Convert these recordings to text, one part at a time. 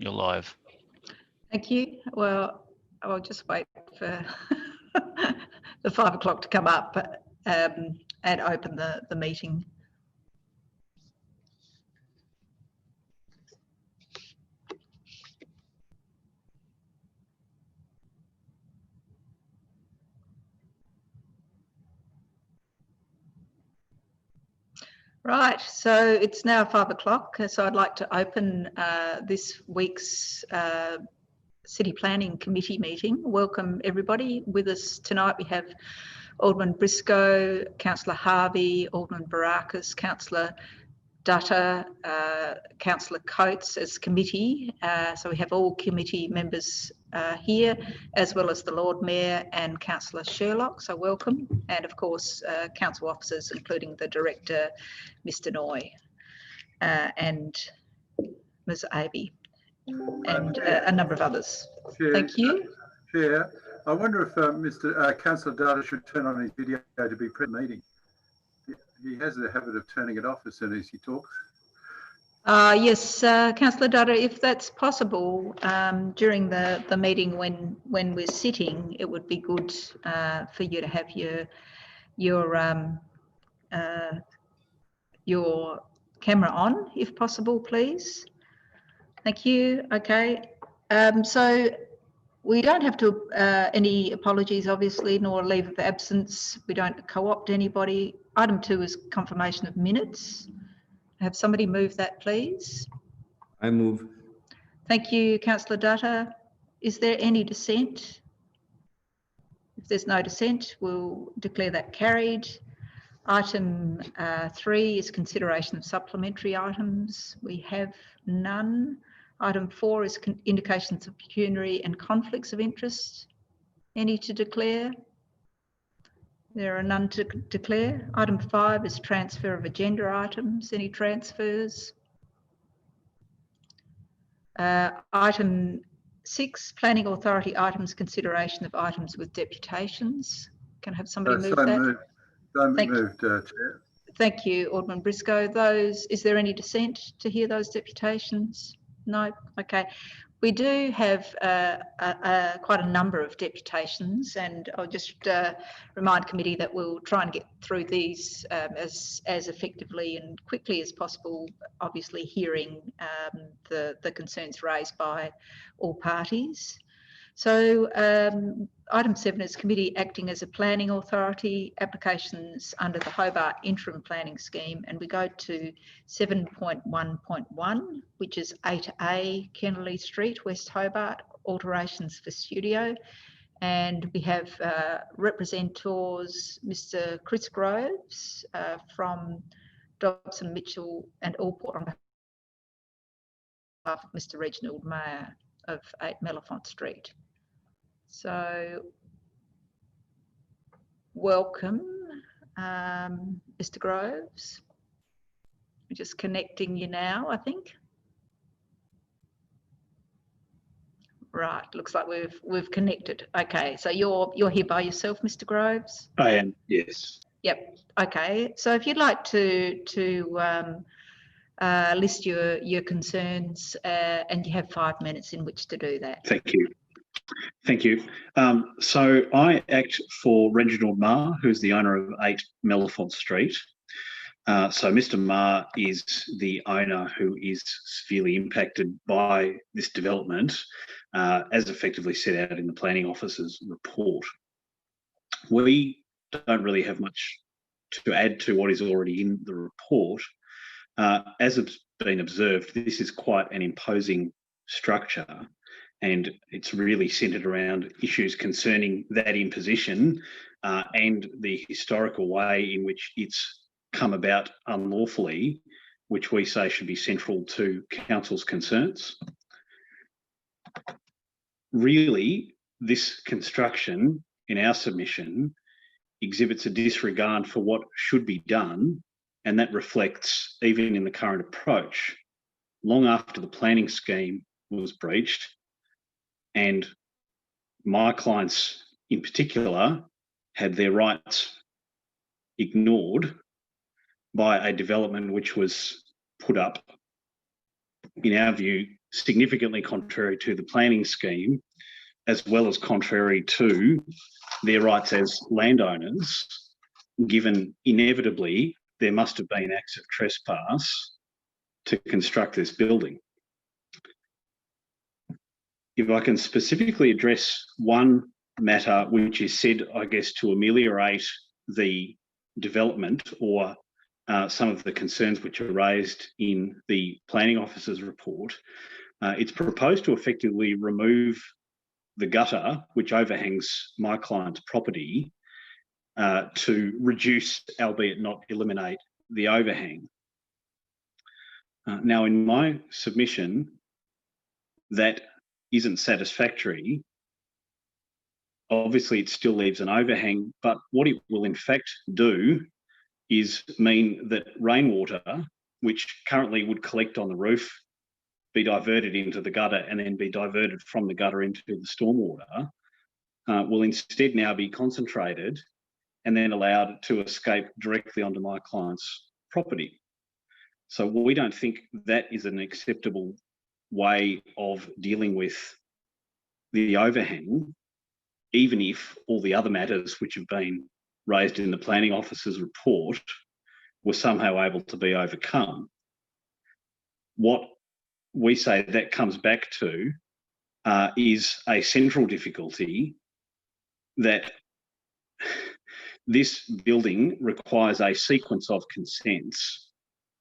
You're live. Thank you. Well, I'll just wait for the 5 o'clock to come up and open the meeting. Right, so it's now 5 o'clock, so I'd like to open this week's City Planning Committee meeting. Welcome everybody. With us tonight we have Alderman Briscoe, Councillor Harvey, Alderman Barakis, Councillor Dutta, Councillor Coates as committee. So we have all committee members here, as well as the Lord Mayor and Councillor Sherlock, so welcome. And of course, council officers, including the Director, Mr Noy, and Ms Abbey, and a number of others. Chair, thank you. Chair, I wonder if Councillor Dutta should turn on his video to be pre-meeting. He has the habit of turning it off as soon as he talks. Yes, Councillor Dutta, if that's possible, during the meeting when we're sitting, it would be good for you to have your camera on, if possible, please. Thank you. Okay. So we don't have to any apologies, obviously, nor leave of absence. We don't co-opt anybody. Item 2 is confirmation of minutes. Have somebody move that, please? I move. Thank you, Councillor Dutta. Is there any dissent? If there's no dissent, we'll declare that carried. Item 3 is consideration of supplementary items. We have none. Item 4 is indications of pecuniary and conflicts of interest. Any to declare? There are none to declare. Item 5 is transfer of agenda items. Any transfers? Item 6, planning authority items, consideration of items with deputations. Can I have somebody move that? Chair. Thank you, Alderman Briscoe. Is there any dissent to hear those deputations? No? Okay. We do have quite a number of deputations, and I'll just remind committee that we'll try and get through these as effectively and quickly as possible, obviously hearing the concerns raised by all parties. So item 7 is committee acting as a planning authority, applications under the Hobart Interim Planning Scheme, and we go to 7.1.1, which is 8A Kennelly Street, West Hobart, alterations for studio. And we have representors, Mr Chris Groves from Dobson Mitchell and Allport on behalf of Mr Reginald Mayer of 8 Mellifont Street. So, welcome, Mr Groves. We're just connecting you now, I think. Right, looks like we've connected. Okay, so you're here by yourself, Mr Groves? I am, yes. Yep. Okay, so if you'd like to list your concerns, and you have 5 minutes in which to do that. Thank you. Thank you. So I act for Reginald Maher, who's the owner of 8 Mellifont Street. So Mr Maher is the owner who is severely impacted by this development, as effectively set out in the planning officer's report. We don't really have much to add to what is already in the report. As has been observed, this is quite an imposing structure, and it's really centred around issues concerning that imposition and the historical way in which it's come about unlawfully, which we say should be central to council's concerns. Really, this construction, in our submission, exhibits a disregard for what should be done, and that reflects, even in the current approach, long after the planning scheme was breached, and my clients in particular had their rights ignored by a development which was put up, in our view, significantly contrary to the planning scheme, as well as contrary to their rights as landowners, given inevitably there must have been acts of trespass to construct this building. If I can specifically address one matter which is said, I guess, to ameliorate the development or some of the concerns which are raised in the planning officer's report, it's proposed to effectively remove the gutter which overhangs my client's property to reduce, albeit not eliminate, the overhang. Now, in my submission, that isn't satisfactory. Obviously, it still leaves an overhang, but what it will in fact do is mean that rainwater, which currently would collect on the roof, be diverted into the gutter and then be diverted from the gutter into the stormwater, will instead now be concentrated and then allowed to escape directly onto my client's property. So we don't think that is an acceptable way of dealing with the overhang, even if all the other matters which have been raised in the planning officer's report were somehow able to be overcome. What we say that comes back to is a central difficulty that this building requires a sequence of consents.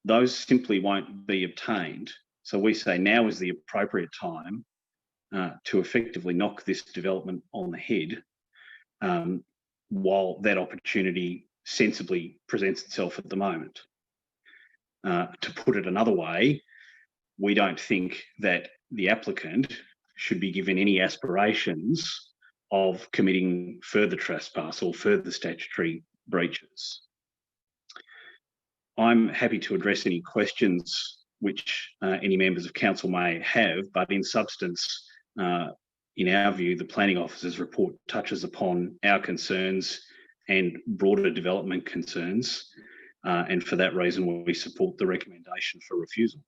Those simply won't be obtained. So we say now is the appropriate time to effectively knock this development on the head while that opportunity sensibly presents itself at the moment. To put it another way, we don't think that the applicant should be given any aspirations of committing further trespass or further statutory breaches. I'm happy to address any questions which any members of council may have, but in substance, in our view, the planning officer's report touches upon our concerns and broader development concerns, and for that reason we support the recommendation for refusal.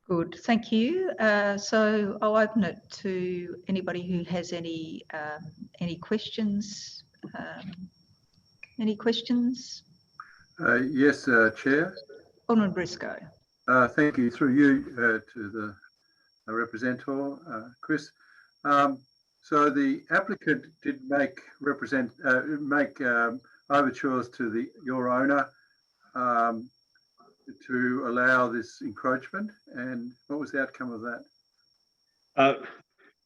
Good, thank you. So I'll open it to anybody who has any questions. Any questions? Yes, Chair. Alderman Briscoe. Thank you. Through you to the representative, Chris. So the applicant did make overtures to your owner to allow this encroachment, and what was the outcome of that?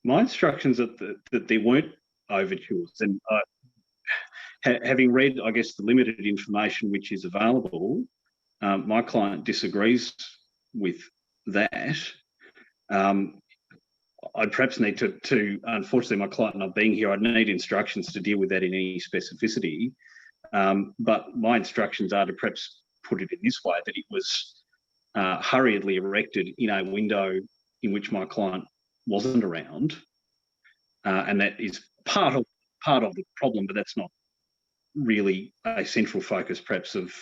My instructions are that there weren't overtures, and having read, I guess, the limited information which is available, my client disagrees with that. I'd perhaps need to, unfortunately, my client not being here, I'd need instructions to deal with that in any specificity. But my instructions are to perhaps put it in this way, that it was hurriedly erected in a window in which my client wasn't around. And that is part of the problem, but that's not really a central focus, perhaps, of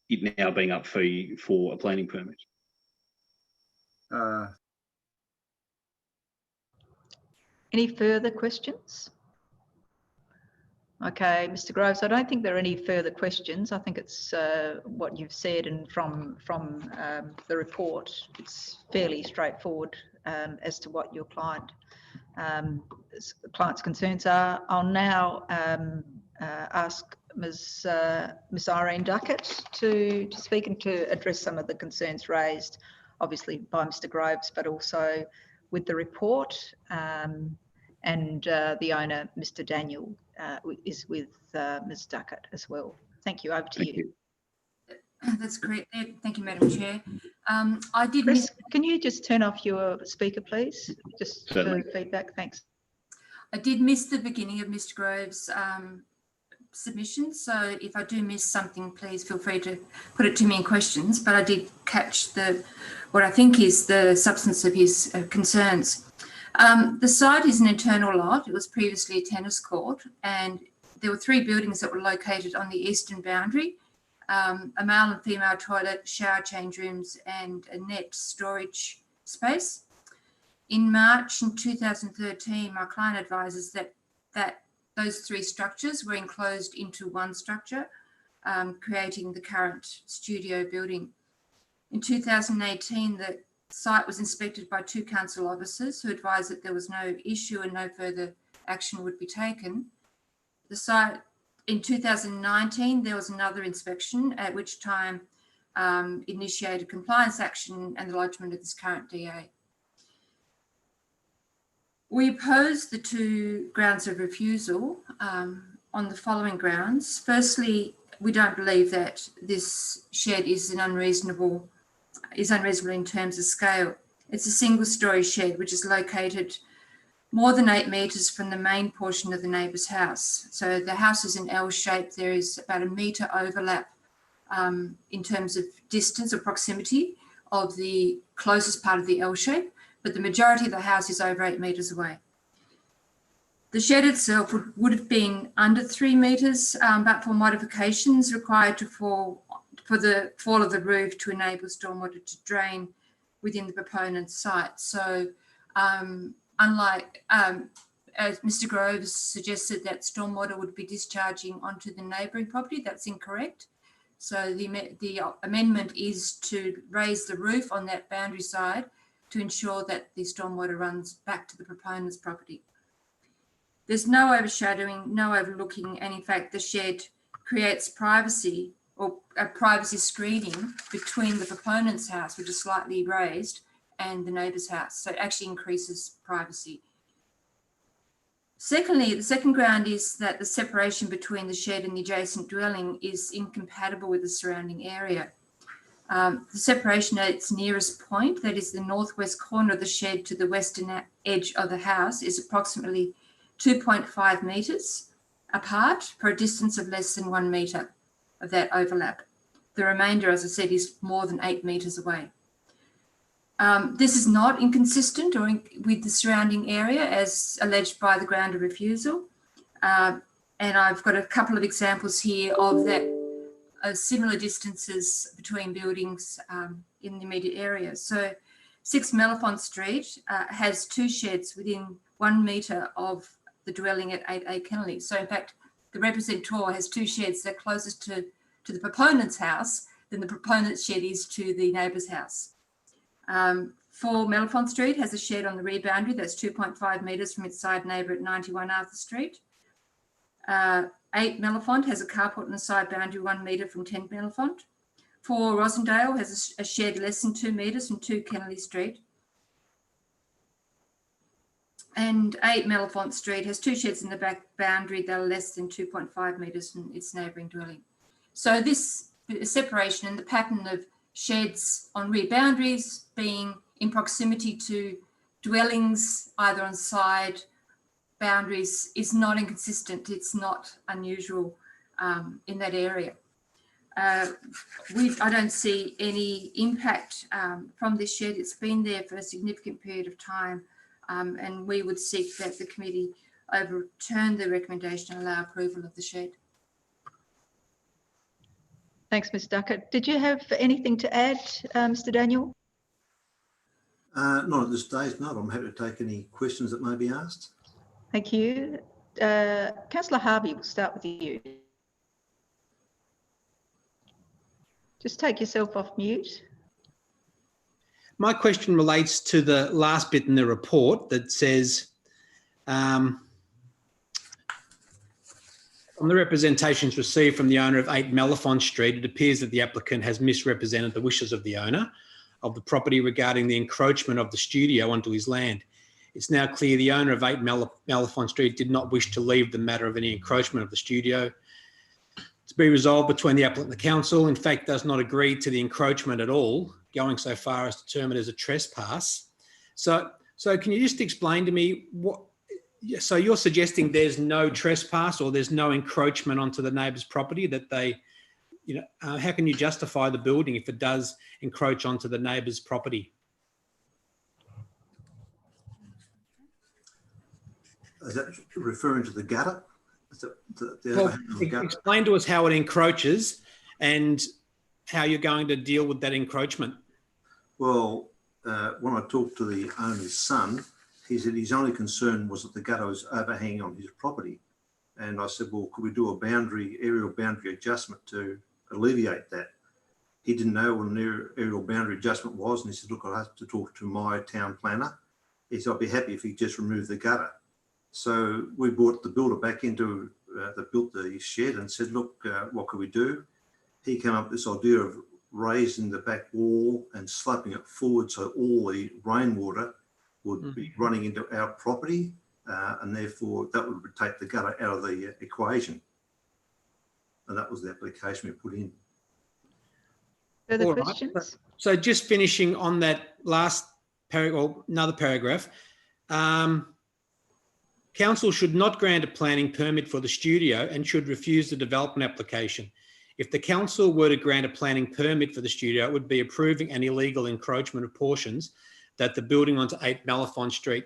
it now being up for a planning permit. Any further questions? Okay, Mr. Groves, I don't think there are any further questions. I think it's what you've said, and from the report, it's fairly straightforward as to what your client's concerns are. I'll now ask Ms. Irene Duckett to speak and to address some of the concerns raised, obviously by Mr. Groves, but also with the report, and the owner, Mr. Daniel, is with Ms. Duckett as well. Thank you. Over to you. That's correct. Thank you, Madam Chair. I did Chris, miss. can you just turn off your speaker, please? Just for feedback. Thanks. I did miss the beginning of Mr. Groves' submission, so if I do miss something, please feel free to put it to me in questions. But I did catch what I think is the substance of his concerns. The site is an internal lot. It was previously a tennis court, and there were 3 buildings that were located on the eastern boundary. a male and female toilet, shower change rooms, and a net storage space. In March in 2013, my client advises that those 3 structures were enclosed into one structure, creating the current studio building. In 2018, the site was inspected by 2 council officers who advised that there was no issue and no further action would be taken. The site, in 2019, there was another inspection, at which time initiated compliance action and the lodgement of this current DA. We opposed the 2 grounds of refusal on the following grounds. Firstly, we don't believe that this shed is unreasonable in terms of scale. It's a single-storey shed which is located more than 8 metres from the main portion of the neighbour's house. So the house is in L shape. There is about a metre overlap in terms of distance or proximity of the closest part of the L shape, but the majority of the house is over 8 metres away. The shed itself would have been under 3 metres, but for modifications required for the fall of the roof to enable stormwater to drain within the proponent's site. So unlike, as Mr. Groves suggested, that stormwater would be discharging onto the neighbouring property, that's incorrect. So the amendment is to raise the roof on that boundary side to ensure that the stormwater runs back to the proponent's property. There's no overshadowing, no overlooking, and in fact the shed creates privacy or a privacy screening between the proponent's house, which is slightly raised, and the neighbour's house. So it actually increases privacy. Secondly, the second ground is that the separation between the shed and the adjacent dwelling is incompatible with the surrounding area. The separation at its nearest point, that is the northwest corner of the shed to the western edge of the house, is approximately 2.5 metres apart for a distance of less than 1 metre of that overlap. The remainder, as I said, is more than 8 metres away. This is not inconsistent with the surrounding area as alleged by the ground of refusal. And I've got a couple of examples here of that similar distances between buildings in the immediate area. So 6 Mellifont Street has 2 sheds within 1 metre of the dwelling at 8A Kennelly. So in fact, the representor has 2 sheds that are closest to the proponent's house than the proponent's shed is to the neighbour's house. 4 Mellifont Street has a shed on the rear boundary that's 2.5 metres from its side neighbour at 91 Arthur Street. 8 Mellifont has a carport on the side boundary 1 metre from 10 Mellifont. 4 Rosendale has a shed less than 2 metres from 2 Kennelly Street. And 8 Mellifont Street has 2 sheds in the back boundary that are less than 2.5 metres from its neighbouring dwelling. So this separation and the pattern of sheds on rear boundaries being in proximity to dwellings either on side boundaries is not inconsistent. It's not unusual in that area. I don't see any impact from this shed. It's been there for a significant period of time, and we would seek that the committee overturn the recommendation and allow approval of the shed. Thanks, Ms. Duckett. Did you have anything to add, Mr. Daniel? Not at this stage, no. I'm happy to take any questions that may be asked. Thank you. Councillor Harvey, we'll start with you. Just take yourself off mute. My question relates to the last bit in the report that says, from the representations received from the owner of 8 Mellifont Street, it appears that the applicant has misrepresented the wishes of the owner of the property regarding the encroachment of the studio onto his land. It's now clear the owner of 8 Mellifont Street did not wish to leave the matter of any encroachment of the studio to be resolved between the applicant and the council. In fact, does not agree to the encroachment at all, going so far as to term it as a trespass. So can you just explain to me what? So you're suggesting there's no trespass or there's no encroachment onto the neighbour's property, that they, how can you justify the building if it does encroach onto the neighbour's property? Is that referring to the gutter? Is that the Well, explain to us how it encroaches and how you're going to deal with that encroachment. Well, when I talked to the owner's son, he said his only concern was that the gutter was overhanging on his property. And I said, well, could we do a aerial boundary adjustment to alleviate that? He didn't know what an aerial boundary adjustment was. And he said, look, I'll have to talk to my town planner. He said, I'd be happy if he just removed the gutter. So we brought the builder back into, that built the shed and said, look, what could we do? He came up with this idea of raising the back wall and sloping it forward so all the rainwater would be running into our property, and therefore that would take the gutter out of the equation. And that was the application we put in. Further All right. questions? So just finishing on that last paragraph, or another paragraph, council should not grant a planning permit for the studio and should refuse the development application. If the council were to grant a planning permit for the studio, it would be approving an illegal encroachment of portions that the building onto 8 Malafont Street,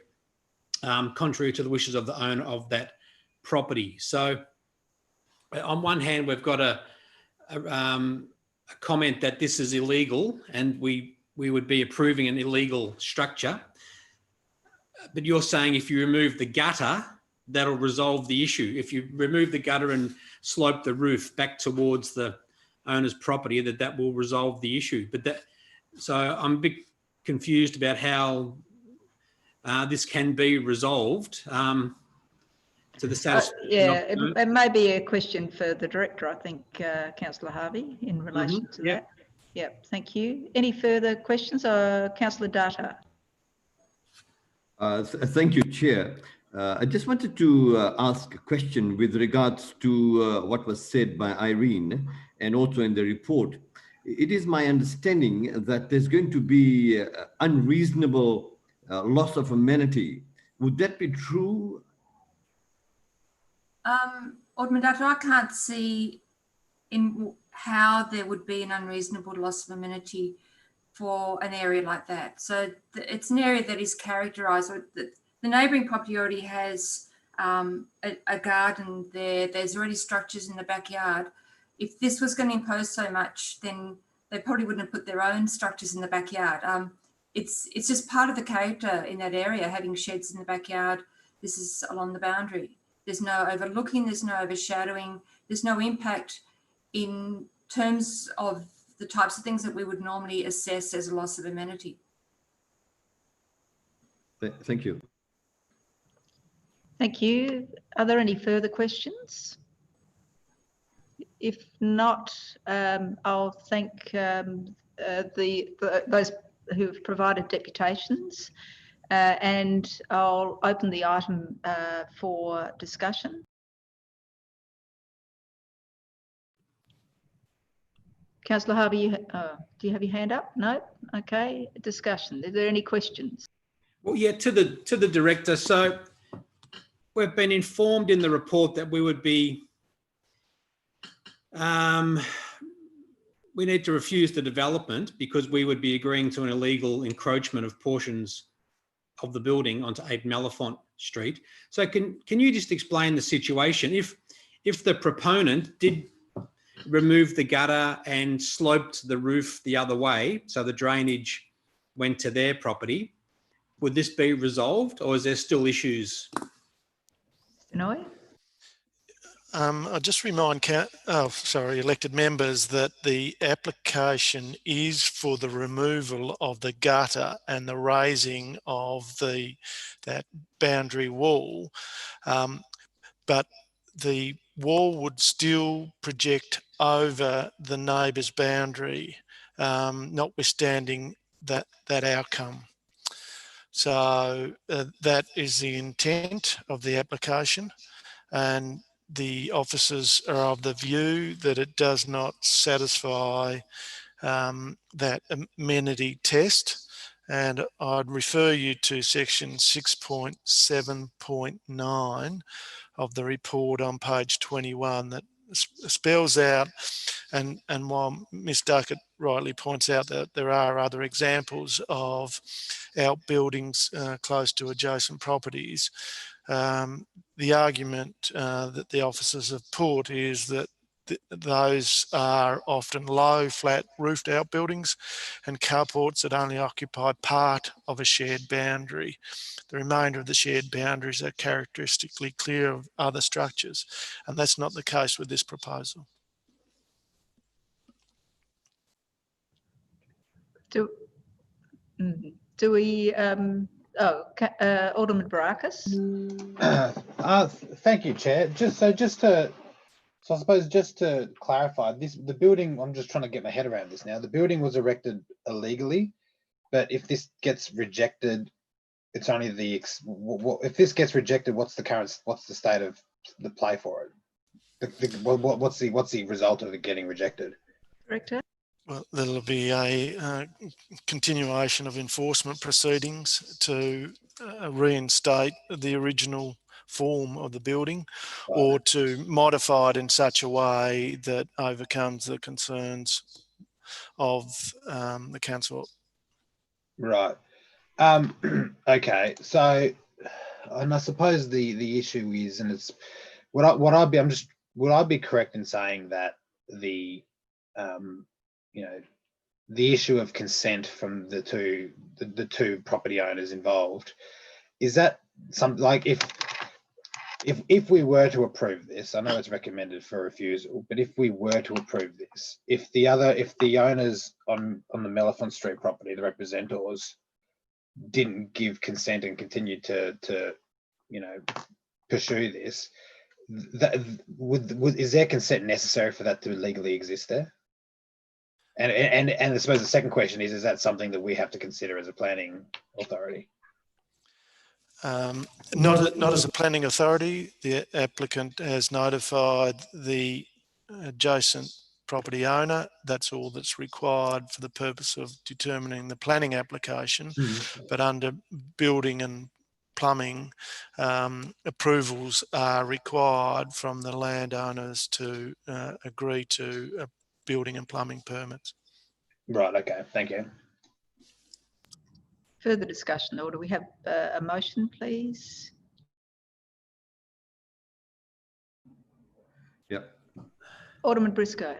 contrary to the wishes of the owner of that property. So on one hand, we've got a comment that this is illegal and we would be approving an illegal structure. But you're saying if you remove the gutter, that'll resolve the issue. If you remove the gutter and slope the roof back towards the owner's property, that will resolve the issue. So I'm a bit confused about how this can be resolved to the satisfaction. It may be a question for the director, I think, Councillor Harvey, in relation to that. Yep, thank you. Any further questions? Councillor Data. Thank you, Chair. I just wanted to ask a question with regards to what was said by Irene and also in the report. It is my understanding that there's going to be unreasonable loss of amenity. Would that be true? Alderman Dutton, I can't see in how there would be an unreasonable loss of amenity for an area like that. So it's an area that is characterised, the neighbouring property already has a garden there. There's already structures in the backyard. If this was going to impose so much, then they probably wouldn't have put their own structures in the backyard. It's just part of the character in that area, having sheds in the backyard. This is along the boundary. There's no overlooking, there's no overshadowing, there's no impact in terms of the types of things that we would normally assess as a loss of amenity. Thank you. Thank you. Are there any further questions? If not, I'll thank those who have provided deputations, and I'll open the item for discussion. Councillor Harvey, do you have your hand up? No? Okay. Discussion. Are there any questions? Well, yeah, to the director. So we've been informed in the report that we would be, we need to refuse the development because we would be agreeing to an illegal encroachment of portions of the building onto 8 Malafont Street. So can you just explain the situation? If the proponent did remove the gutter and sloped the roof the other way, so the drainage went to their property, would this be resolved or is there still issues? Mr. Noy? I'll just remind elected members that the application is for the removal of the gutter and the raising of that boundary wall, but the wall would still project over the neighbour's boundary, notwithstanding that outcome. So that is the intent of the application, and the officers are of the view that it does not satisfy that amenity test. And I'd refer you to section 6.7.9 of the report on page 21 that spells out, and while Ms Duckett rightly points out that there are other examples of outbuildings close to adjacent properties, the argument that the officers have put is that those are often low, flat roofed outbuildings and carports that only occupy part of a shared boundary. The remainder of the shared boundaries are characteristically clear of other structures, and that's not the case with this proposal. Do we, Alderman Barakis? Thank you, Chair. So I suppose just to clarify, the building, I'm just trying to get my head around this now. The building was erected illegally, but if this gets rejected, it's only if this gets rejected, what's the state of the play for it? What's the result of it getting rejected? Director? Well, there'll be a continuation of enforcement proceedings to reinstate the original form of the building, or to modify it in such a way that overcomes the concerns of the council. Right. Okay. So, and I suppose the issue is, and it's would I be correct in saying that the the issue of consent from the two property owners involved, is that something like if we were to approve this, I know it's recommended for refusal, but if we were to approve this, if the owners on the Mellifont Street property, the representors, didn't give consent and continued to pursue this, is their consent necessary for that to legally exist there? And I suppose the second question is that something that we have to consider as a planning authority? Not as a planning authority. The applicant has notified the adjacent property owner. That's all that's required for the purpose of determining the planning application. But under building and plumbing, approvals are required from the landowners to agree to building and plumbing permits. Right, okay, thank you. Further discussion, or do we have a motion, please? Yep. Alderman Briscoe.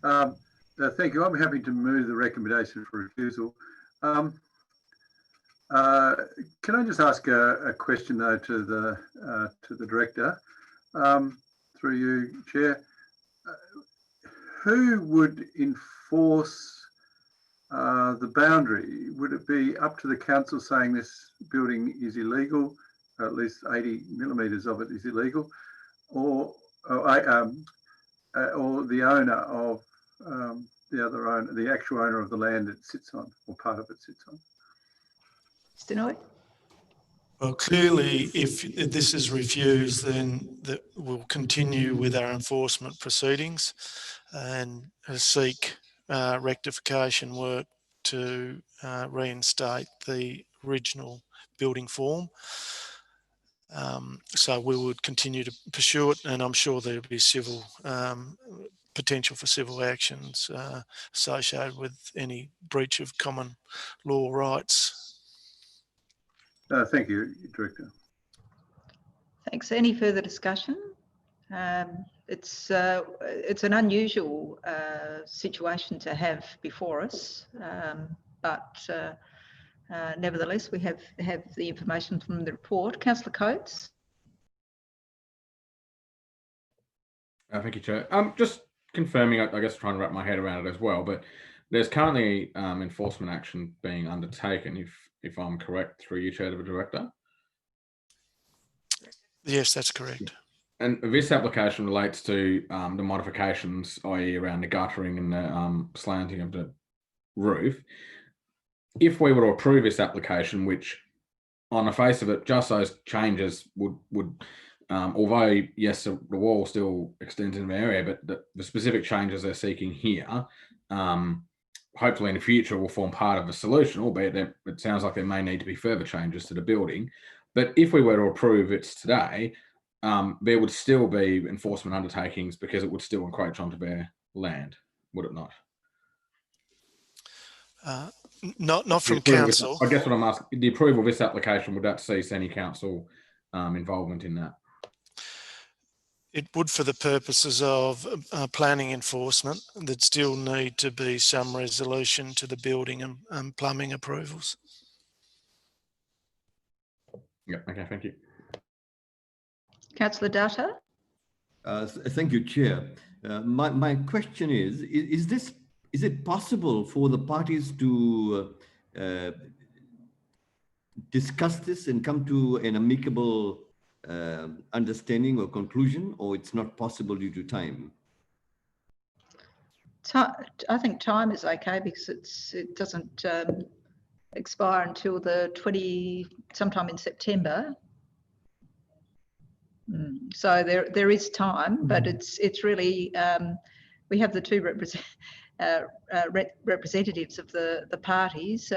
Thank you. I'm happy to move the recommendation for refusal. Can I just ask a question though to the director, through you, Chair? Who would enforce the boundary? Would it be up to the council saying this building is illegal, or at least 80 millimetres of it is illegal, or the owner of the actual owner of the land it sits on, or part of it sits on? Mr. Noy? Well, clearly, if this is refused, then we'll continue with our enforcement proceedings and seek rectification work to reinstate the original building form. So we would continue to pursue it, and I'm sure there'll be civil potential for civil actions associated with any breach of common law rights. Thank you, Director. Thanks. Any further discussion? It's an unusual situation to have before us, but nevertheless, we have the information from the report. Councillor Coates. Thank you, Chair. Just confirming, I guess trying to wrap my head around it as well, but there's currently enforcement action being undertaken, if I'm correct, through you, Chair, to the Director. Yes, that's correct. And this application relates to the modifications, i.e. around the guttering and the slanting of the roof. If we were to approve this application, which on the face of it, just those changes would although yes, the wall still extends in the area, but the specific changes they're seeking here, hopefully in the future will form part of the solution, albeit that it sounds like there may need to be further changes to the building. But if we were to approve it today, there would still be enforcement undertakings because it would still encroach onto their land, would it not? Not from council. I guess what I'm asking, the approval of this application, would that cease any council involvement in that? It would for the purposes of planning enforcement. There'd still need to be some resolution to the building and plumbing approvals. Yeah, okay, thank you. Councillor Dutta? Thank you, Chair. My question is it possible for the parties to discuss this and come to an amicable understanding or conclusion, or it's not possible due to time? I think time is okay because it doesn't expire until the sometime in September. So there is time, but it's really we have the two representatives of the parties.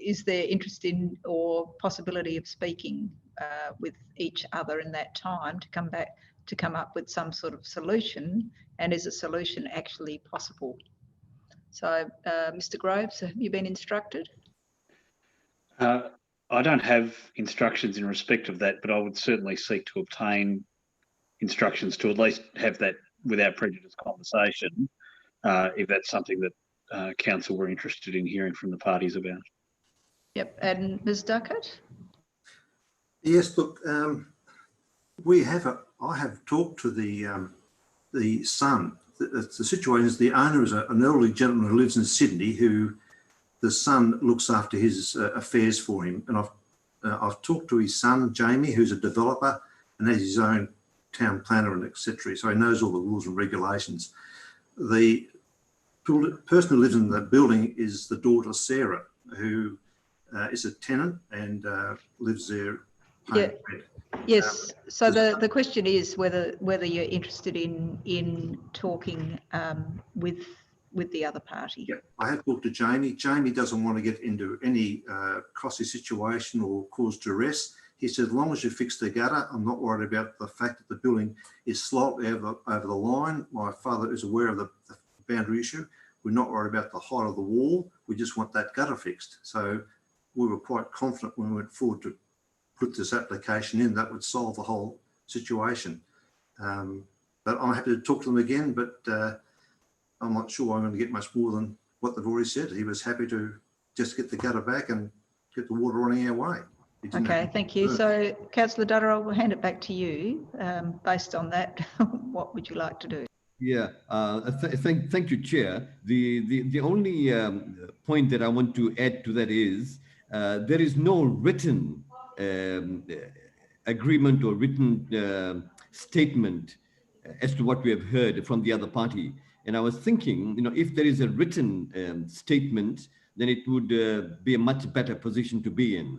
Is there interest in or possibility of speaking with each other in that time to come up with some sort of solution? And is a solution actually possible? So, Mr. Groves, have you been instructed? I don't have instructions in respect of that, but I would certainly seek to obtain instructions to at least have that without prejudice conversation, if that's something that council were interested in hearing from the parties about. Yep, and Ms. Duckett? Yes, look, I have talked to the son. The situation is the owner is an elderly gentleman who lives in Sydney who the son looks after his affairs for him. And I've talked to his son, Jamie, who's a developer and has his own town planner and etc. So he knows all the rules and regulations. The person who lives in the building is the daughter, Sarah, who is a tenant and lives there. Yeah. Yes. So the question is whether you're interested in talking with the other party. Yeah, I have talked to Jamie. Jamie doesn't want to get into any costly situation or cause duress. He said, as long as you fix the gutter, I'm not worried about the fact that the building is slightly over the line. My father is aware of the boundary issue. We're not worried about the height of the wall. We just want that gutter fixed. So we were quite confident when we went forward to put this application in that would solve the whole situation. But I'm happy to talk to them again, but I'm not sure I'm going to get much more than what they've already said. He was happy to just get the gutter back and get the water running our way. Okay, thank you. So, Councillor Dutta, I'll hand it back to you. Based on that, what would you like to do? Yeah, thank you, Chair. The only point that I want to add to that is there is no written agreement or written statement as to what we have heard from the other party. And I was thinking, if there is a written statement, then it would be a much better position to be in.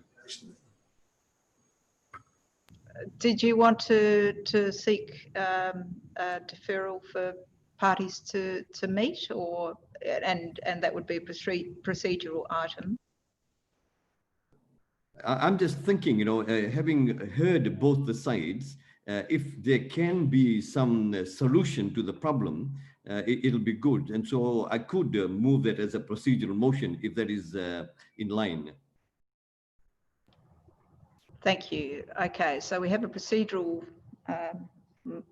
Did you want to seek deferral for parties to meet, or and that would be a procedural item? I'm just thinking, having heard both the sides, if there can be some solution to the problem, it'll be good. And so I could move that as a procedural motion if that is in line. Thank you. Okay, so we have a procedural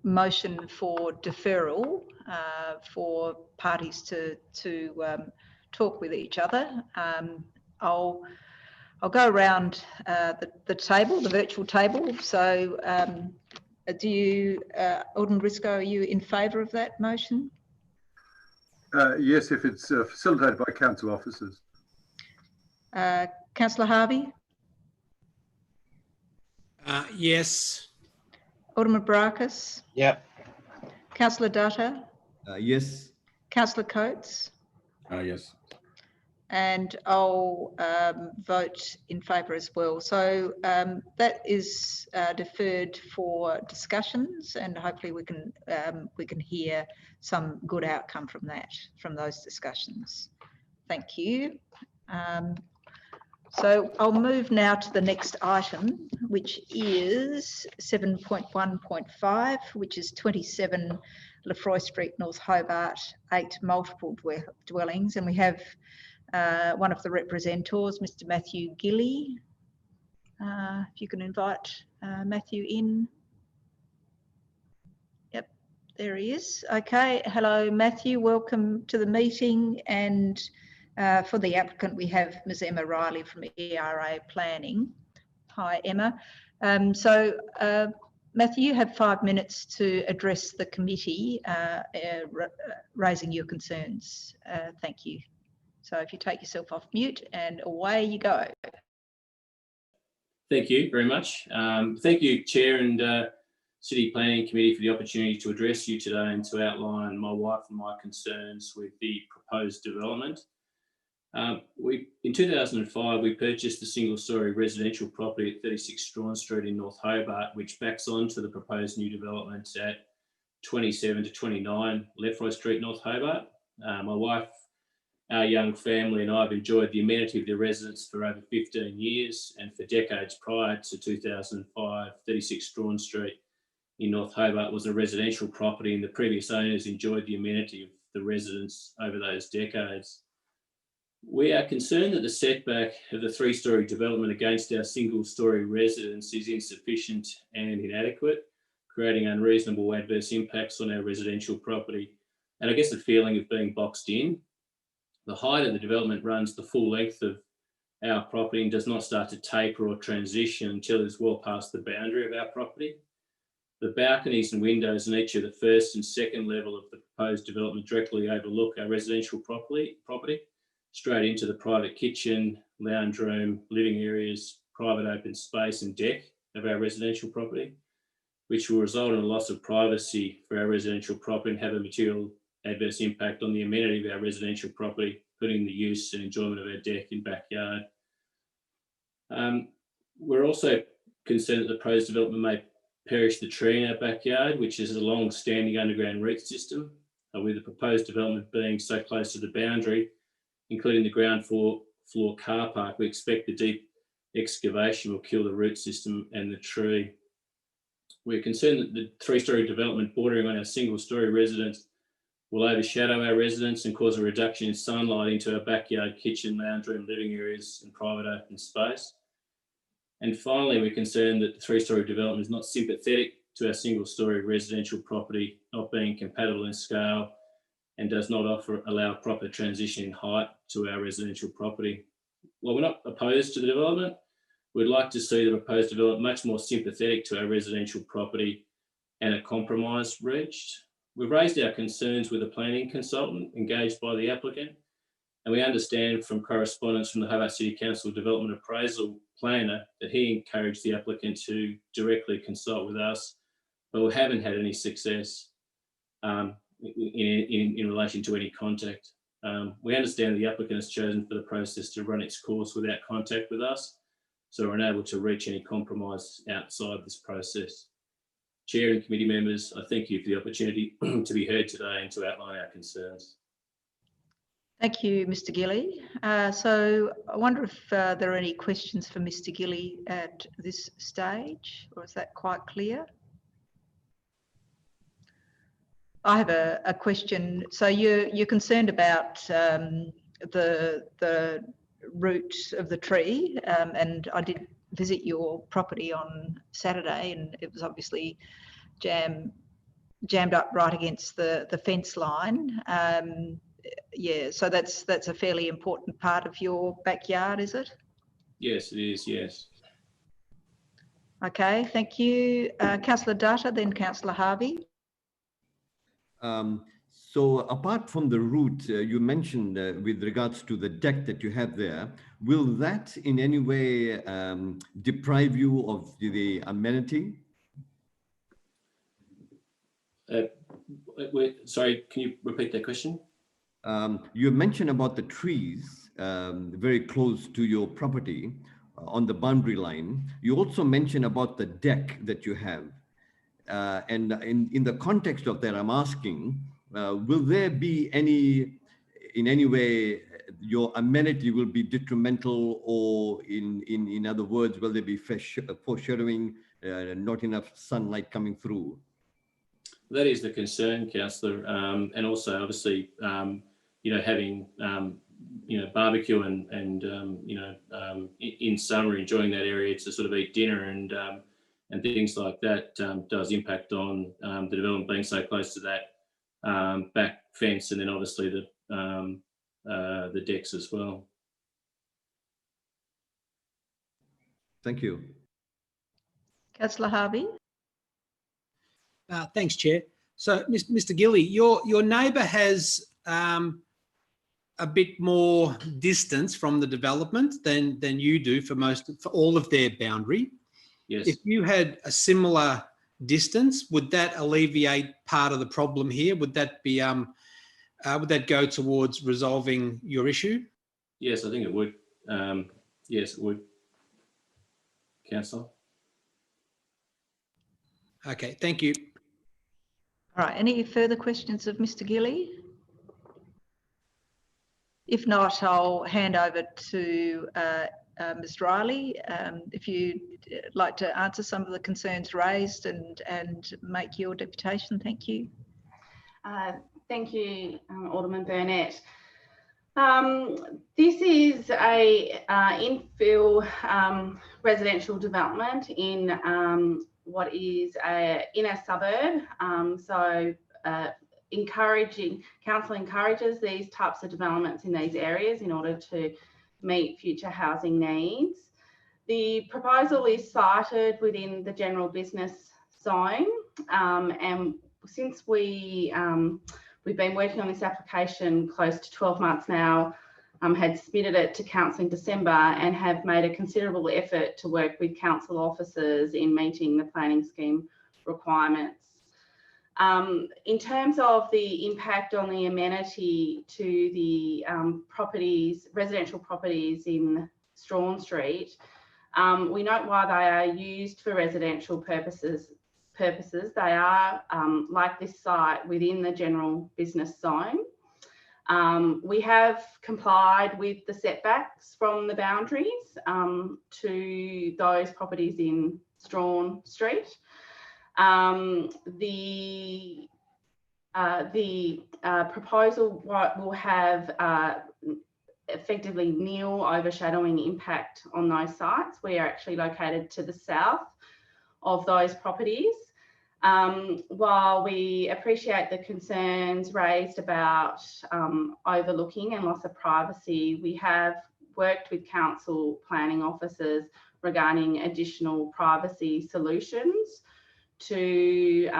motion for deferral for parties to talk with each other. I'll go around the table, the virtual table. So do you, Alderman Briscoe, are you in favour of that motion? Yes, if it's facilitated by council officers. Councillor Harvey? Yes. Alderman Barakis? Yep. Councillor Dutta? Yes. Councillor Coates? Yes. And I'll vote in favour as well. So that is deferred for discussions, and hopefully we can hear some good outcome from those discussions. Thank you. So I'll move now to the next item, which is 7.1.5, which is 27 Lefroy Street, North Hobart, 8 multiple dwellings, and we have one of the representors, Mr. Matthew Gilly. If you can invite Matthew in. There he is. Okay. Hello, Matthew. Welcome to the meeting. And for the applicant, we have Ms. Emma Riley from ERA Planning. Hi, Emma. Matthew, you have 5 minutes to address the committee, raising your concerns. Thank you. So if you take yourself off mute and away you go. Thank you very much. Thank you, Chair and City Planning Committee, for the opportunity to address you today and to outline my wife and my concerns with the proposed development. In 2005, we purchased a single-storey residential property at 36 Strawn Street in North Hobart, which backs onto the proposed new development at 27 to 29 Lefroy Street, North Hobart. My wife, our young family and I have enjoyed the amenity of the residence for over 15 years, and for decades prior to 2005, 36 Strawn Street in North Hobart was a residential property, and the previous owners enjoyed the amenity of the residence over those decades. We are concerned that the setback of the 3-storey development against our single-storey residence is insufficient and inadequate, creating unreasonable adverse impacts on our residential property, and I guess a feeling of being boxed in. The height of the development runs the full length of our property and does not start to taper or transition until it's well past the boundary of our property. The balconies and windows in each of the first and second level of the proposed development directly overlook our residential property, straight into the private kitchen, lounge room, living areas, private open space and deck of our residential property, which will result in a loss of privacy for our residential property and have a material adverse impact on the amenity of our residential property, including the use and enjoyment of our deck and backyard. We're also concerned that the proposed development may perish the tree in our backyard, which is a long-standing underground root system, with the proposed development being so close to the boundary, including the ground floor car park. We expect the deep excavation will kill the root system and the tree. We're concerned that the 3-storey development bordering on our single-storey residence will overshadow our residence and cause a reduction in sunlight into our backyard, kitchen, lounge room, living areas and private open space. And finally, we're concerned that the 3-storey development is not sympathetic to our single-storey residential property, not being compatible in scale, and does not allow proper transition in height to our residential property. While we're not opposed to the development, we'd like to see the proposed development much more sympathetic to our residential property and a compromise reached. We've raised our concerns with a planning consultant engaged by the applicant, and we understand from correspondence from the Hobart City Council Development Appraisal Planner that he encouraged the applicant to directly consult with us, but we haven't had any success in relation to any contact. We understand the applicant has chosen for the process to run its course without contact with us, so we're unable to reach any compromise outside this process. Chair and committee members, I thank you for the opportunity to be heard today and to outline our concerns. Thank you, Mr. Gilly. So I wonder if there are any questions for Mr. Gilly at this stage, or is that quite clear? I have a question. So you're concerned about the root of the tree, and I did visit your property on Saturday, and it was obviously jammed up right against the fence line. Yeah, so that's a fairly important part of your backyard, is it? Yes, it is, yes. Okay, thank you. Councillor Dutta, then Councillor Harvey. So apart from the route you mentioned with regards to the deck that you have there, will that in any way deprive you of the amenity? Sorry, can you repeat that question? You mentioned about the trees very close to your property on the boundary line. You also mentioned about the deck that you have. And in the context of that, I'm asking, will there be in any way, your amenity will be detrimental, or in other words, will there be foreshadowing, not enough sunlight coming through? That is the concern, Councillor, and also obviously, having barbecue and in summer enjoying that area to sort of eat dinner and and things like that does impact on the development being so close to that back fence, and then obviously the decks as well. Thank you. Councillor Harvey. Thanks, Chair. So, Mr. Gilly, your neighbour has a bit more distance from the development than you do for all of their boundary. Yes. If you had a similar distance, would that alleviate part of the problem here? Would that be would that go towards resolving your issue? Yes, I think it would. Yes, it would. Councillor. Okay, thank you. All right, any further questions of Mr. Gilly? If not, I'll hand over to Ms. Riley. If you'd like to answer some of the concerns raised and make your deputation, thank you. Thank you, Alderman Burnett. This is a infill residential development in what is a inner suburb. Council encourages these types of developments in these areas in order to meet future housing needs. The proposal is sited within the general business zone, and since we've been working on this application close to 12 months now, had submitted it to Council in December and have made a considerable effort to work with council officers in meeting the planning scheme requirements. In terms of the impact on the amenity to the residential properties in Strawn Street, we note why they are used for residential purposes. They are, like this site, within the general business zone. We have complied with the setbacks from the boundaries to those properties in Strawn Street. The proposal will have effectively nil overshadowing impact on those sites. We are actually located to the south of those properties. While we appreciate the concerns raised about overlooking and loss of privacy, we have worked with council planning officers regarding additional privacy solutions to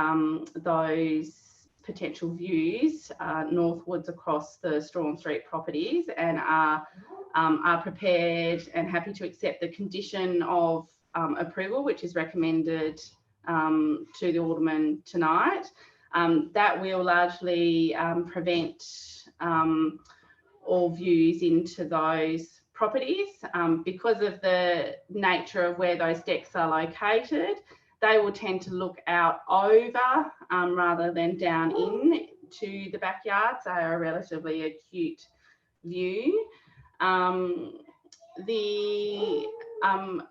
those potential views northwards across the Strawn Street properties, and are prepared and happy to accept the condition of approval, which is recommended to the Alderman tonight. That will largely prevent all views into those properties. Because of the nature of where those decks are located, they will tend to look out over rather than down in to the backyards. They are a relatively acute view.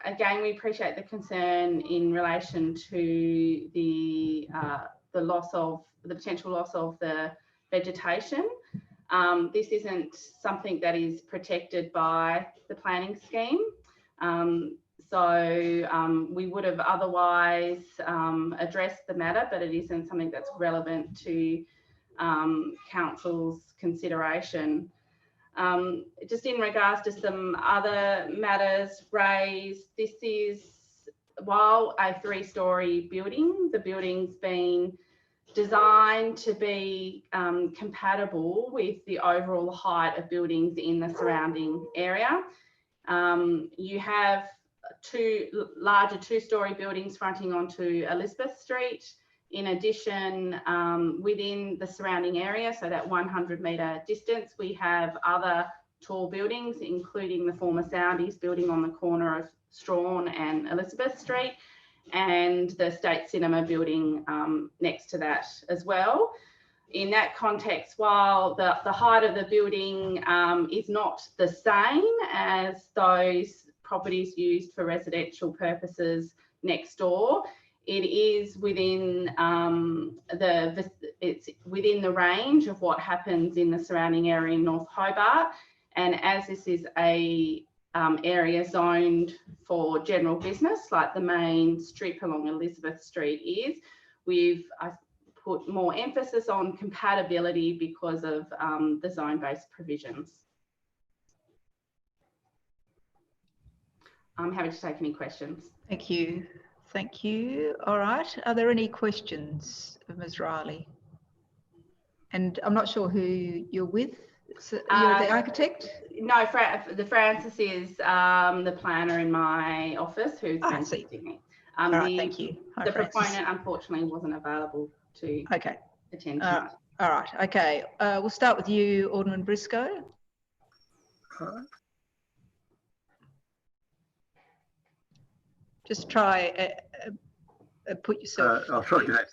Again, we appreciate the concern in relation to the potential loss of the vegetation. This isn't something that is protected by the planning scheme. So we would have otherwise addressed the matter, but it isn't something that's relevant to council's consideration. Just in regards to some other matters raised, this is, while a 3-storey building, the building's been designed to be compatible with the overall height of buildings in the surrounding area. You have two larger 2-storey buildings fronting onto Elizabeth Street. In addition, within the surrounding area, so that 100-metre distance, we have other tall buildings, including the former Soundies building on the corner of Strawn and Elizabeth Street, and the State Cinema building next to that as well. In that context, while the height of the building is not the same as those properties used for residential purposes next door, it is within within the range of what happens in the surrounding area in North Hobart. And as this is a area zoned for general business, like the main strip along Elizabeth Street is. We've put more emphasis on compatibility because of the zone-based provisions. I'm happy to take any questions. Thank you. Thank you. All right. Are there any questions of Ms. Riley? And I'm not sure who you're with. So you're the architect? No, the Francis is the planner in my office who's been assisting me. All right, thank you. Hi, the Francis. proponent unfortunately wasn't available to attend tonight. All right. Okay. We'll start with you, Alderman Briscoe. Just try put yourself. I'll try to.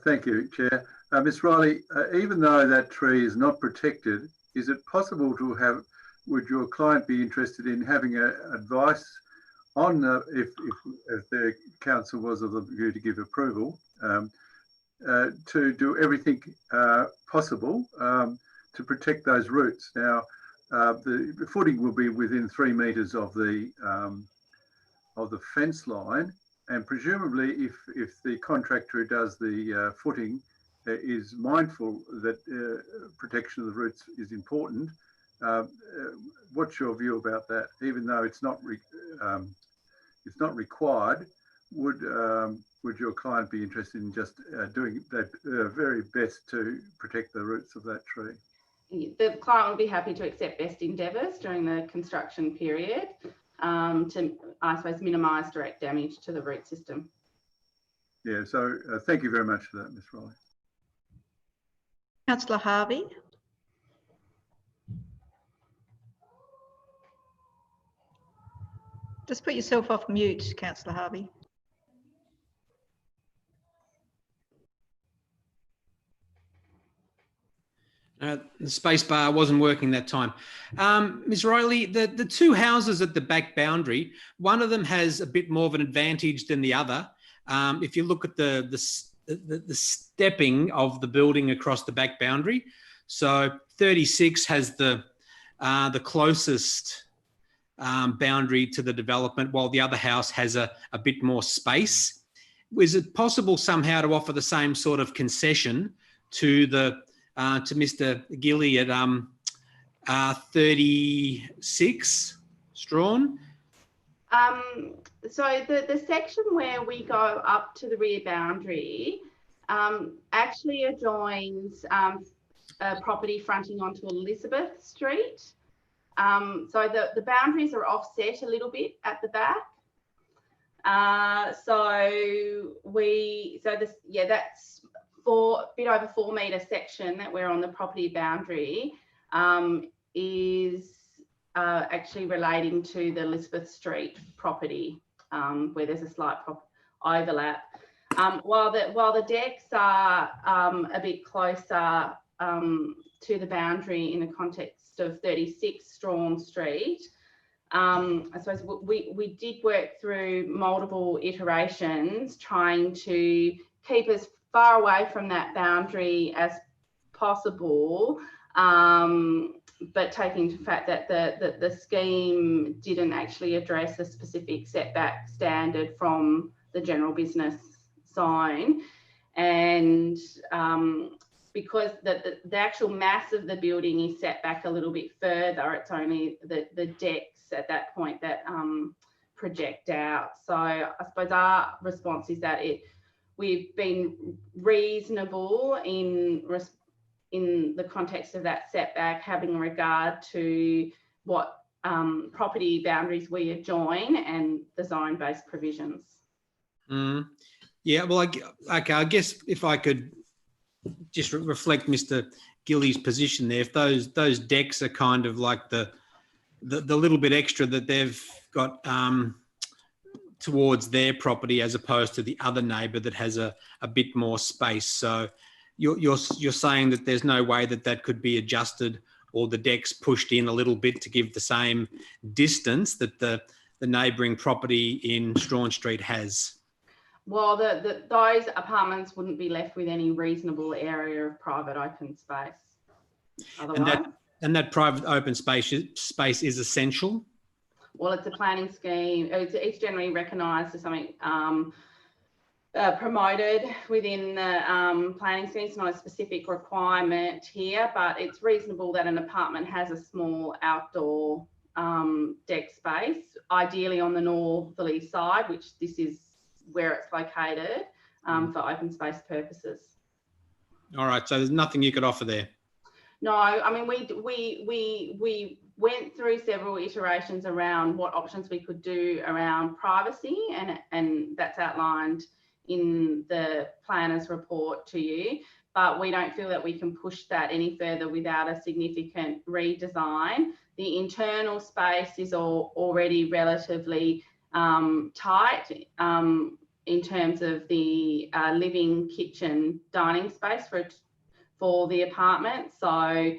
Thank you, Chair. Ms. Riley, even though that tree is not protected, is it possible to have, would your client be interested in having advice on if the council was of the view to give approval, to do everything possible to protect those roots? Now, the footing will be within 3 metres of the fence line, and presumably if the contractor who does the footing is mindful that protection of the roots is important, what's your view about that? Even though it's not required, would your client be interested in just doing their very best to protect the roots of that tree? The client will be happy to accept best endeavours during the construction period to, I suppose, minimise direct damage to the root system. Yeah, so thank you very much for that, Ms. Riley. Councillor Harvey. Just put yourself off mute, Councillor Harvey. The space bar wasn't working that time. Ms. Riley, the two houses at the back boundary, one of them has a bit more of an advantage than the other. If you look at the stepping of the building across the back boundary, so 36 has the closest boundary to the development, while the other house has a bit more space. Is it possible somehow to offer the same sort of concession to to Mr. Gilly at 36 Strawn? So the section where we go up to the rear boundary actually adjoins a property fronting onto Elizabeth Street. So the boundaries are offset a little bit at the back. That's a bit over 4 metre section that we're on the property boundary is actually relating to the Elizabeth Street property, where there's a slight overlap. While the decks are a bit closer to the boundary in the context of 36 Strawn Street, I suppose we did work through multiple iterations trying to keep as far away from that boundary as possible, but taking into fact that the scheme didn't actually address a specific setback standard from the general business zone. And because the actual mass of the building is set back a little bit further, it's only the decks at that point that project out. So I suppose our response is that we've been reasonable in the context of that setback, having regard to what property boundaries we adjoin and the zone-based provisions. Yeah, well, I guess if I could just reflect Mr. Gilly's position there, if those decks are kind of like the little bit extra that they've got towards their property as opposed to the other neighbour that has a bit more space. So you're saying that there's no way that could be adjusted or the decks pushed in a little bit to give the same distance that the neighbouring property in Strawn Street has? Well, those apartments wouldn't be left with any reasonable area of private open space. Otherwise, And that private open space is essential? Well, it's a planning scheme. It's generally recognised as something promoted within the planning scheme. It's not a specific requirement here, but it's reasonable that an apartment has a small outdoor deck space, ideally on the northerly side, which this is where it's located, for open space purposes. All right, so there's nothing you could offer there? No, I mean, we went through several iterations around what options we could do around privacy, and that's outlined in the planner's report to you, but we don't feel that we can push that any further without a significant redesign. The internal space is already relatively tight in terms of the living, kitchen, dining space for the apartment. So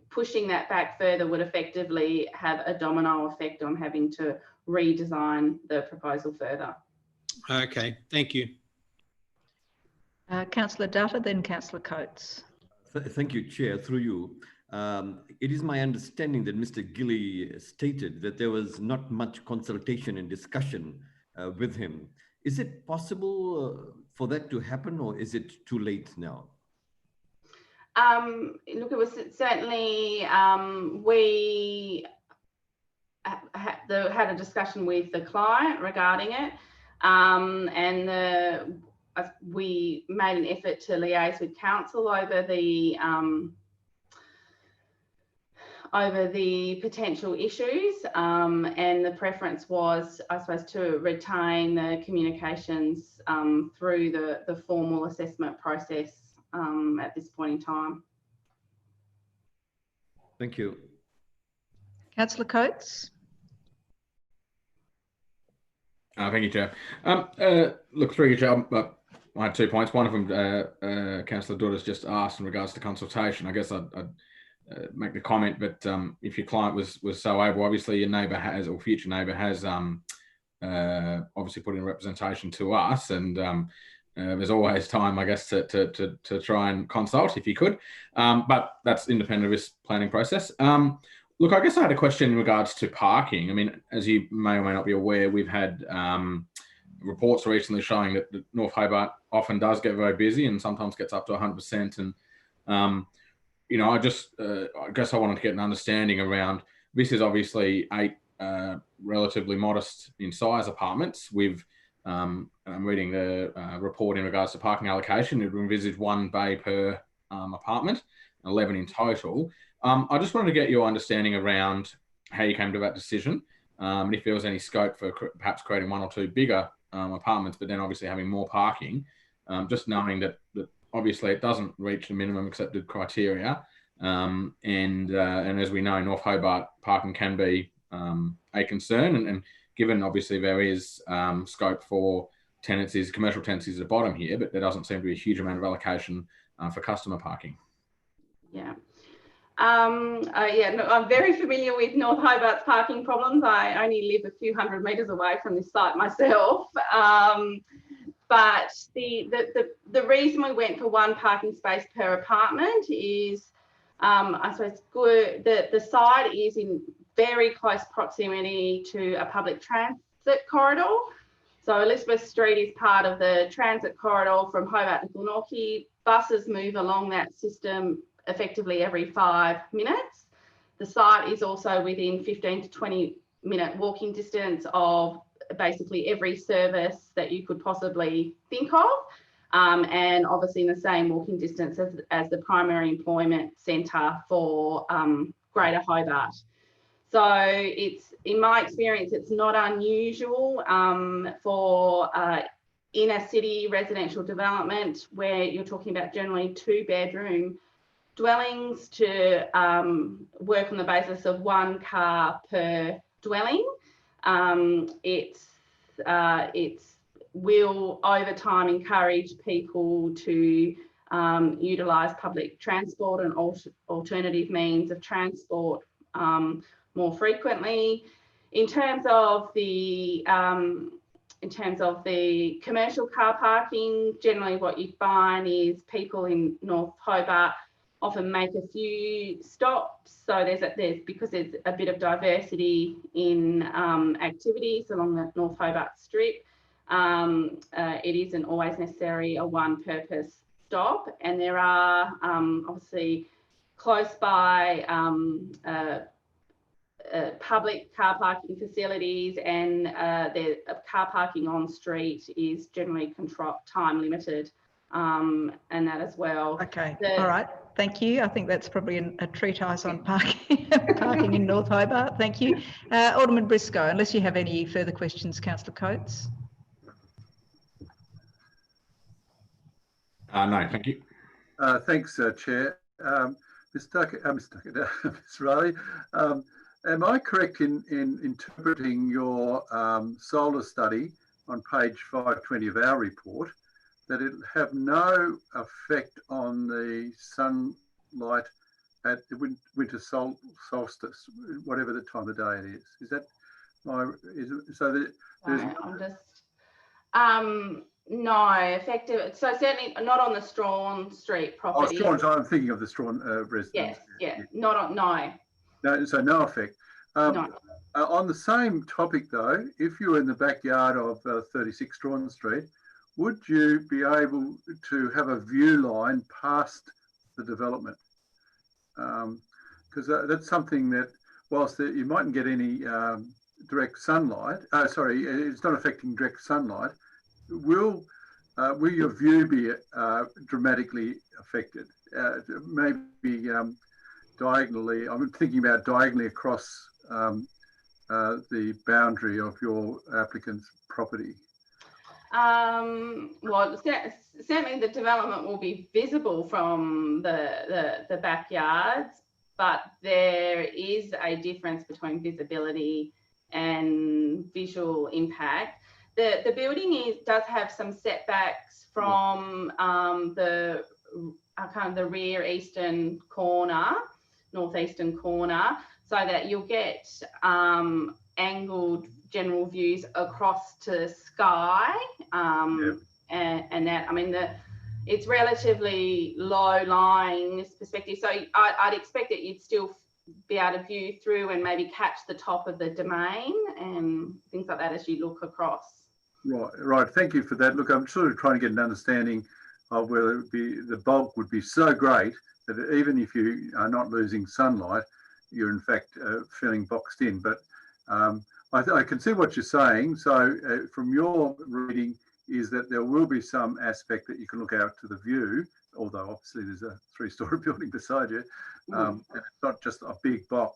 pushing that back further would effectively have a domino effect on having to redesign the proposal further. Okay, thank you. Councillor Dutta, then Councillor Coates. Thank you, Chair, through you. It is my understanding that Mr. Gilly stated that there was not much consultation and discussion with him. Is it possible for that to happen, or is it too late now? Look, it was certainly, we had a discussion with the client regarding it, and we made an effort to liaise with council over the potential issues, and the preference was, I suppose, to retain the communications through the formal assessment process at this point in time. Thank you. Councillor Coates. Thank you, Chair. Look, through you, Chair, I had 2 points. One of them, Councillor Dutta's just asked in regards to consultation. I guess I'd make the comment, but if your client was so able, obviously your neighbour has, or future neighbour has, obviously put in representation to us, and there's always time, I guess, to try and consult if you could, but that's independent of this planning process. Look, I guess I had a question in regards to parking. I mean, as you may or may not be aware, we've had reports recently showing that North Hobart often does get very busy and sometimes gets up to 100%. And, you know, I guess I wanted to get an understanding around, this is obviously 8 relatively modest in size apartments. I'm reading the report in regards to parking allocation. It envisaged 1 bay per apartment, 11 in total. I just wanted to get your understanding around how you came to that decision, and if there was any scope for perhaps creating 1 or 2 bigger apartments, but then obviously having more parking, just knowing that obviously it doesn't reach the minimum accepted criteria. And as we know, North Hobart parking can be a concern, and given obviously there is scope for tenancies, commercial tenancies at the bottom here, but there doesn't seem to be a huge amount of allocation for customer parking. Yeah. No, I'm very familiar with North Hobart's parking problems. I only live a few hundred metres away from this site myself. But the reason we went for 1 parking space per apartment is, I suppose, good. The site is in very close proximity to a public transit corridor. So Elizabeth Street is part of the transit corridor from Hobart to Glenorchy. Buses move along that system effectively every 5 minutes. The site is also within 15 to 20 minute walking distance of basically every service that you could possibly think of, and obviously in the same walking distance as the primary employment centre for Greater Hobart. So it's, in my experience, it's not unusual for inner city residential development where you're talking about generally 2-bedroom dwellings to work on the basis of 1 car per dwelling. It will over time encourage people to utilise public transport and alternative means of transport more frequently. In terms of the commercial car parking, generally what you find is people in North Hobart often make a few stops. So because there's a bit of diversity in activities along the North Hobart Strip, it isn't always necessary a one-purpose stop. And there are obviously close by public car parking facilities, and the car parking on street is generally time limited, and that as well. Okay, all right, thank you. I think that's probably a treatise on parking, parking in North Hobart. Thank you. Alderman Briscoe, unless you have any further questions, Councillor Coates. No, thank you. Thanks, Chair. Ms. Riley, am I correct in interpreting your solar study on page 520 of our report that it will have no effect on the sunlight at the winter solstice, whatever the time of day it is? Is that so that there's no effective, so certainly not on the Strawn Street property. Oh, Strawn, I'm thinking of the Strawn residence. Yes, not on, no. So no effect. No. On the same topic though, if you were in the backyard of 36 Strawn Street, would you be able to have a view line past the development? Because that's something that, whilst you mightn't get any direct sunlight, it's not affecting direct sunlight, will your view be dramatically affected? Maybe diagonally, I'm thinking about diagonally across the boundary of your applicant's property. Well, certainly the development will be visible from the backyards, but there is a difference between visibility and visual impact. The building does have some setbacks from the kind of the rear eastern corner, northeastern corner, so that you'll get angled general views across to sky, and that, I mean, it's relatively low lying in this perspective, so I'd expect that you'd still be able to view through and maybe catch the top of the domain and things like that as you look across. Right. Thank you for that. Look, I'm sort of trying to get an understanding of whether it would be, the bulk would be so great that even if you are not losing sunlight, you're in fact feeling boxed in. But I can see what you're saying. So from your reading is that there will be some aspect that you can look out to the view, although obviously there's a 3-story building beside you. And it's not just a big box.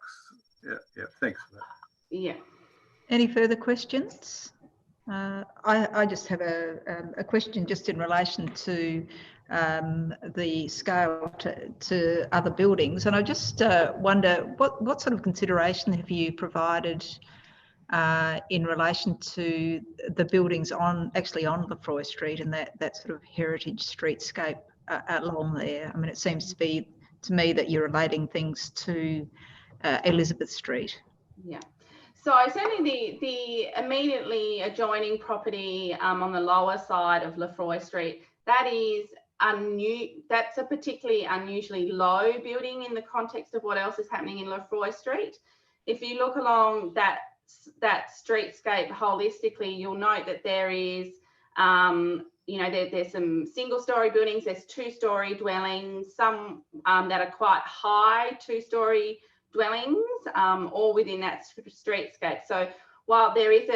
Yeah, thanks for that. Yeah. Any further questions? I just have a question just in relation to the scale to other buildings, and I just wonder what sort of consideration have you provided in relation to the buildings actually on Lefroy Street and that sort of heritage streetscape along there? I mean, it seems to me that you're relating things to Elizabeth Street. Yeah. So certainly the immediately adjoining property on the lower side of Lefroy Street, that's a particularly unusually low building in the context of what else is happening in Lefroy Street. If you look along that streetscape holistically, you'll note that there is, there's some single-story buildings, there's 2-story dwellings, some that are quite high 2-story dwellings, all within that streetscape. So while there is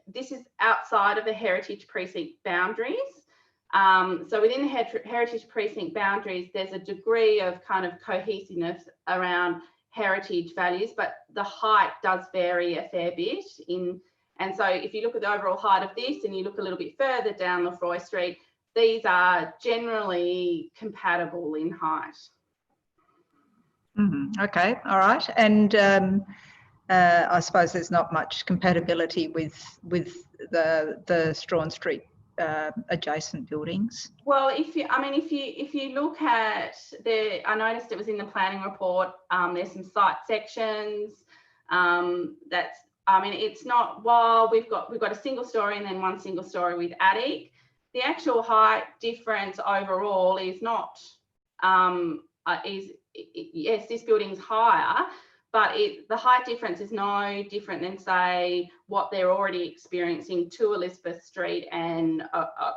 this is outside of the Heritage Precinct boundaries. So within the Heritage Precinct boundaries, there's a degree of kind of cohesiveness around heritage values, but the height does vary a fair bit. And so if you look at the overall height of this and you look a little bit further down Lefroy Street, these are generally compatible in height. Okay, all right. And I suppose there's not much compatibility with the Strawn Street adjacent buildings. Well, if you look at I noticed it was in the planning report. There's some site sections. It's not, while we've got a single story and then one single story with attic. The actual height difference overall is not yes, this building's higher, but the height difference is no different than, say, what they're already experiencing to Elizabeth Street and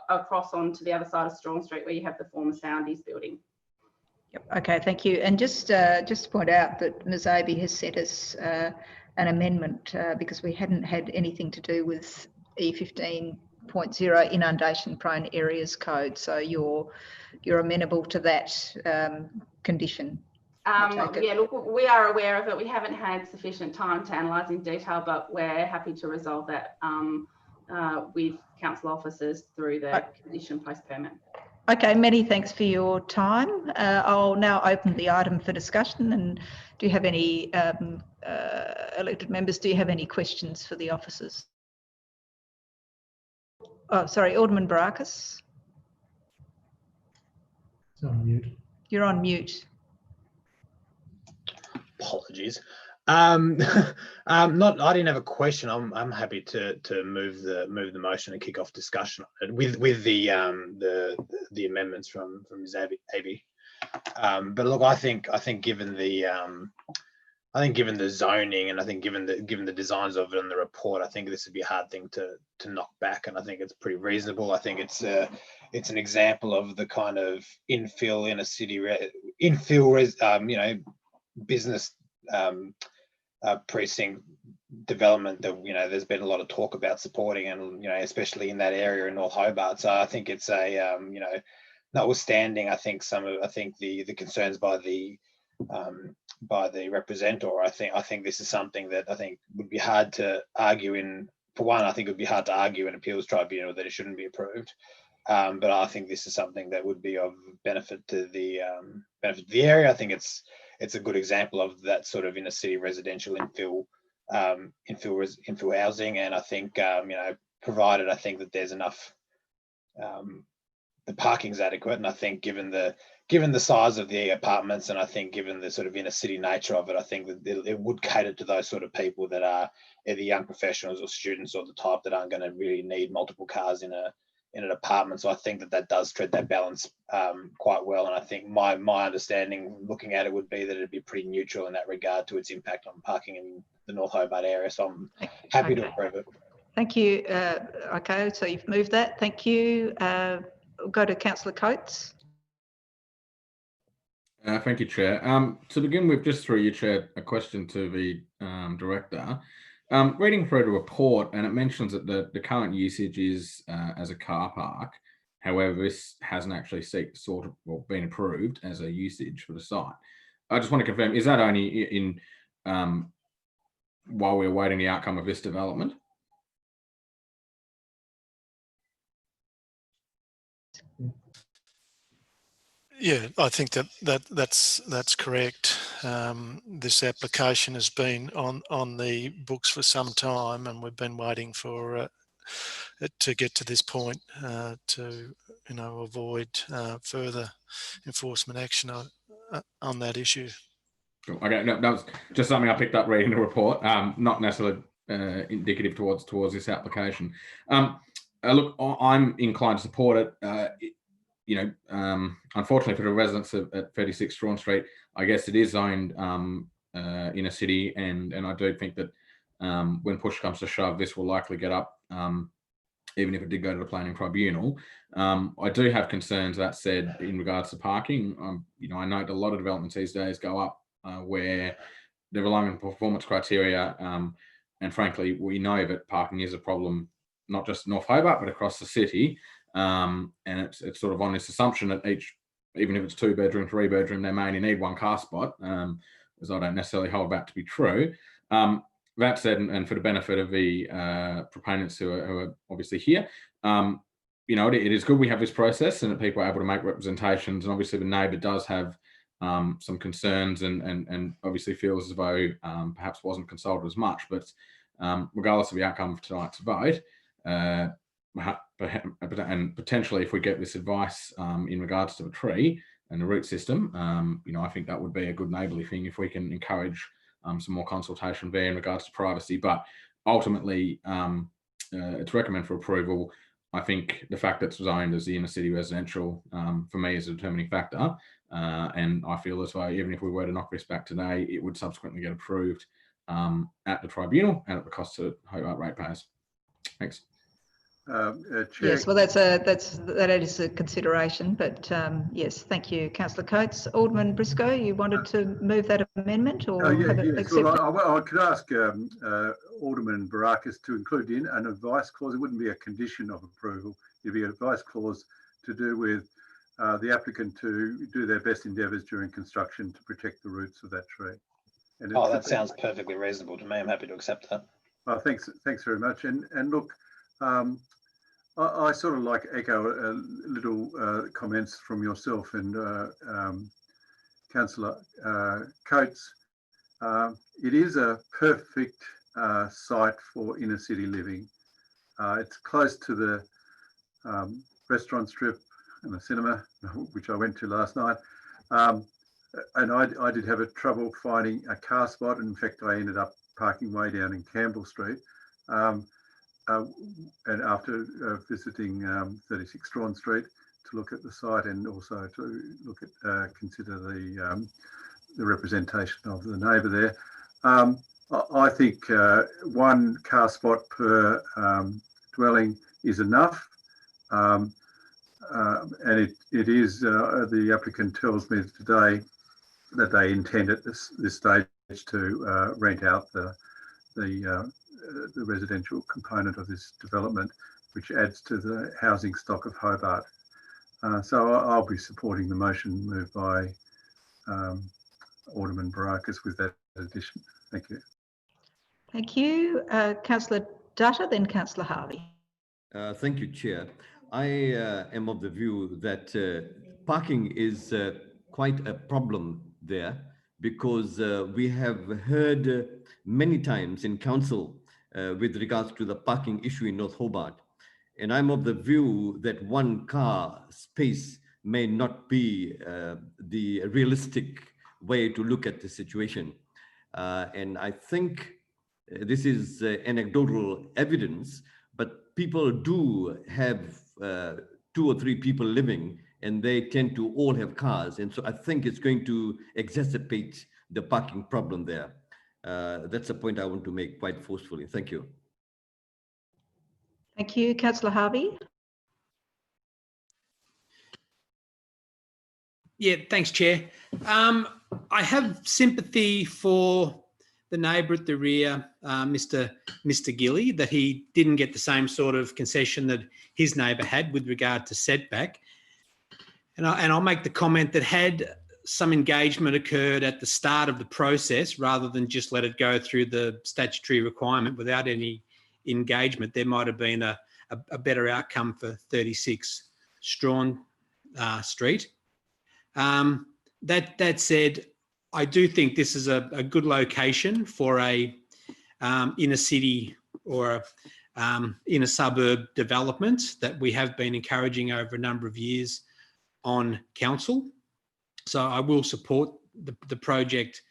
across onto the other side of Strong Street, where you have the former Soundies building. Yep. Okay, thank you. And just to point out that Ms. Abbey has sent us an amendment because we hadn't had anything to do with E15.0 inundation prone areas code. So you're amenable to that condition. Yeah, look, we are aware of it. We haven't had sufficient time to analyse in detail, but we're happy to resolve that with council officers through the condition post permit. Okay, many thanks for your time. I'll now open the item for discussion. And do you have any elected members? Do you have any questions for the officers? Oh, sorry, Alderman Barakis. It's on mute. You're on mute. Apologies. I didn't have a question. I'm happy to move the motion and kick off discussion with the amendments from Ms. Abbey. But look, I think given the zoning, and I think given the designs of it and the report, I think this would be a hard thing to knock back, and I think it's pretty reasonable. I think it's an example of the kind of infill in a city, business precinct development that there's been a lot of talk about supporting, and especially in that area in North Hobart. So I think it's a notwithstanding I think the concerns by the representative, I think this is something that I think would be hard to argue in. For one, I think it would be hard to argue in appeals tribunal that it shouldn't be approved. But I think this is something that would be of benefit to the area. I think it's a good example of that sort of inner city residential infill housing, and I think provided I think that there's enough, the parking's adequate, and I think given the size of the apartments, and I think given the sort of inner city nature of it, I think that it would cater to those sort of people that are either young professionals or students, or the type that aren't going to really need multiple cars in an apartment. So I think that does tread that balance quite well. And I think my understanding looking at it would be that it'd be pretty neutral in that regard to its impact on parking in the North Hobart area. So I'm happy to approve it. Thank you. Okay, so you've moved that. Thank you. We'll go to Councillor Coates. Thank you, Chair. To begin with, just through you, Chair, a question to the Director. Reading through the report, and it mentions that the current usage is as a car park. However, this hasn't actually been approved as a usage for the site. I just want to confirm, is that only in while we're awaiting the outcome of this development? Yeah, I think that's correct. This application has been on the books for some time, and we've been waiting for it to get to this point to avoid further enforcement action on that issue. Cool. Okay, no, that was just something I picked up reading the report, not necessarily indicative towards this application. Look, I'm inclined to support it. Unfortunately for the residents at 36 Strong Street, I guess it is zoned in a city, and I do think that when push comes to shove, this will likely get up, even if it did go to the planning tribunal. I do have concerns, that said, in regards to parking. I know that a lot of developments these days go up where they're relying on performance criteria, and frankly, we know that parking is a problem, not just North Hobart, but across the city. And it's sort of on this assumption that even if it's 2-bedroom, 3-bedroom, they may only need one car spot, as I don't necessarily hold that to be true. That said, and for the benefit of the proponents who are obviously here, it is good we have this process and that people are able to make representations. And obviously the neighbour does have some concerns and obviously feels as though perhaps wasn't consulted as much. But regardless of the outcome of tonight's vote, and potentially if we get this advice in regards to the tree and the root system, I think that would be a good neighbourly thing if we can encourage some more consultation there in regards to privacy. But ultimately, it's recommended for approval. I think the fact that it's zoned as the inner city residential, for me, is a determining factor. And I feel as though even if we were to knock this back today, it would subsequently get approved at the tribunal and at the cost to Hobart ratepayers. Thanks. Chair, Yes, well, that is a consideration, but yes, thank you, Councillor Coates. Alderman Briscoe, you wanted to move that amendment or have it yes. accepted? Well, I could ask Alderman Barakis to include in an advice clause. It wouldn't be a condition of approval. It'd be an advice clause to do with the applicant to do their best endeavours during construction to protect the roots of that tree. And Oh, that sounds perfectly reasonable to me. I'm happy to accept that. Thanks very much. And look, I sort of like echo little comments from yourself and Councillor Coates. It is a perfect site for inner city living. It's close to the restaurant strip and the cinema, which I went to last night. And I did have trouble finding a car spot. In fact, I ended up parking way down in Campbell Street. And after visiting 36 Strawn Street to look at the site and also to look at consider the representation of the neighbour there, I think one car spot per dwelling is enough, and it is the applicant tells me today that they intend at this stage to rent out the residential component of this development, which adds to the housing stock of Hobart. So I'll be supporting the motion moved by Alderman Barakis with that addition. Thank you. Thank you. Councillor Dutta, then Councillor Harvey. Thank you, Chair. I am of the view that parking is quite a problem there, because we have heard many times in council with regards to the parking issue in North Hobart. And I'm of the view that one car space may not be the realistic way to look at the situation. And I think this is anecdotal evidence, but people do have 2 or 3 people living, and they tend to all have cars. And so I think it's going to exacerbate the parking problem there. That's a point I want to make quite forcefully. Thank you. Thank you. Councillor Harvey. Yeah, thanks, Chair. I have sympathy for the neighbour at the rear, Mr. Gilly, that he didn't get the same sort of concession that his neighbour had with regard to setback. And I'll make the comment that had some engagement occurred at the start of the process, rather than just let it go through the statutory requirement without any engagement, there might have been a better outcome for 36 Strawn Street. That said, I do think this is a good location for a inner city or inner suburb development that we have been encouraging over a number of years on council. So I will support the project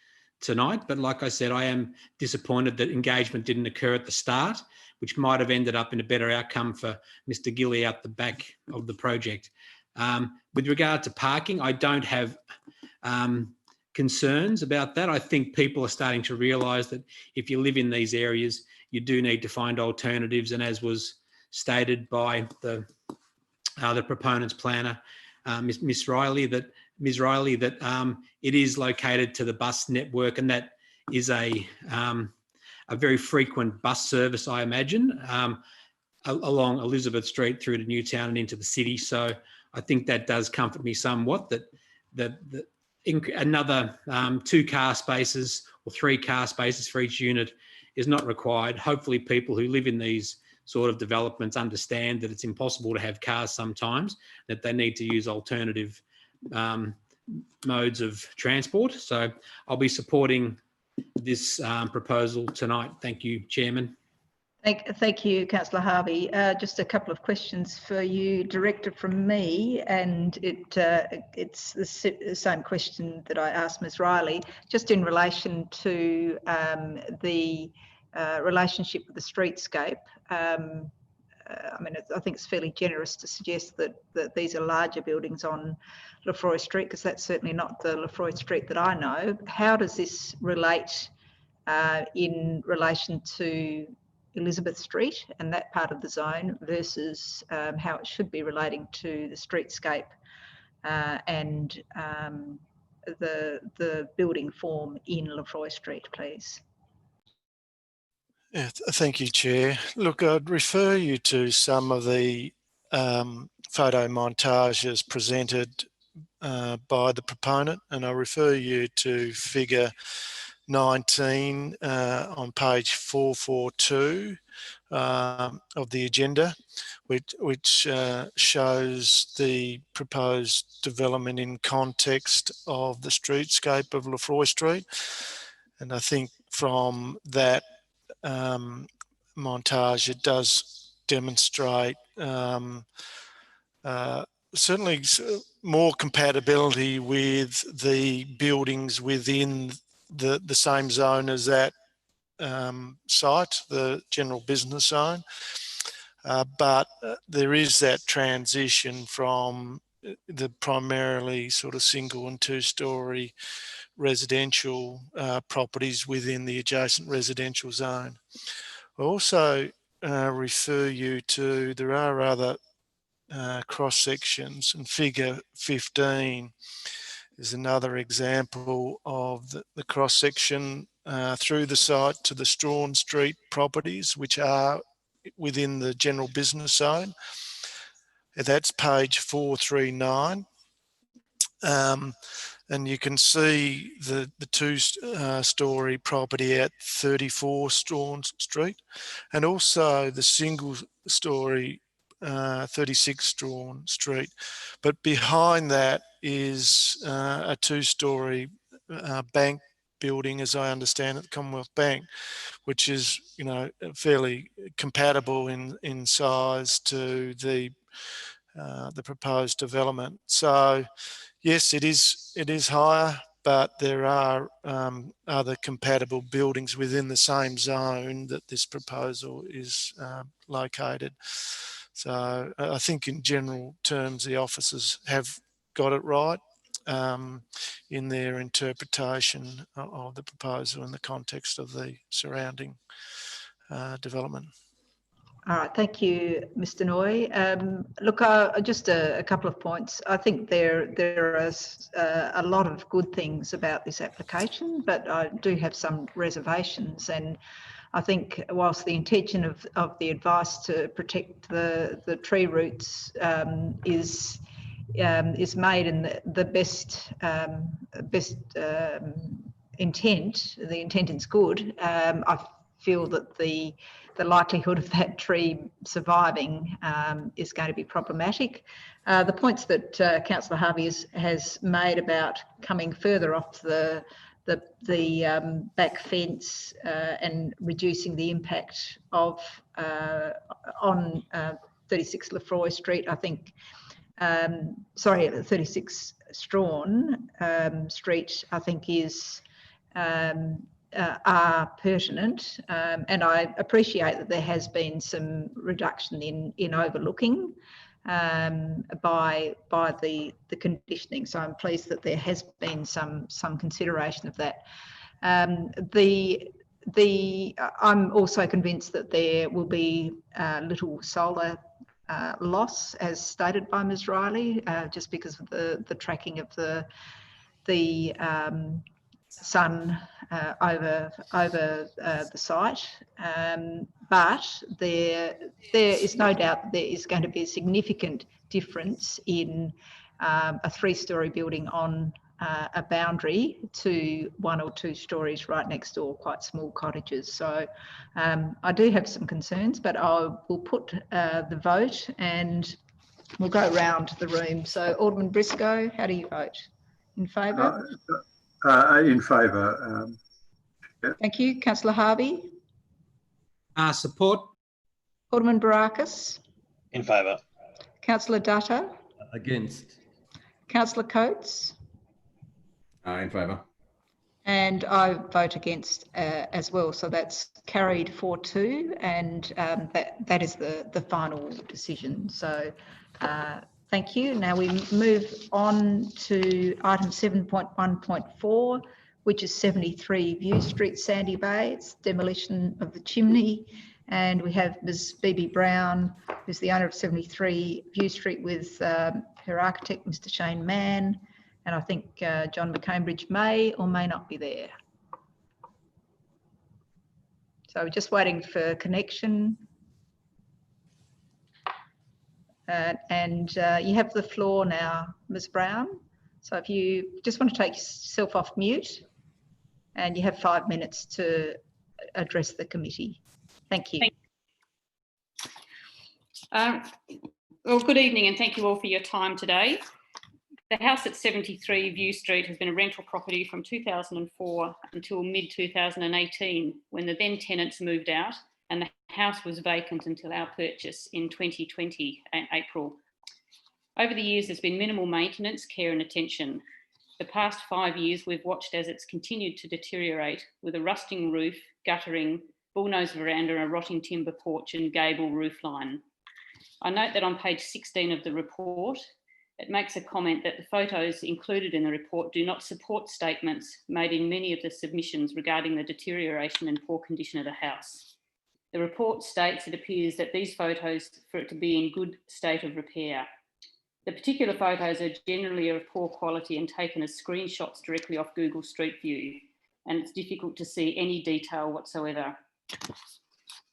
tonight, but like I said, I am disappointed that engagement didn't occur at the start, which might have ended up in a better outcome for Mr. Gilly out the back of the project. With regard to parking, I don't have concerns about that. I think people are starting to realise that if you live in these areas, you do need to find alternatives. And as was stated by the proponent's planner, Ms. Riley, that it is located to the bus network, and that is a very frequent bus service, I imagine, along Elizabeth Street through to Newtown and into the city. So I think that does comfort me somewhat that another 2 car spaces or 3 car spaces for each unit is not required. Hopefully people who live in these sort of developments understand that it's impossible to have cars sometimes, that they need to use alternative modes of transport. So I'll be supporting this proposal tonight. Thank you, Chairman. Thank you, Councillor Harvey. Just a couple of questions for you, directed from me, and it's the same question that I asked Ms. Riley, just in relation to the relationship with the streetscape. I mean, I think it's fairly generous to suggest that these are larger buildings on Lefroy Street, because that's certainly not the Lefroy Street that I know. How does this relate in relation to Elizabeth Street and that part of the zone versus how it should be relating to the streetscape and the building form in Lefroy Street, please? Yeah, thank you, Chair. Look, I'd refer you to some of the photo montages presented by the proponent, and I'll refer you to figure 19 on page 442 of the agenda, which shows the proposed development in context of the streetscape of Lefroy Street. And I think from that montage, it does demonstrate certainly more compatibility with the buildings within the same zone as that site, the general business zone. But there is that transition from the primarily sort of single and two-storey residential properties within the adjacent residential zone. I also refer you to, there are other cross sections, and figure 15 is another example of the cross section through the site to the Strawn Street properties, which are within the general business zone. That's page 439. And you can see the two-storey property at 34 Strawn Street, and also the single-storey 36 Strawn Street. But behind that is a two-storey bank building, as I understand it, Commonwealth Bank, which is, you know, fairly compatible in size to the proposed development. So yes, it is higher, but there are other compatible buildings within the same zone that this proposal is located. So I think in general terms, the officers have got it right in their interpretation of the proposal in the context of the surrounding development. All right, thank you, Mr. Noy. Look, just a couple of points. I think there are a lot of good things about this application, but I do have some reservations. And I think whilst the intention of the advice to protect the tree roots is made in the best intent, the intent is good. I feel that the likelihood of that tree surviving is going to be problematic. The points that Councillor Harvey has made about coming further off the back fence and reducing the impact of on 36 Lefroy Street, I think, 36 Strawn Street, I think are pertinent, and I appreciate that there has been some reduction in overlooking by the conditioning. So I'm pleased that there has been some consideration of that. I'm also convinced that there will be little solar loss, as stated by Ms. Riley, just because of the tracking of the sun over the site, but there is no doubt that there is going to be a significant difference in a three-storey building on a boundary to one or two stories right next door, quite small cottages. So I do have some concerns, but I will put the vote and we'll go around the room. So Alderman Briscoe, how do you vote? In favour? In favour. Yeah. Thank you. Councillor Harvey? Support. Alderman Barakis? In favour. Councillor Dutta? Against. Councillor Coates? In favour. And I vote against as well. So that's carried 4-2, and that is the final decision. So thank you. Now we move on to item 7.1.4, which is 73 View Street, Sandy Bay. It's demolition of the chimney. And we have Ms. Bibi Brown, who's the owner of 73 View Street, with her architect, Mr. Shane Mann. And I think John McCambridge may or may not be there. So we're just waiting for connection. And you have the floor now, Ms. Brown. So if you just want to take yourself off mute, and you have 5 minutes to address the committee. Thank you. Well, good evening, and thank you all for your time today. The house at 73 View Street has been a rental property from 2004 until mid-2018, when the then tenants moved out and the house was vacant until our purchase in 2020 in April. Over the years, there's been minimal maintenance, care and attention. The past 5 years, we've watched as it's continued to deteriorate, with a rusting roof, guttering, bullnose veranda, a rotting timber porch and gable roofline. I note that on page 16 of the report, it makes a comment that the photos included in the report do not support statements made in many of the submissions regarding the deterioration and poor condition of the house. The report states it appears that these photos for it to be in good state of repair. The particular photos are generally of poor quality and taken as screenshots directly off Google Street View, and it's difficult to see any detail whatsoever.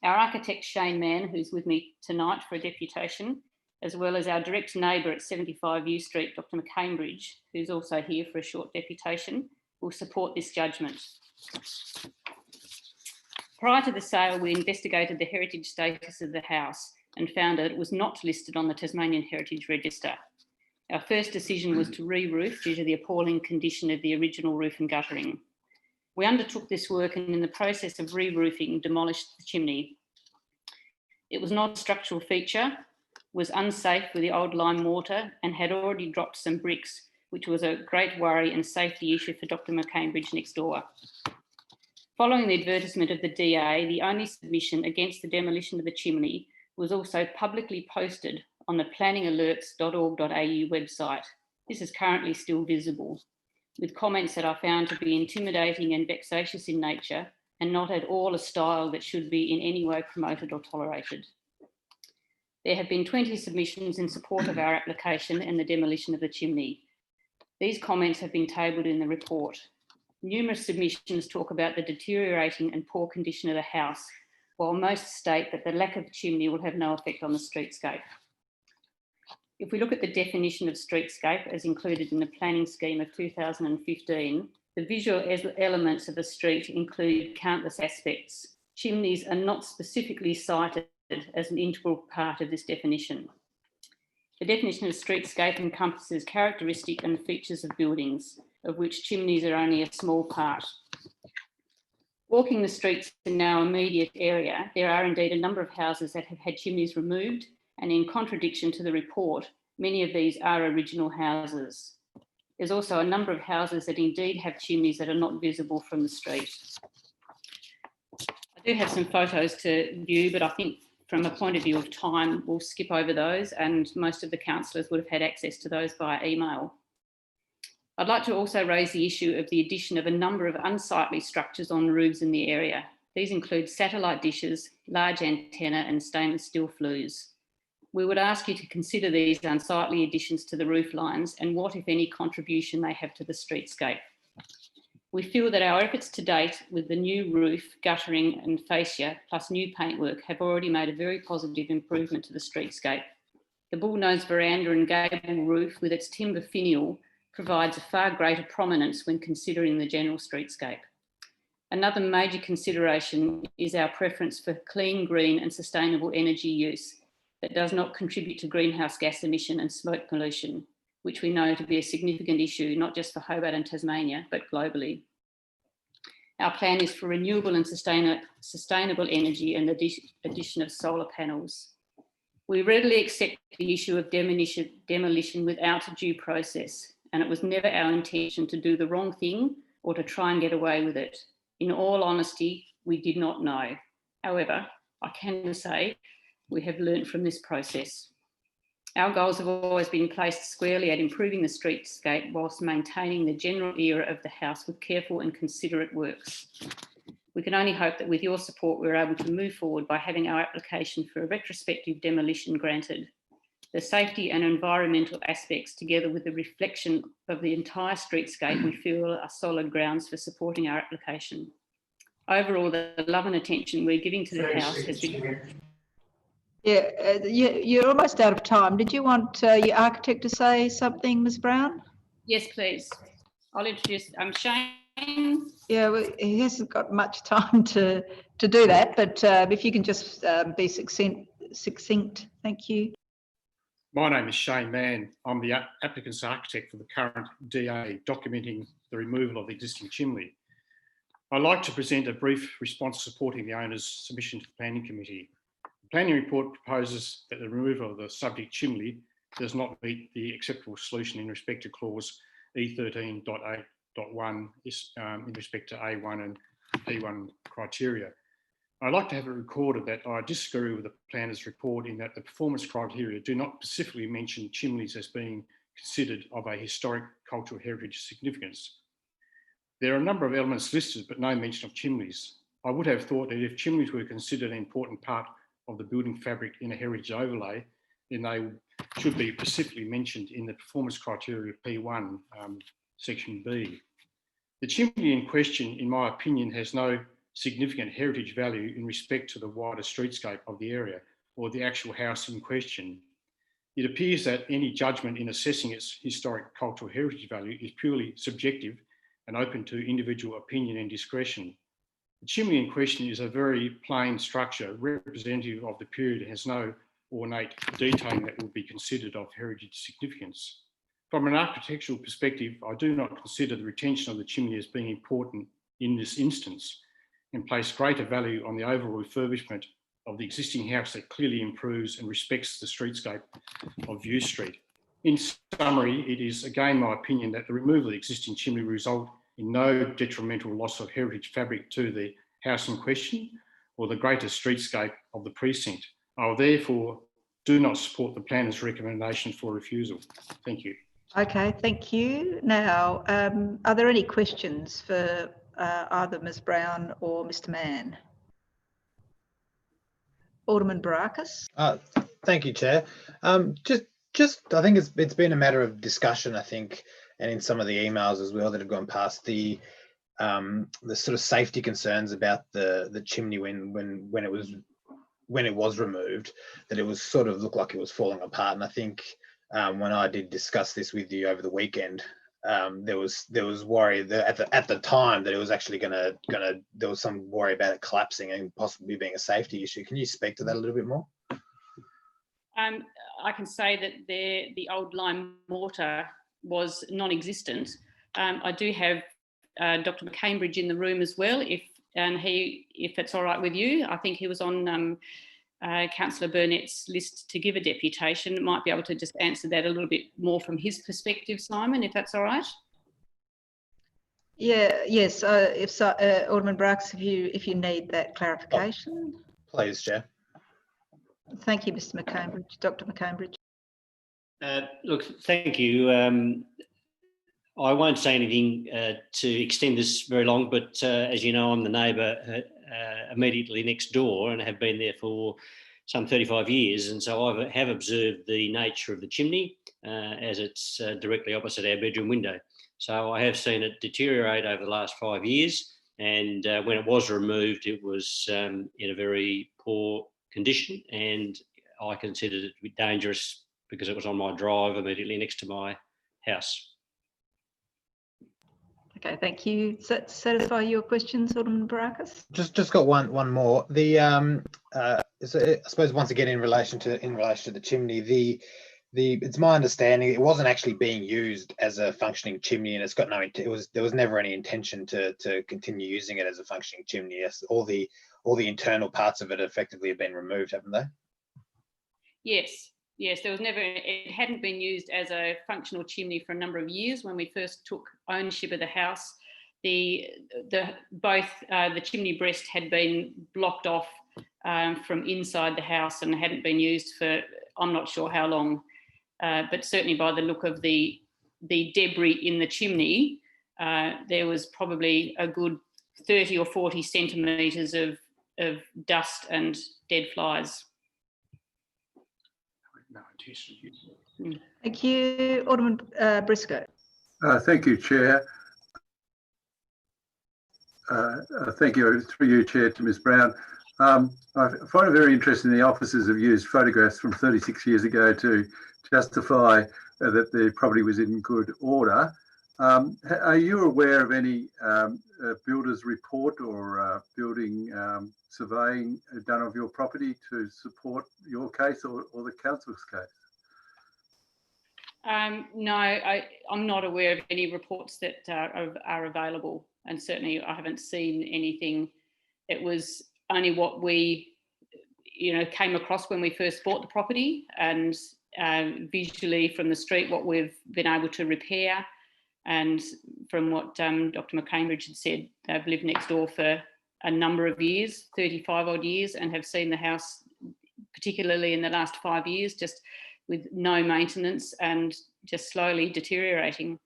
Our architect Shane Mann, who's with me tonight for a deputation, as well as our direct neighbour at 75 View Street, Dr. McCambridge, who's also here for a short deputation, will support this judgment. Prior to the sale, we investigated the heritage status of the house and found that it was not listed on the Tasmanian Heritage Register. Our first decision was to re-roof due to the appalling condition of the original roof and guttering. We undertook this work and in the process of re-roofing, demolished the chimney. It was not a structural feature, was unsafe with the old lime mortar and had already dropped some bricks, which was a great worry and safety issue for Dr. McCambridge next door. Following the advertisement of the DA, the only submission against the demolition of the chimney was also publicly posted on the planningalerts.org.au website. This is currently still visible, with comments that I found to be intimidating and vexatious in nature and not at all a style that should be in any way promoted or tolerated. There have been 20 submissions in support of our application and the demolition of the chimney. These comments have been tabled in the report. Numerous submissions talk about the deteriorating and poor condition of the house, while most state that the lack of chimney will have no effect on the streetscape. If we look at the definition of streetscape as included in the planning scheme of 2015, the visual elements of the street include countless aspects. Chimneys are not specifically cited as an integral part of this definition. The definition of streetscape encompasses characteristic and features of buildings, of which chimneys are only a small part. Walking the streets in our immediate area, there are indeed a number of houses that have had chimneys removed, and in contradiction to the report, many of these are original houses. There's also a number of houses that indeed have chimneys that are not visible from the street. I do have some photos to view, but I think from a point of view of time, we'll skip over those, and most of the councillors would have had access to those via email. I'd like to also raise the issue of the addition of a number of unsightly structures on roofs in the area. These include satellite dishes, large antenna and stainless steel flues. We would ask you to consider these unsightly additions to the roof lines and what, if any, contribution they have to the streetscape. We feel that our efforts to date with the new roof, guttering and fascia, plus new paintwork, have already made a very positive improvement to the streetscape. The bullnose veranda and gable roof with its timber finial provides a far greater prominence when considering the general streetscape. Another major consideration is our preference for clean, green and sustainable energy use that does not contribute to greenhouse gas emission and smoke pollution, which we know to be a significant issue, not just for Hobart and Tasmania, but globally. Our plan is for renewable and sustainable energy and the addition of solar panels. We readily accept the issue of demolition without a due process, and it was never our intention to do the wrong thing or to try and get away with it. In all honesty, we did not know. However, I can say we have learnt from this process. Our goals have always been placed squarely at improving the streetscape whilst maintaining the general era of the house with careful and considerate works. We can only hope that with your support, we're able to move forward by having our application for a retrospective demolition granted. The safety and environmental aspects, together with the reflection of the entire streetscape, we feel are solid grounds for supporting our application. Overall, the love and attention we're giving to the house has been... Yeah, you're almost out of time. Did you want your architect to say something, Ms. Brown? Yes, please. I'll introduce Shane. Yeah, well, he hasn't got much time to do that, but if you can just be succinct, thank you. My name is Shane Mann. I'm the applicant's architect for the current DA documenting the removal of the existing chimney. I'd like to present a brief response supporting the owner's submission to the Planning Committee. The Planning Report proposes that the removal of the subject chimney does not meet the acceptable solution in respect to clause E13.8.1 in respect to A1 and P1 criteria. I'd like to have it recorded that I disagree with the planner's report in that the performance criteria do not specifically mention chimneys as being considered of a historic cultural heritage significance. There are a number of elements listed, but no mention of chimneys. I would have thought that if chimneys were considered an important part of the building fabric in a heritage overlay, then they should be specifically mentioned in the performance criteria P1, section B. The chimney in question, in my opinion, has no significant heritage value in respect to the wider streetscape of the area or the actual house in question. It appears that any judgment in assessing its historic cultural heritage value is purely subjective and open to individual opinion and discretion. The chimney in question is a very plain structure representative of the period and has no ornate detailing that would be considered of heritage significance. From an architectural perspective, I do not consider the retention of the chimney as being important in this instance, and place greater value on the overall refurbishment of the existing house that clearly improves and respects the streetscape of View Street. In summary, it is again my opinion that the removal of the existing chimney will result in no detrimental loss of heritage fabric to the house in question or the greater streetscape of the precinct. I will therefore do not support the planner's recommendation for refusal. Thank you. Okay, thank you. Now, are there any questions for either Ms. Brown or Mr. Mann? Alderman Barakis. Thank you, Chair. Just I think it's been a matter of discussion, I think, and in some of the emails as well that have gone past, the sort of safety concerns about the chimney when it was removed, that it was sort of looked like it was falling apart. And I think when I did discuss this with you over the weekend, there was worry that at the time that it was actually gonna there was some worry about it collapsing and possibly being a safety issue. Can you speak to that a little bit more? I can say that the old lime mortar was non-existent. I do have Dr. McCambridge in the room as well, if it's all right with you. I think he was on Councillor Burnett's list to give a deputation. Might be able to just answer that a little bit more from his perspective, Simon, if that's all right. Yeah, yes. Alderman Barakis, if you need that clarification. Please, Chair. Thank you, Mr. McCambridge. Dr. McCambridge. Look, thank you. I won't say anything to extend this very long, but as you know, I'm the neighbour immediately next door and have been there for some 35 years. And so I have observed the nature of the chimney as it's directly opposite our bedroom window. So I have seen it deteriorate over the last 5 years. And when it was removed, it was in a very poor condition. And I considered it to be dangerous because it was on my drive immediately next to my house. Okay, thank you. Does that satisfy your questions, Alderman Barakis? Just got one more. I suppose once again in relation to the chimney, it's my understanding it wasn't actually being used as a functioning chimney, and it's got there was never any intention to continue using it as a functioning chimney. Yes, all the internal parts of it effectively have been removed, haven't they? Yes, there was never, it hadn't been used as a functional chimney for a number of years. When we first took ownership of the house, both the chimney breast had been blocked off from inside the house and hadn't been used for I'm not sure how long, but certainly by the look of the debris in the chimney, there was probably a good 30 or 40 centimetres of dust and dead flies. Thank you. Alderman Briscoe. Thank you, Chair. Thank you through you, Chair, to Ms Brown. I find it very interesting the officers have used photographs from 36 years ago to justify that the property was in good order. Are you aware of any builder's report or building surveying done of your property to support your case or the council's case? No, I'm not aware of any reports that are available, and certainly I haven't seen anything. It was only what we, came across when we first bought the property, and visually from the street what we've been able to repair, and from what Dr. McCambridge had said, they've lived next door for a number of years, 35 odd years, and have seen the house, particularly in the last 5 years, just with no maintenance and just slowly deteriorating.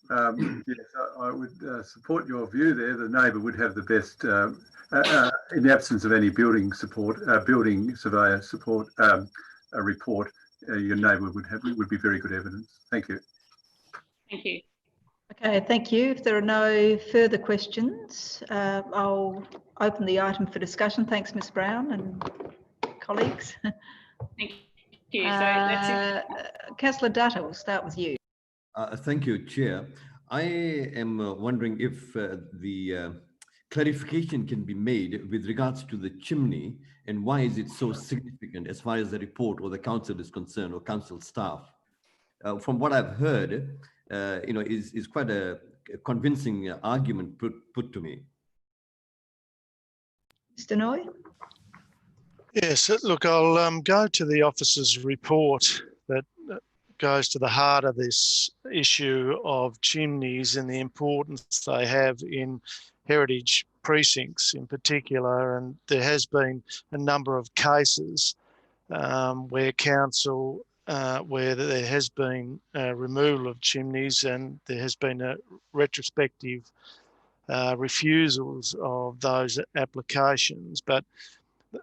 Yes, I would support your view there. The neighbour would have the best, in the absence of any building support, building surveyor support, a report. Your neighbour would be very good evidence. Thank you. Thank you. Okay, thank you. If there are no further questions, I'll open the item for discussion. Thanks, Ms Brown and colleagues. Thank you. So that's it. Councillor Dutta, we'll start with you. Thank you, Chair. I am wondering if the clarification can be made with regards to the chimney and why is it so significant as far as the report or the council is concerned or council staff. From what I've heard, is quite a convincing argument put to me. Mr. Noy? Yes, look, I'll go to the officer's report that goes to the heart of this issue of chimneys and the importance they have in heritage precincts in particular. And there has been a number of cases where council, where there has been removal of chimneys and there has been a retrospective refusals of those applications. But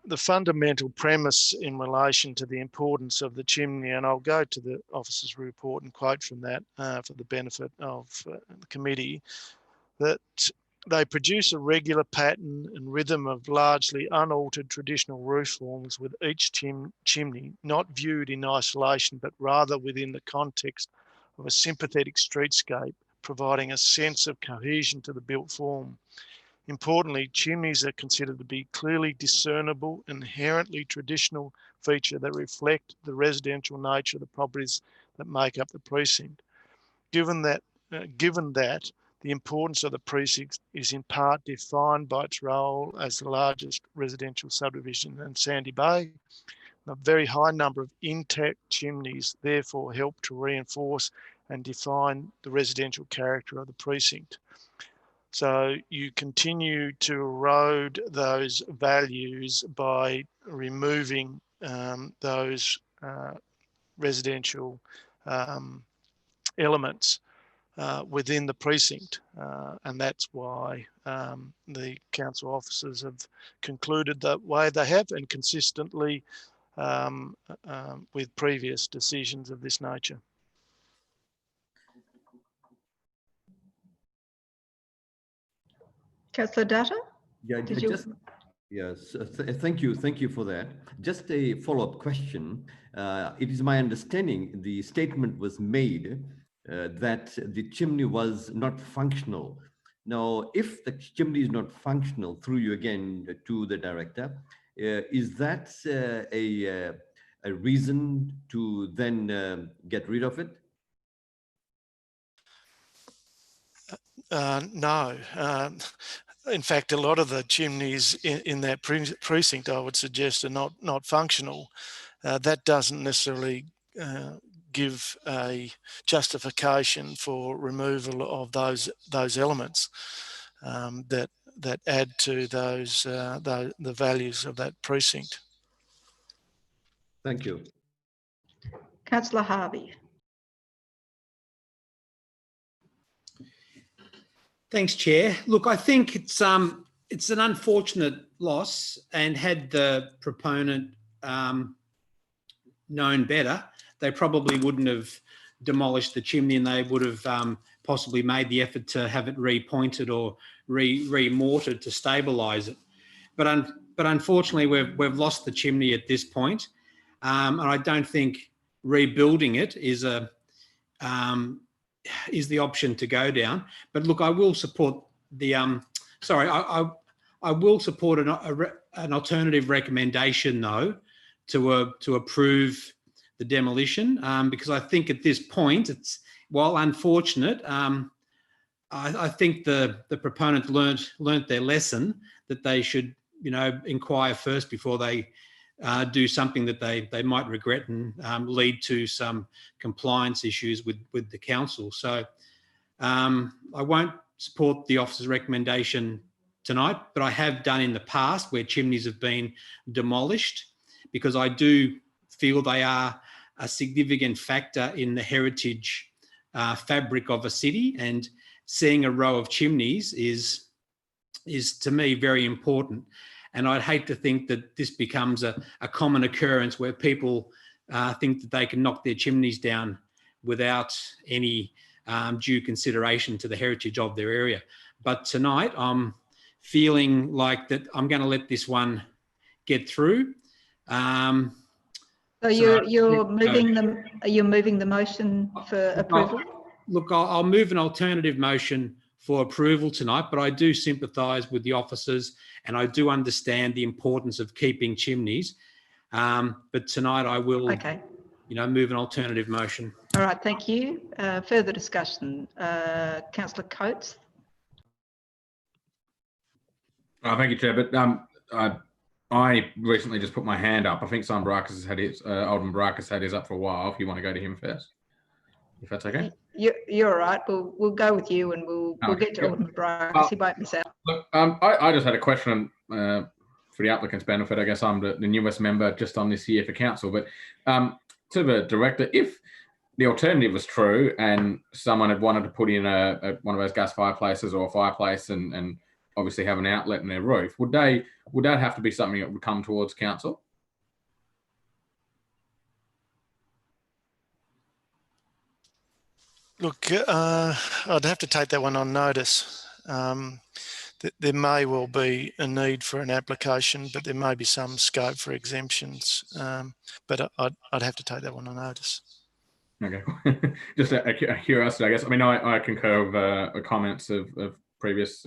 the fundamental premise in relation to the importance of the chimney, and I'll go to the officer's report and quote from that for the benefit of the committee, that they produce a regular pattern and rhythm of largely unaltered traditional roof forms, with each chimney not viewed in isolation, but rather within the context of a sympathetic streetscape, providing a sense of cohesion to the built form. Importantly, chimneys are considered to be clearly discernible, inherently traditional feature that reflect the residential nature of the properties that make up the precinct. Given that, the importance of the precinct is in part defined by its role as the largest residential subdivision in Sandy Bay, a very high number of intact chimneys therefore help to reinforce and define the residential character of the precinct. So you continue to erode those values by removing those residential elements within the precinct. And that's why the council officers have concluded that way they have, and consistently with previous decisions of this nature. Councillor Dutta? Yeah, yes, thank you for that. Just a follow-up question. It is my understanding the statement was made that the chimney was not functional. Now, if the chimney is not functional, through you again to the director, is that a reason to then get rid of it? No. In fact, a lot of the chimneys in that precinct, I would suggest, are not functional. That doesn't necessarily give a justification for removal of those elements that add to the values of that precinct. Thank you. Councillor Harvey. Thanks, Chair. Look, I think it's an unfortunate loss, and had the proponent known better, they probably wouldn't have demolished the chimney, and they would have possibly made the effort to have it repointed or remortared to stabilise it. But unfortunately, we've lost the chimney at this point, and I don't think rebuilding it is the option to go down. But look, I will support the I will support an alternative recommendation, though, to approve the demolition, because I think at this point, while unfortunate, I think the proponent learnt their lesson, that they should, inquire first before they do something that they might regret and lead to some compliance issues with the council. So I won't support the officer's recommendation tonight, but I have done in the past where chimneys have been demolished, because I do feel they are a significant factor in the heritage fabric of a city, and seeing a row of chimneys is to me very important. And I'd hate to think that this becomes a common occurrence where people think that they can knock their chimneys down without any due consideration to the heritage of their area. But tonight I'm feeling like that I'm going to let this one get through. So you're moving the motion for approval? Look, I'll move an alternative motion for approval tonight, but I do sympathise with the officers, and I do understand the importance of keeping chimneys. But tonight I will, move an alternative motion. All right, thank you. Further discussion, Councillor Coates. Thank you, Chair. But I recently just put my hand up. I think Alderman Barakis had his up for a while. If you want to go to him first, if that's okay. You're all right. We'll go with you, and we'll get to Alderman Barakis. He won't miss out. Look, I just had a question for the applicant's benefit. I guess I'm the newest member just on this year for council, but to the director, if the alternative was true and someone had wanted to put in one of those gas fireplaces or a fireplace and obviously have an outlet in their roof, would that have to be something that would come towards council? Look, I'd have to take that one on notice. There may well be a need for an application, but there may be some scope for exemptions. But I'd have to take that one on notice. Okay, just a curiosity, I guess. I mean, I concur with the comments of previous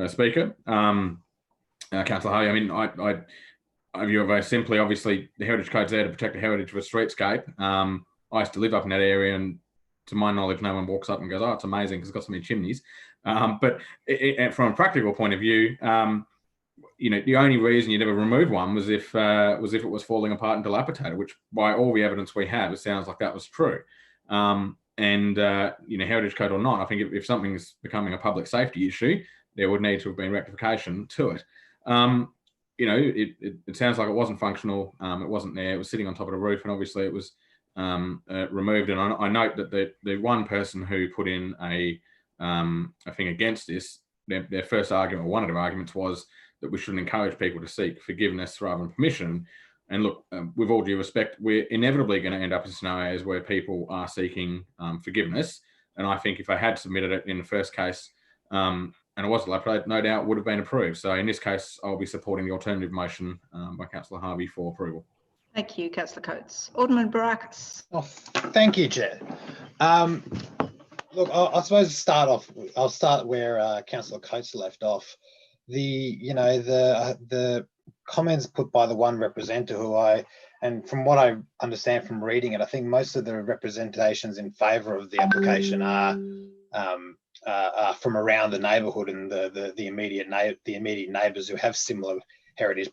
speaker, Councillor Harvey. I mean, I view it very simply. Obviously, the Heritage Code's there to protect the heritage of a streetscape. I used to live up in that area, and to my knowledge, no one walks up and goes, "Oh, it's amazing because it's got so many chimneys." But from a practical point of view, the only reason you'd ever remove one was if it was falling apart and dilapidated, which by all the evidence we have, it sounds like that was true. Heritage Code or not, I think if something's becoming a public safety issue, there would need to have been rectification to it. It sounds like it wasn't functional. It wasn't there. It was sitting on top of the roof, and obviously it was removed. And I note that the one person who put in a thing against this, their first argument, or one of their arguments, was that we shouldn't encourage people to seek forgiveness rather than permission. And look, with all due respect, we're inevitably going to end up in scenarios where people are seeking forgiveness. And I think if they had submitted it in the first case, and it was dilapidated, no doubt would have been approved. So in this case, I'll be supporting the alternative motion by Councillor Harvey for approval. Thank you, Councillor Coates. Alderman Barakis. Oh, thank you, Chair. Look, I suppose I'll start where Councillor Coates left off. The comments put by the one representative and from what I understand from reading it, I think most of the representations in favour of the application are from around the neighbourhood and the immediate neighbours who have similar heritage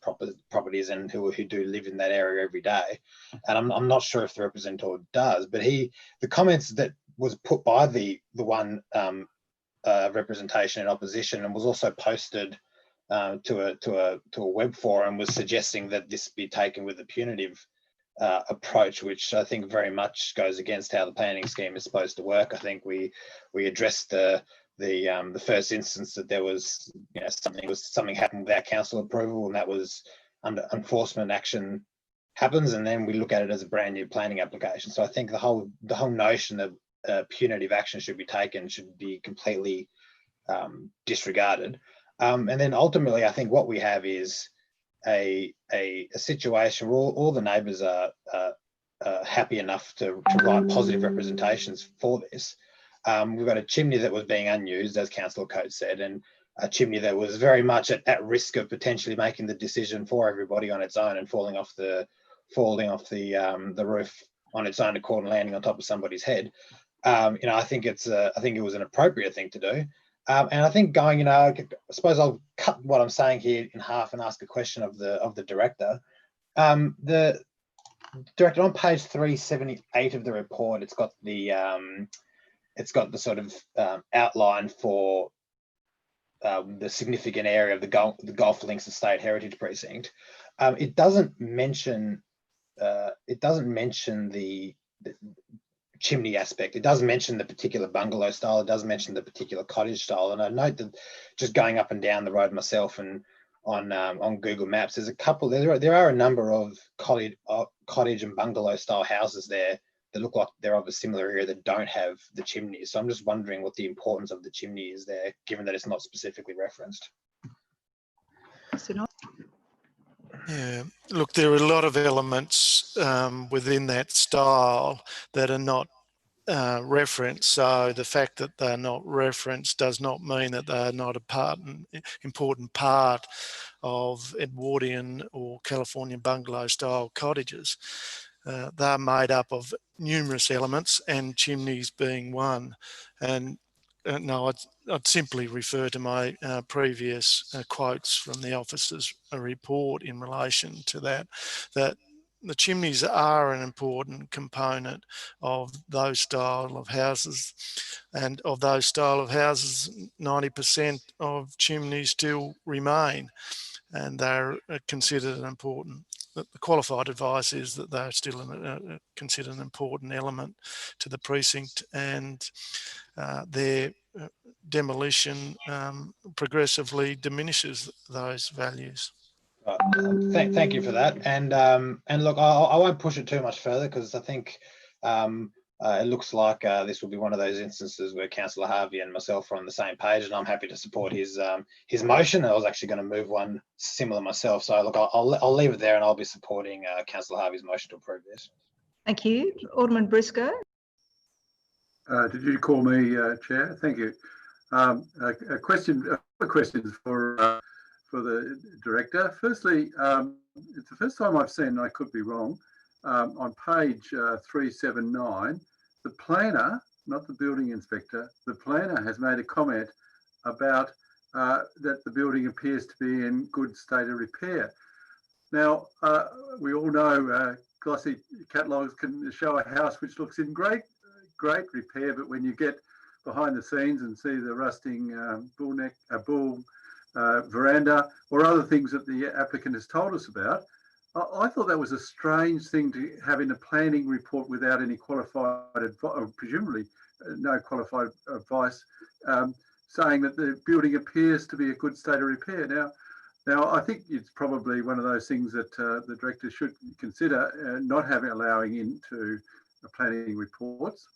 properties and who do live in that area every day. And I'm not sure if the representative does, but the comments that was put by the one representation in opposition and was also posted to a web forum was suggesting that this be taken with a punitive approach, which I think very much goes against how the planning scheme is supposed to work. I think we addressed the first instance that there was something happened without council approval, and that was under enforcement action happens, and then we look at it as a brand new planning application. So I think the whole notion that punitive action should be taken should be completely disregarded. And then ultimately, I think what we have is a situation where all the neighbours are happy enough to write positive representations for this. We've got a chimney that was being unused, as Councillor Coates said, and a chimney that was very much at risk of potentially making the decision for everybody on its own and falling off the roof on its own accord and landing on top of somebody's head. I think it was an appropriate thing to do. And I think I suppose I'll cut what I'm saying here in half and ask a question of the director. The director, on page 378 of the report, it's got the sort of outline for the significant area of the Golf Links Estate Heritage Precinct. It doesn't mention the chimney aspect. It does mention the particular bungalow style. It does mention the particular cottage style. And I note that just going up and down the road myself and on Google Maps, there's a couple. There are a number of cottage and bungalow style houses there that look like they're of a similar area that don't have the chimneys. So I'm just wondering what the importance of the chimney is there, given that it's not specifically referenced. Yeah, look, there are a lot of elements within that style that are not referenced. So the fact that they're not referenced does not mean that they're not an important part of Edwardian or Californian bungalow style cottages. They're made up of numerous elements, and chimneys being one. And no, I'd simply refer to my previous quotes from the officer's report in relation to that the chimneys are an important component of those style of houses. And of those style of houses, 90% of chimneys still remain, and they're considered an important. The qualified advice is that they're still considered an important element to the precinct, and their demolition progressively diminishes those values. Thank you for that. And look, I won't push it too much further, because I think it looks like this will be one of those instances where Councillor Harvey and myself are on the same page, and I'm happy to support his motion. I was actually going to move one similar myself. So look, I'll leave it there, and I'll be supporting Councillor Harvey's motion to approve this. Thank you. Alderman Briscoe. Did you call me Chair? Thank you. A question for the director. Firstly, it's the first time I've seen, and I could be wrong, on page 379, the planner, not the building inspector, the planner has made a comment about that the building appears to be in good state of repair. Now, we all know glossy catalogues can show a house which looks in great repair, but when you get behind the scenes and see the rusting bull veranda or other things that the applicant has told us about, I thought that was a strange thing to have in a planning report without any qualified advice, presumably no qualified advice, saying that the building appears to be a good state of repair. Now I think it's probably one of those things that the director should consider not allowing into planning reports.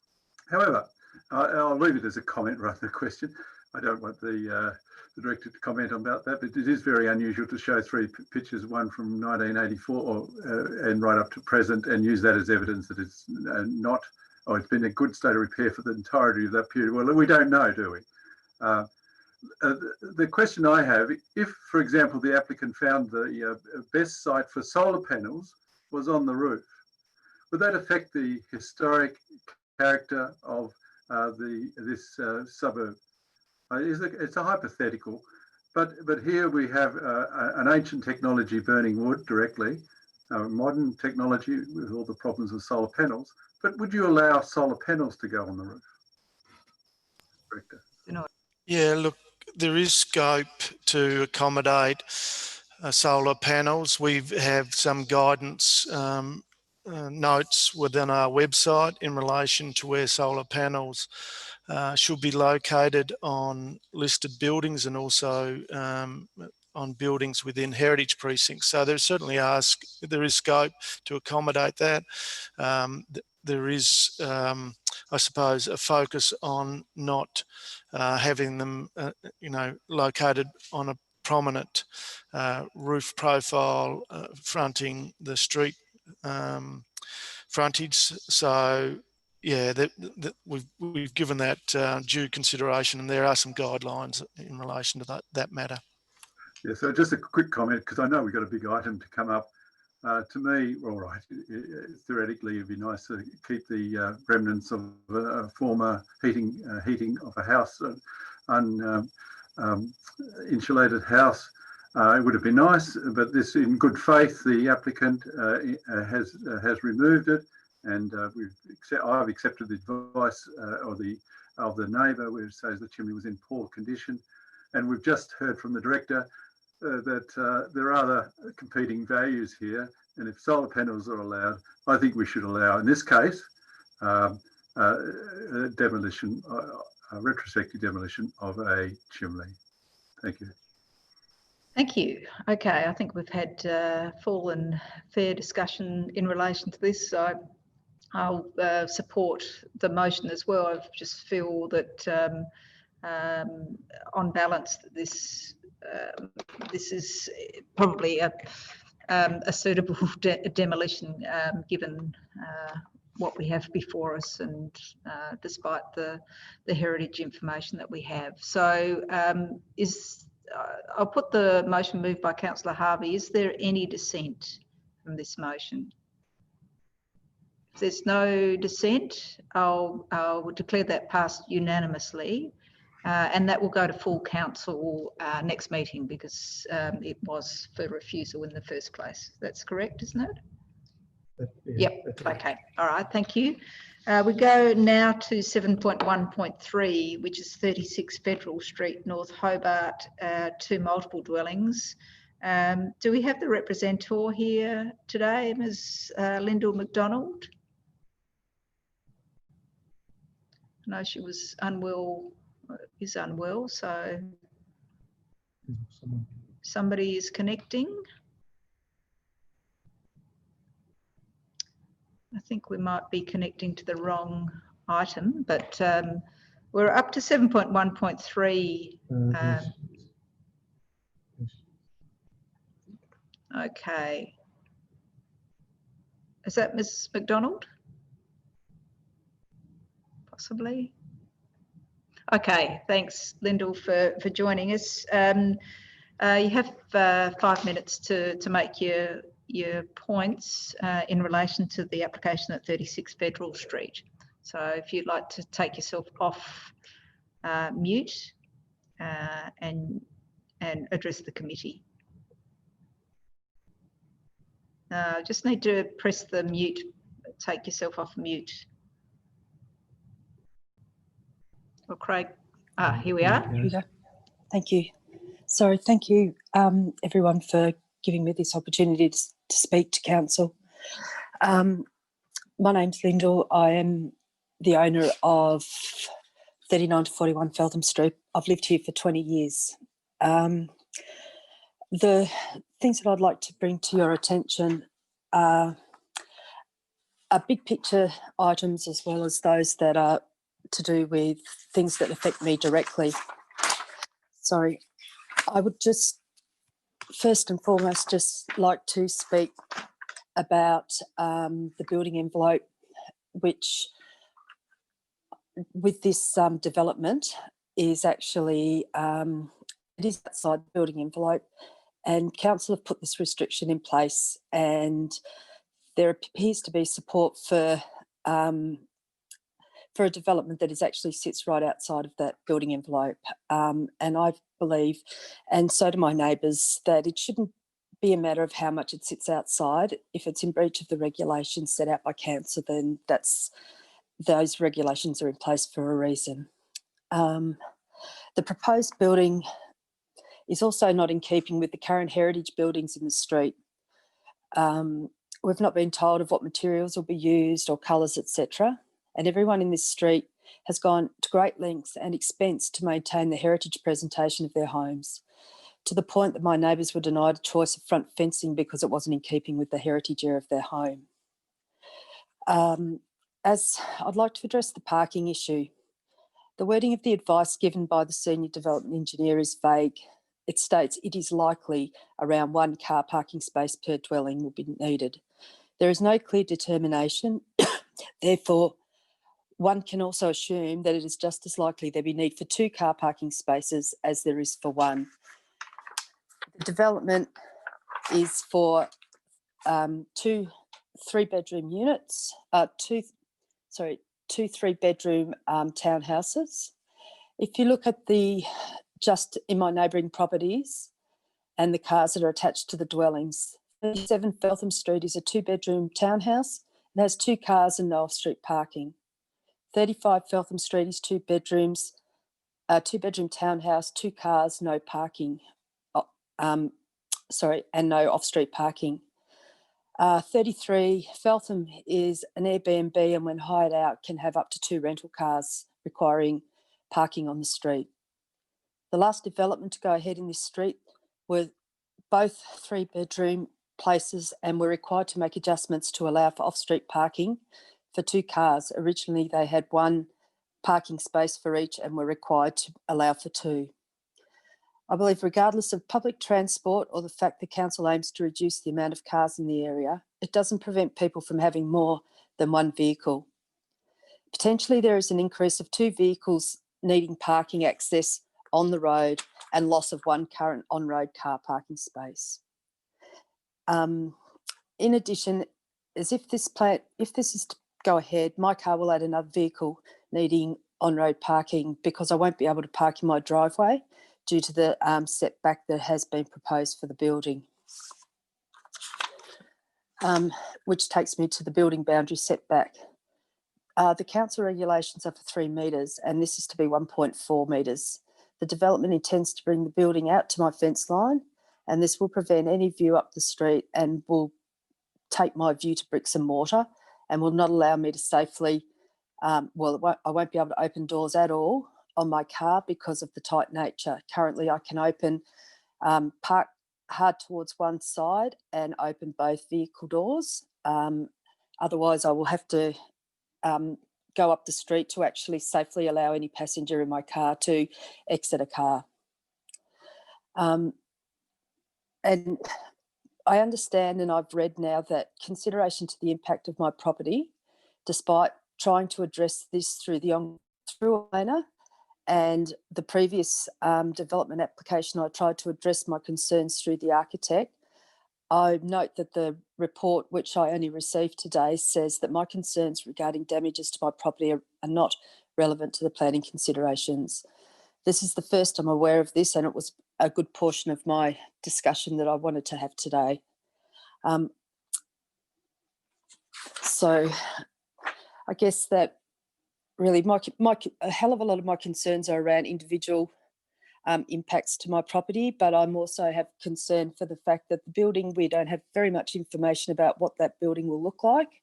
However, I'll leave it as a comment rather than a question. I don't want the director to comment about that, but it is very unusual to show three pictures, one from 1984 and right up to present, and use that as evidence that it's it's been a good state of repair for the entirety of that period. Well, we don't know, do we? The question I have, if, for example, the applicant found the best site for solar panels was on the roof, would that affect the historic character of this suburb? It's a hypothetical, But here we have an ancient technology burning wood directly, modern technology with all the problems of solar panels. But would you allow solar panels to go on the roof? Director. Yeah, look, there is scope to accommodate solar panels. We have some guidance notes within our website in relation to where solar panels should be located on listed buildings and also on buildings within heritage precincts. So there certainly there is scope to accommodate that. There is, I suppose, a focus on not having them, located on a prominent roof profile fronting the street frontage. So yeah, we've given that due consideration, and there are some guidelines in relation to that matter. Yeah, so just a quick comment, because I know we've got a big item to come up. To me, all right, theoretically, it'd be nice to keep the remnants of a former heating of a house, insulated house. It would have been nice, but this, in good faith, the applicant has removed it, and I've accepted the advice of the neighbour, which says the chimney was in poor condition, and we've just heard from the director that there are other competing values here, and if solar panels are allowed, I think we should allow, in this case, demolition, retrospective demolition of a chimney. Thank you. Thank you. Okay, I think we've had full and fair discussion in relation to this. So I'll support the motion as well. I just feel that on balance, this is probably a suitable demolition given what we have before us, and despite the heritage information that we have. So I'll put the motion moved by Councillor Harvey. Is there any dissent from this motion? If there's no dissent, I'll declare that passed unanimously. And that will go to full council next meeting, because it was for refusal in the first place. That's correct, isn't it? Yep. Okay. All right. Thank you. We go now to 7.1.3, which is 36 Federal Street, North Hobart, 2 multiple dwellings. Do we have the representative here today, Ms. Lyndall McDonald? No, she was unwell. Is unwell, so somebody is connecting. I think we might be connecting to the wrong item, but we're up to 7.1.3. Okay. Is that Ms. McDonald? Possibly. Okay, thanks, Lyndall, for joining us. You have 5 minutes to make your points in relation to the application at 36 Federal Street. So if you'd like to take yourself off mute and address the committee. Just need to press the mute, take yourself off mute. Well, Craig, here we are. Here we go. Thank you. So thank you everyone for giving me this opportunity to speak to council. My name's Lyndall. I am the owner of 39 to 41 Feltham Street. I've lived here for 20 years. The things that I'd like to bring to your attention are big picture items, as well as those that are to do with things that affect me directly. Sorry, I would just first and foremost just like to speak about the building envelope, which with this development is actually, it is outside the building envelope, and council have put this restriction in place, and there appears to be support for for a development that actually sits right outside of that building envelope. And I believe, and so do my neighbours, that it shouldn't be a matter of how much it sits outside. If it's in breach of the regulations set out by council, then those regulations are in place for a reason. The proposed building is also not in keeping with the current heritage buildings in the street. We've not been told of what materials will be used or colours, etc. And everyone in this street has gone to great lengths and expense to maintain the heritage presentation of their homes, to the point that my neighbours were denied a choice of front fencing because it wasn't in keeping with the heritage area of their home. As I'd like to address the parking issue, the wording of the advice given by the Senior Development Engineer is vague. It states it is likely around 1 car parking space per dwelling will be needed. There is no clear determination. Therefore, one can also assume that it is just as likely there be need for 2 car parking spaces as there is for 1. The development is for 2 3-bedroom units, 2 3-bedroom townhouses. If you look at just in my neighbouring properties and the cars that are attached to the dwellings, 37 Feltham Street is a 2-bedroom townhouse. It has 2 cars and no off-street parking. 35 Feltham Street is 2 bedrooms, a 2-bedroom townhouse, 2 cars, no parking. And no off-street parking. 33 Feltham is an Airbnb, and when hired out can have up to 2 rental cars requiring parking on the street. The last development to go ahead in this street were both 3-bedroom places and were required to make adjustments to allow for off-street parking for 2 cars. Originally they had 1 parking space for each and were required to allow for 2. I believe regardless of public transport or the fact the council aims to reduce the amount of cars in the area, it doesn't prevent people from having more than 1 vehicle. Potentially there is an increase of 2 vehicles needing parking access on the road and loss of 1 current on-road car parking space. In addition, as if this is to go ahead, my car will add another vehicle needing on-road parking because I won't be able to park in my driveway due to the setback that has been proposed for the building. Which takes me to the building boundary setback. The council regulations are for 3 metres and this is to be 1.4 metres. The development intends to bring the building out to my fence line, and this will prevent any view up the street and will take my view to bricks and mortar and will not allow me to safely, I won't be able to open doors at all on my car because of the tight nature. Currently I can park hard towards one side and open both vehicle doors. Otherwise I will have to go up the street to actually safely allow any passenger in my car to exit a car. And I understand and I've read now that consideration to the impact of my property, despite trying to address this through the owner and the previous development application, I tried to address my concerns through the architect. I note that the report, which I only received today, says that my concerns regarding damages to my property are not relevant to the planning considerations. This is the first I'm aware of this, and it was a good portion of my discussion that I wanted to have today. So I guess that really a hell of a lot of my concerns are around individual impacts to my property, but I'm also have concern for the fact that the building, we don't have very much information about what that building will look like.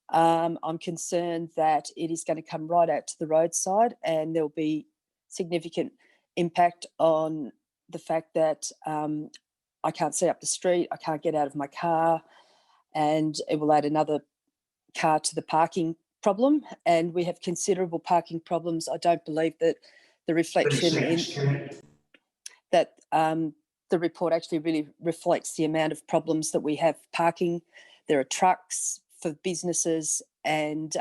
I'm concerned that it is going to come right out to the roadside and there'll be significant impact on the fact that I can't see up the street, I can't get out of my car, and it will add another car to the parking problem. And we have considerable parking problems. I don't believe that the reflection in that the report actually really reflects the amount of problems that we have parking. There are trucks for businesses and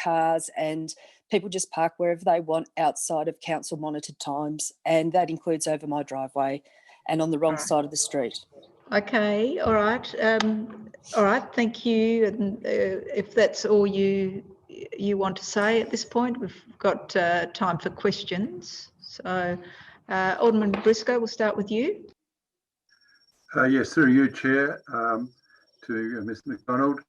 cars, and people just park wherever they want outside of council monitored times, and that includes over my driveway and on the wrong side of the street. Okay, all right. All right, thank you. And if that's all you you want to say at this point? We've got time for questions. So Alderman Briscoe, we'll start with you. Yes, through you, Chair, to Mr McDonald.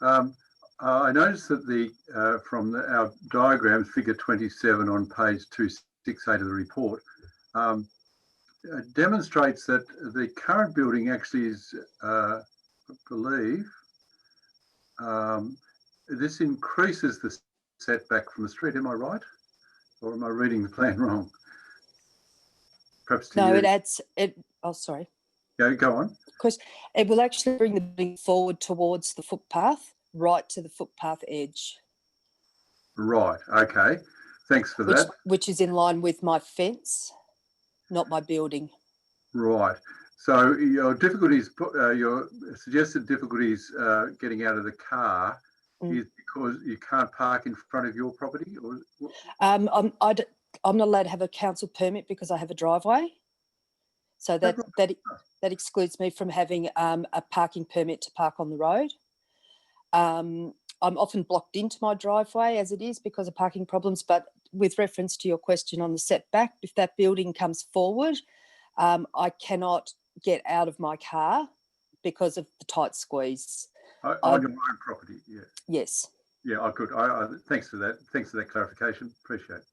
I noticed that from our diagrams, figure 27 on page 268 of the report, demonstrates that the current building actually is, I believe, this increases the setback from the street. Am I right? Or am I reading the plan wrong? Perhaps to No, you. it adds it. Oh, sorry. Go on. Because it will actually bring the building forward towards the footpath, right to the footpath edge. Right. Okay. Thanks for that. Which is in line with my fence, not my building. Right. So your difficulties, your suggested difficulties getting out of the car is because you can't park in front of your property, or? I'm not allowed to have a council permit because I have a driveway. So that excludes me from having a parking permit to park on the road. I'm often blocked into my driveway as it is because of parking problems. But with reference to your question on the setback, if that building comes forward, I cannot get out of my car because of the tight squeeze. On your own property, yeah. Yes. Yeah, I could. Thanks for that. Thanks for that clarification. Appreciate it.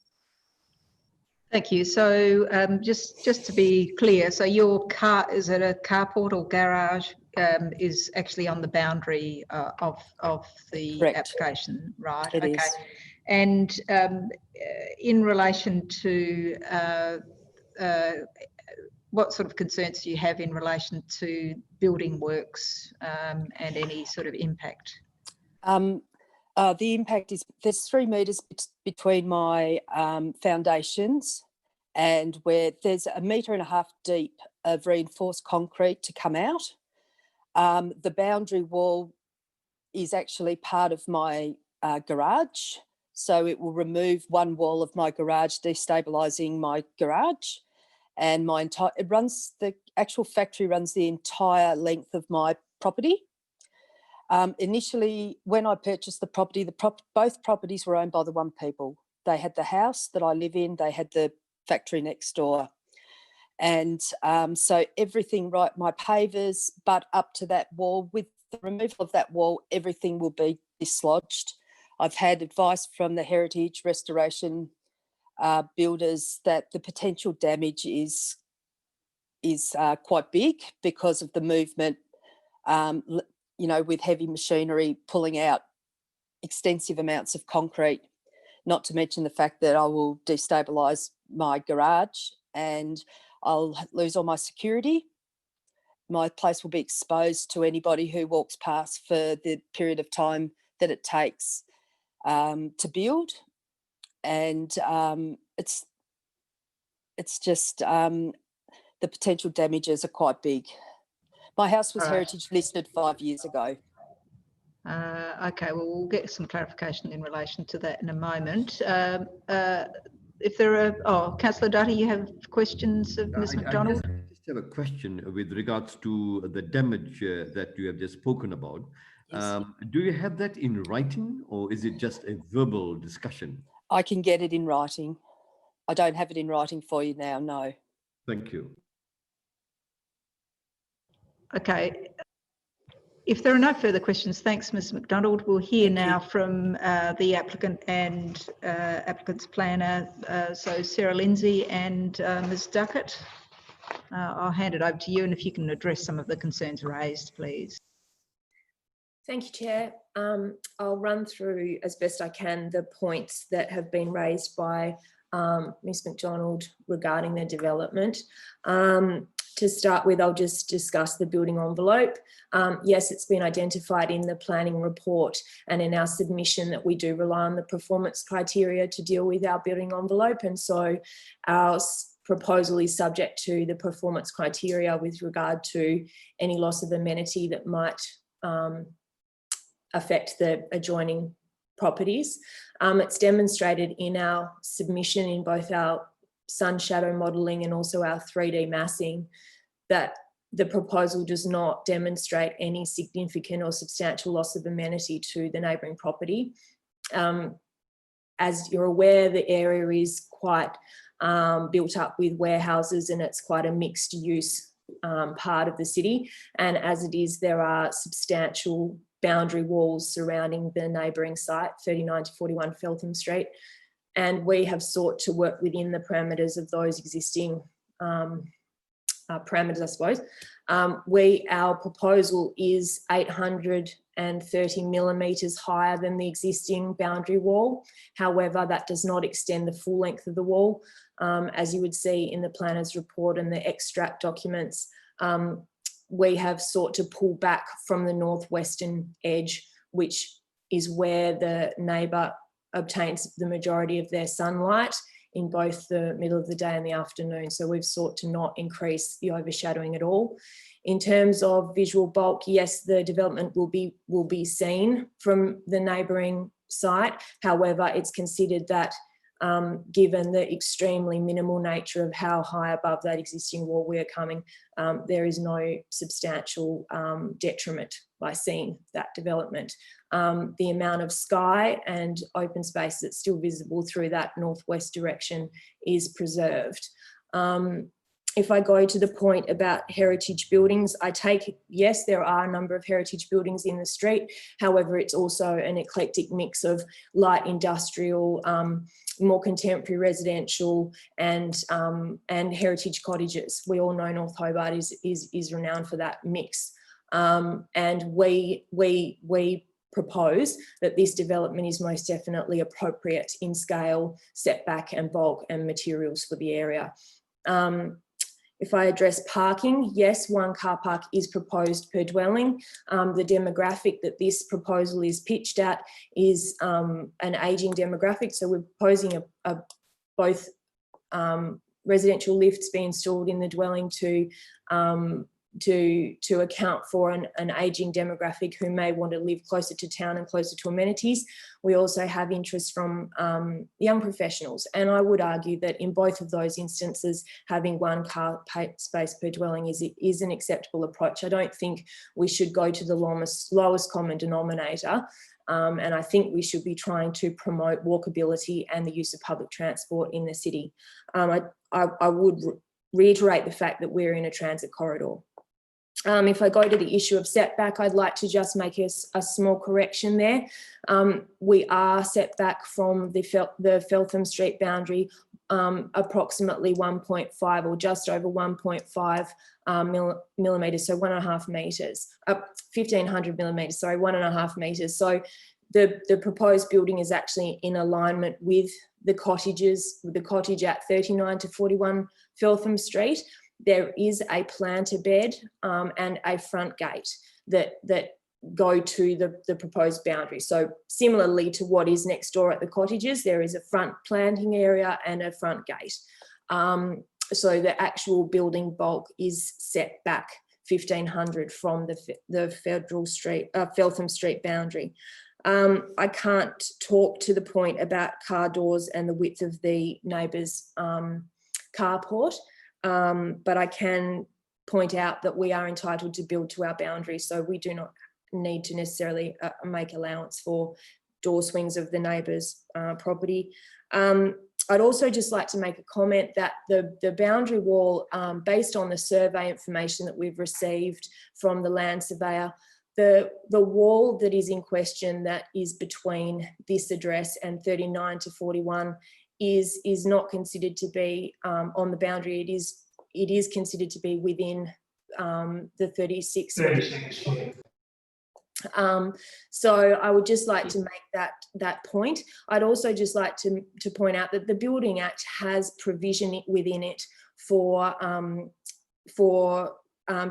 Thank you. So just to be clear, so your car, is it a carport or garage, is actually on the boundary of the Correct. application, right? It is. And in relation to what sort of concerns do you have in relation to building works and any sort of impact? The impact is there's 3 metres between my foundations, and where there's 1.5 metres deep of reinforced concrete to come out. The boundary wall is actually part of my garage, so it will remove one wall of my garage, destabilising my garage. And the actual factory runs the entire length of my property. Initially, when I purchased the property, both properties were owned by the one people. They had the house that I live in, they had the factory next door. And so everything, right, my pavers, but up to that wall, with the removal of that wall, everything will be dislodged. I've had advice from the heritage restoration builders that the potential damage is quite big because of the movement, with heavy machinery pulling out extensive amounts of concrete, not to mention the fact that I will destabilise my garage and I'll lose all my security. My place will be exposed to anybody who walks past for the period of time that it takes to build. And it's just the potential damages are quite big. My house was heritage listed 5 years ago. Okay, well, we'll get some clarification in relation to that in a moment. If there are, Councillor Dutty, you have questions of Ms McDonald? I just have a question with regards to the damage that you have just spoken about. Yes. Do you have that in writing, or is it just a verbal discussion? I can get it in writing. I don't have it in writing for you now, no. Thank you. Okay. If there are no further questions, thanks, Ms McDonald. We'll hear now from the applicant and applicant's planner, so Sarah Lindsay and Ms Duckett. I'll hand it over to you, and if you can address some of the concerns raised, please. Thank you, Chair. I'll run through as best I can the points that have been raised by Ms McDonald regarding the development. To start with, I'll just discuss the building envelope. Yes, it's been identified in the planning report and in our submission that we do rely on the performance criteria to deal with our building envelope, and so our proposal is subject to the performance criteria with regard to any loss of amenity that might affect the adjoining properties. It's demonstrated in our submission in both our sun shadow modelling and also our 3D massing that the proposal does not demonstrate any significant or substantial loss of amenity to the neighbouring property. as you're aware, the area is quite built up with warehouses, and it's quite a mixed use part of the city. And as it is, there are substantial boundary walls surrounding the neighbouring site, 39 to 41 Feltham Street. And we have sought to work within the parameters of those existing parameters, I suppose. Our proposal is 830 millimetres higher than the existing boundary wall. However, that does not extend the full length of the wall. As you would see in the planner's report and the extract documents, we have sought to pull back from the northwestern edge, which is where the neighbour obtains the majority of their sunlight in both the middle of the day and the afternoon. So we've sought to not increase the overshadowing at all. In terms of visual bulk, yes, the development will be seen from the neighbouring site. However, it's considered that given the extremely minimal nature of how high above that existing wall we are coming, there is no substantial detriment by seeing that development. The amount of sky and open space that's still visible through that northwest direction is preserved. If I go to the point about heritage buildings, I take, yes, there are a number of heritage buildings in the street. However, it's also an eclectic mix of light industrial, more contemporary residential, and heritage cottages. We all know North Hobart is renowned for that mix. And we propose that this development is most definitely appropriate in scale, setback and bulk and materials for the area. If I address parking, yes, 1 car park is proposed per dwelling. The demographic that this proposal is pitched at is an ageing demographic. So we're proposing both residential lifts be installed in the dwelling to account for an ageing demographic who may want to live closer to town and closer to amenities. We also have interest from young professionals, and I would argue that in both of those instances, having 1 car space per dwelling is an acceptable approach. I don't think we should go to the lowest common denominator, and I think we should be trying to promote walkability and the use of public transport in the city. I would reiterate the fact that we're in a transit corridor. If I go to the issue of setback, I'd like to just make a small correction there. We are set back from the Feltham Street boundary approximately 1.5 or just over 1.5 millimetres, so 1.5 metres, 1,500 millimetres, sorry, 1.5 metres. So the proposed building is actually in alignment with the cottages, with the cottage at 39 to 41 Feltham Street. There is a planter bed and a front gate that go to the proposed boundary. So similarly to what is next door at the cottages, there is a front planting area and a front gate. So the actual building bulk is set back 1,500 from the Feltham Street boundary. I can't talk to the point about car doors and the width of the neighbour's carport. But I can point out that we are entitled to build to our boundary, so we do not need to necessarily make allowance for door swings of the neighbour's property. I'd also just like to make a comment that the boundary wall, based on the survey information that we've received from the land surveyor, the wall that is in question that is between this address and 39 to 41 is not considered to be on the boundary. It is considered to be within the 36. So I would just like to make that point. I'd also just like to point out that the Building Act has provision within it for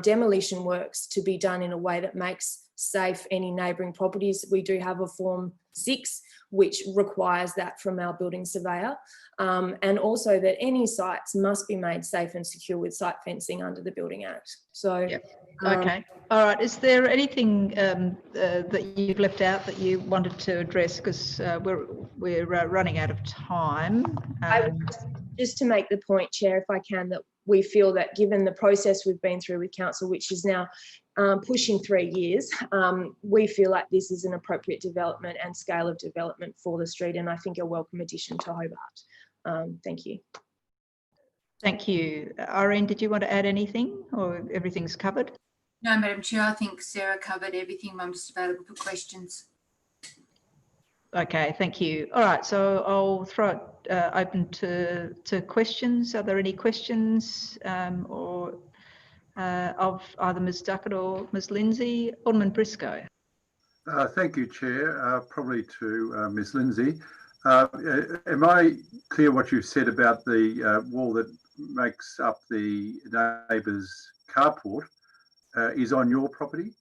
demolition works to be done in a way that makes safe any neighbouring properties. We do have a Form 6 which requires that from our building surveyor, and also that any sites must be made safe and secure with site fencing under the Building Act. So, yep. Okay, all right. Is there anything that you've left out that you wanted to address? Because we're running out of time. Just to make the point, Chair, if I can, that we feel that given the process we've been through with council, which is now pushing 3 years, we feel like this is an appropriate development and scale of development for the street, and I think a welcome addition to Hobart. Thank you. Thank you. Irene, did you want to add anything, or everything's covered? No, Madam Chair, I think Sarah covered everything. I'm just available for questions. Okay, thank you. All right, so I'll throw it open to questions. Are there any questions of either Ms Duckett or Ms Lindsay? Alderman Briscoe. Thank you, Chair. Probably to Ms Lindsay. Am I clear what you've said about the wall that makes up the neighbour's carport is on your property?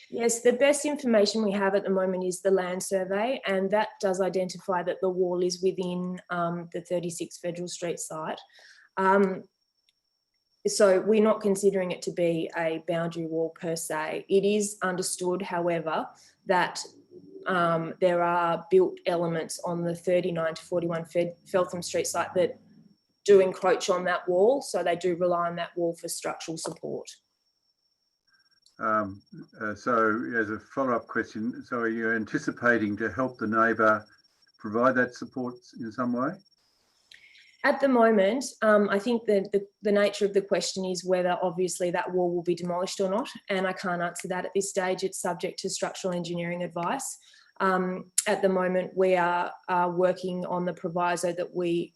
Yes, the best information we have at the moment is the land survey, and that does identify that the wall is within the 36 Federal Street site. So we're not considering it to be a boundary wall per se. It is understood, however, that there are built elements on the 39 to 41 Feltham Street site that do encroach on that wall, so they do rely on that wall for structural support. So as a follow-up question, so are you anticipating to help the neighbour provide that support in some way? At the moment, I think that the nature of the question is whether obviously that wall will be demolished or not, and I can't answer that at this stage. It's subject to structural engineering advice. At the moment, we are working on the proviso that we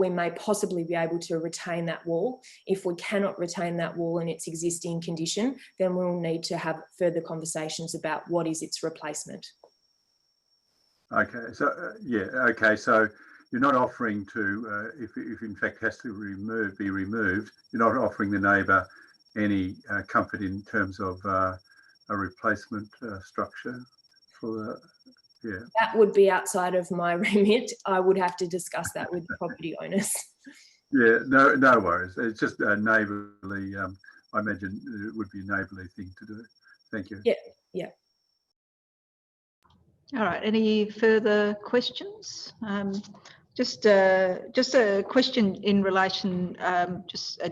may possibly be able to retain that wall. If we cannot retain that wall in its existing condition, then we'll need to have further conversations about what is its replacement. Okay, so yeah, okay, so you're not offering to, if in fact has to be removed, you're not offering the neighbour any comfort in terms of a replacement structure for the, yeah. That would be outside of my remit. I would have to discuss that with the property owners. Yeah, no worries. It's just a neighbourly, I imagine it would be a neighbourly thing to do. Thank you. Yeah, yeah. All right, any further questions? Just a question in relation,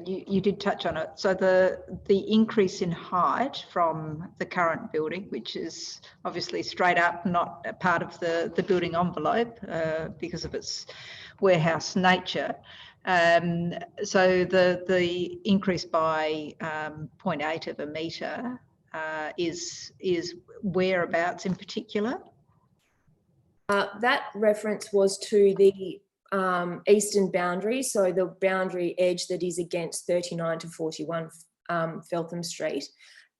you did touch on it. So the increase in height from the current building, which is obviously straight up, not a part of the building envelope because of its warehouse nature. So the increase by 0.8 of a metre is whereabouts in particular? That reference was to the eastern boundary, so the boundary edge that is against 39 to 41 Feltham Street,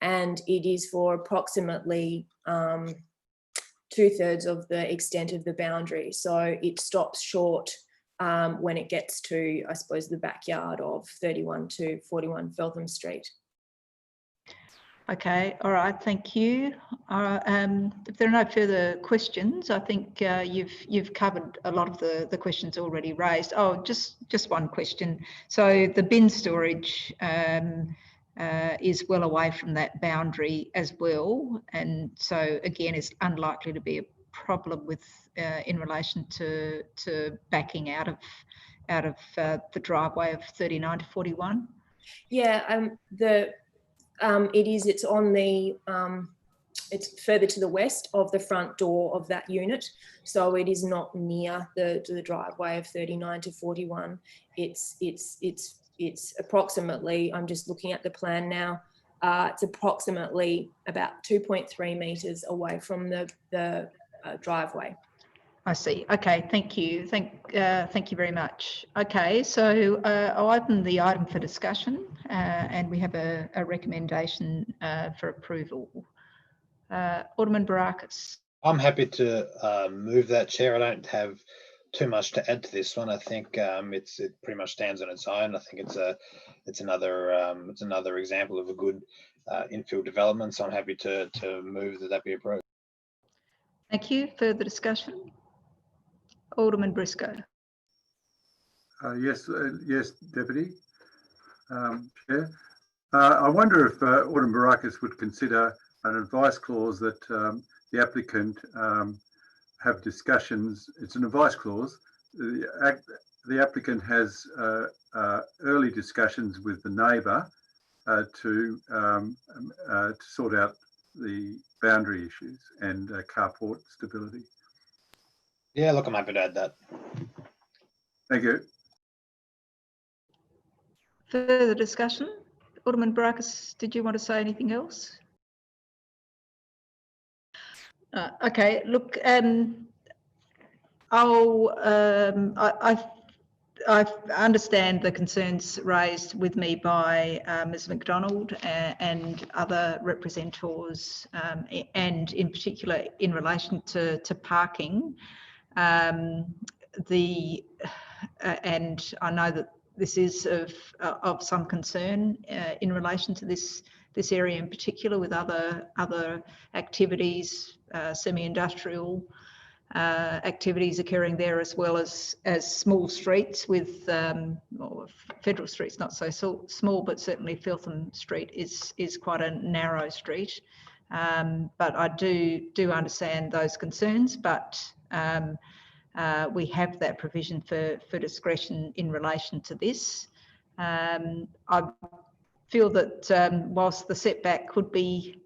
and it is for approximately 2/3 of the extent of the boundary. So it stops short when it gets to, I suppose, the backyard of 31 to 41 Feltham Street. Okay, all right, thank you. If there are no further questions, I think you've covered a lot of the questions already raised. Oh, just one question. So the bin storage is well away from that boundary as well, and so again is unlikely to be a problem with in relation to backing out of the driveway of 39 to 41. Yeah, it's on the, it's further to the west of the front door of that unit. So it is not near the driveway of 39 to 41. It's approximately, I'm just looking at the plan now, it's approximately about 2.3 metres away from the driveway. I see. Okay, thank you. Thank you very much. Okay, so I'll open the item for discussion, and we have a recommendation for approval. Alderman Barakis. I'm happy to move that, Chair. I don't have too much to add to this one. I think it pretty much stands on its own. I think it's another example of a good infill development. So I'm happy to move that be approved. Thank you. Further discussion. Alderman Briscoe. Yes, Deputy Chair. I wonder if Alderman Barakis would consider an advice clause that the applicant have discussions. It's an advice clause. The the applicant has early discussions with the neighbour to sort out the boundary issues and carport stability. Yeah, look, I'm happy to add that. Thank you. Further discussion? Alderman Baracus, did you want to say anything else? Okay, look, I understand the concerns raised with me by Ms McDonald and other representatives, and in particular in relation to parking. And I know that this is of some concern in relation to this area in particular, with other activities, semi-industrial activities occurring there, as well as small streets with well, Federal Street's not so small, but certainly Feltham Street is quite a narrow street. But I do understand those concerns, but we have that provision for discretion in relation to this. I feel that whilst the setback could be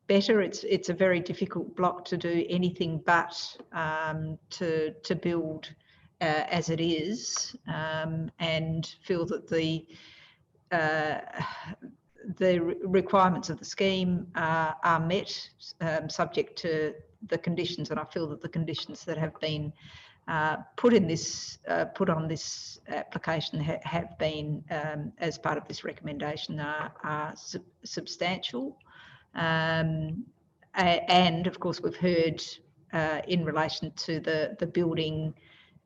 better, it's a very difficult block to do anything but to build as it is, and feel that the requirements of the scheme are met, subject to the conditions, and I feel that the conditions that have been put on this application have been, as part of this recommendation, are substantial. And of course, we've heard in relation to the building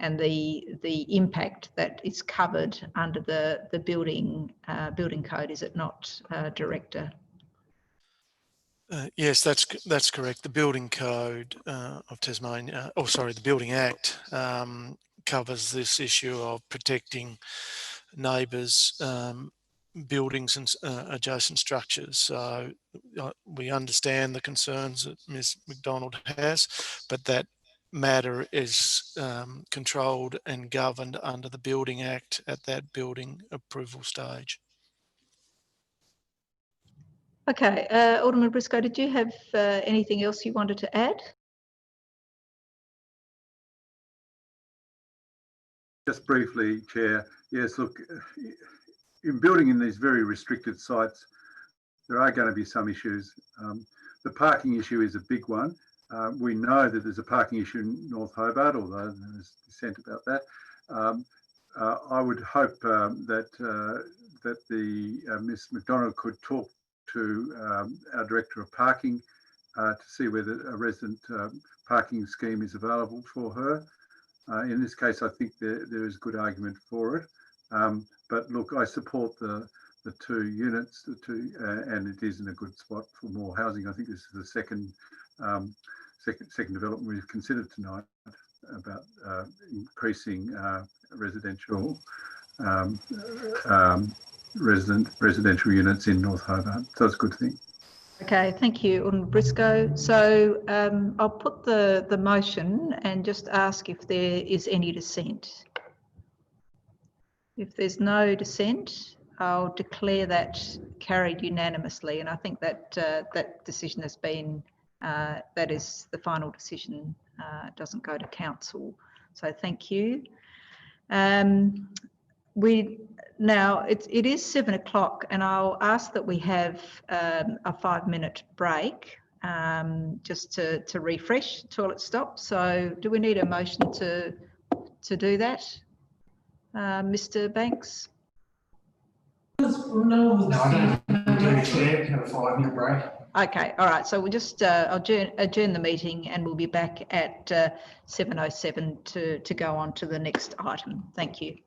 and the impact that is covered under the building code, is it not, Director? Yes, that's correct. The Building Code of Tasmania, the Building Act covers this issue of protecting neighbours' buildings and adjacent structures. So we understand the concerns that Ms McDonald has, but that matter is controlled and governed under the Building Act at that building approval stage. Okay, Alderman Briscoe, did you have anything else you wanted to add? Just briefly, Chair. Yes, look, in building in these very restricted sites, there are going to be some issues. The parking issue is a big one. We know that there's a parking issue in North Hobart, although there's dissent about that. I would hope that Ms McDonald could talk to our Director of Parking to see whether a resident parking scheme is available for her. In this case, I think there is good argument for it. But look, I support the 2 units, and it is in a good spot for more housing. I think this is the second development we've considered tonight about increasing residential residential units in North Hobart. So it's a good thing. Okay, thank you, Alderman Briscoe. So I'll put the motion and just ask if there is any dissent. If there's no dissent, I'll declare that carried unanimously, and I think that that decision has been, that is the final decision, doesn't go to council. So thank you. Now it is 7 o'clock, and I'll ask that we have a 5-minute break just to refresh, toilet stop. So do we need a motion to do that, Mr. Banks? No, I don't do Chair. Have a 5-minute break. Okay, all right. So we'll just adjourn the meeting, and we'll be back at 7:07 to go on to the next item. Thank you.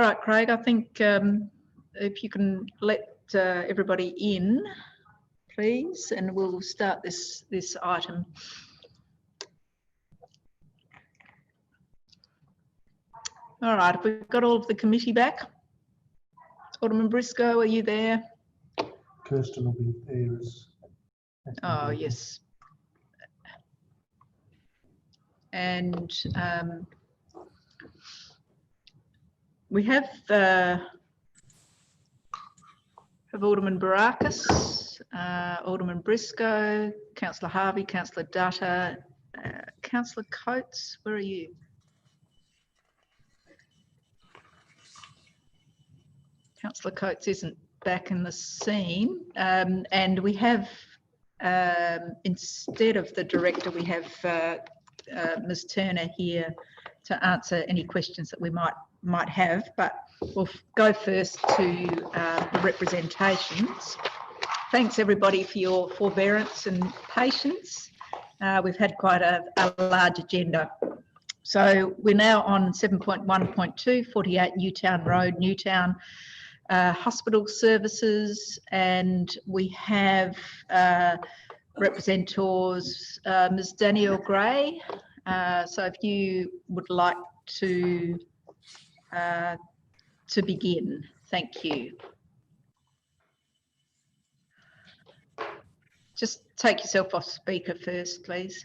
All right, Craig, I think if you can let everybody in, please, and we'll start this item. All right, have we got all of the committee back? Alderman Briscoe, are you there? Kirsten will be there as. Oh, yes. And we have Alderman Barakis, Alderman Briscoe, Councillor Harvey, Councillor Dutta, Councillor Coates, where are you? Councillor Coates isn't back in the scene, and we have, instead of the director, we have Ms. Turner here to answer any questions that we might have, but we'll go first to the representations. Thanks everybody for your forbearance and patience. We've had quite a large agenda. So we're now on 7.1.2, 48 Newtown Road, Newtown. Hospital services, and we have representatives, Ms. Danielle Gray. So if you would like to begin, thank you. Just take yourself off speaker first, please.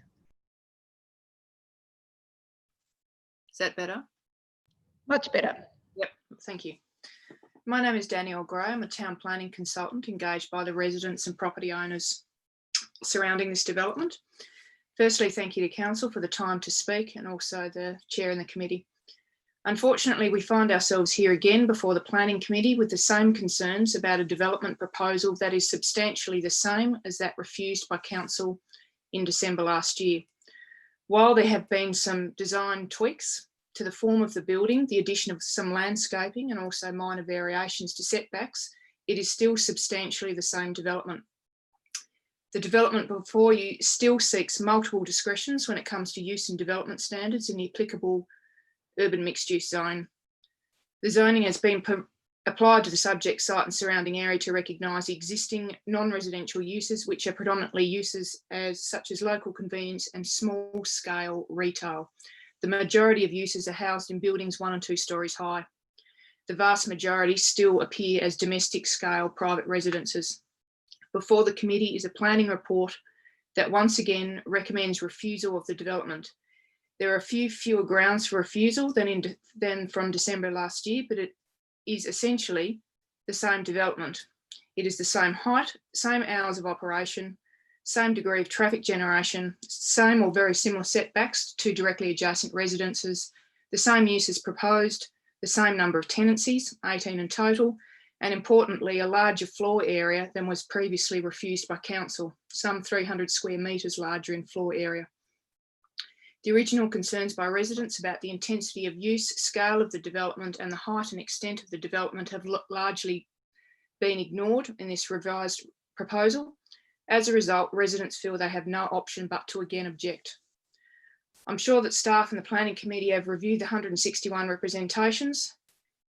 Is that better? Much better. Yep, thank you. My name is Danielle Gray. I'm a town planning consultant engaged by the residents and property owners surrounding this development. Firstly, thank you to Council for the time to speak and also the Chair and the committee. Unfortunately, we find ourselves here again before the Planning Committee with the same concerns about a development proposal that is substantially the same as that refused by Council in December last year. While there have been some design tweaks to the form of the building, the addition of some landscaping and also minor variations to setbacks, it is still substantially the same development. The development before you still seeks multiple discretions when it comes to use and development standards in the applicable urban mixed-use zone. The zoning has been applied to the subject site and surrounding area to recognise existing non-residential uses, which are predominantly uses such as local convenience and small-scale retail. The majority of uses are housed in buildings 1 and 2 stories high. The vast majority still appear as domestic scale private residences. Before the committee is a planning report that once again recommends refusal of the development. There are a few fewer grounds for refusal than from December last year, but it is essentially the same development. It is the same height, same hours of operation, same degree of traffic generation, same or very similar setbacks to directly adjacent residences, the same uses proposed, the same number of tenancies, 18 in total, and importantly, a larger floor area than was previously refused by Council, some 300 square metres larger in floor area. The original concerns by residents about the intensity of use, scale of the development and the height and extent of the development have largely been ignored in this revised proposal. As a result, residents feel they have no option but to again object. I'm sure that staff and the Planning Committee have reviewed the 161 representations.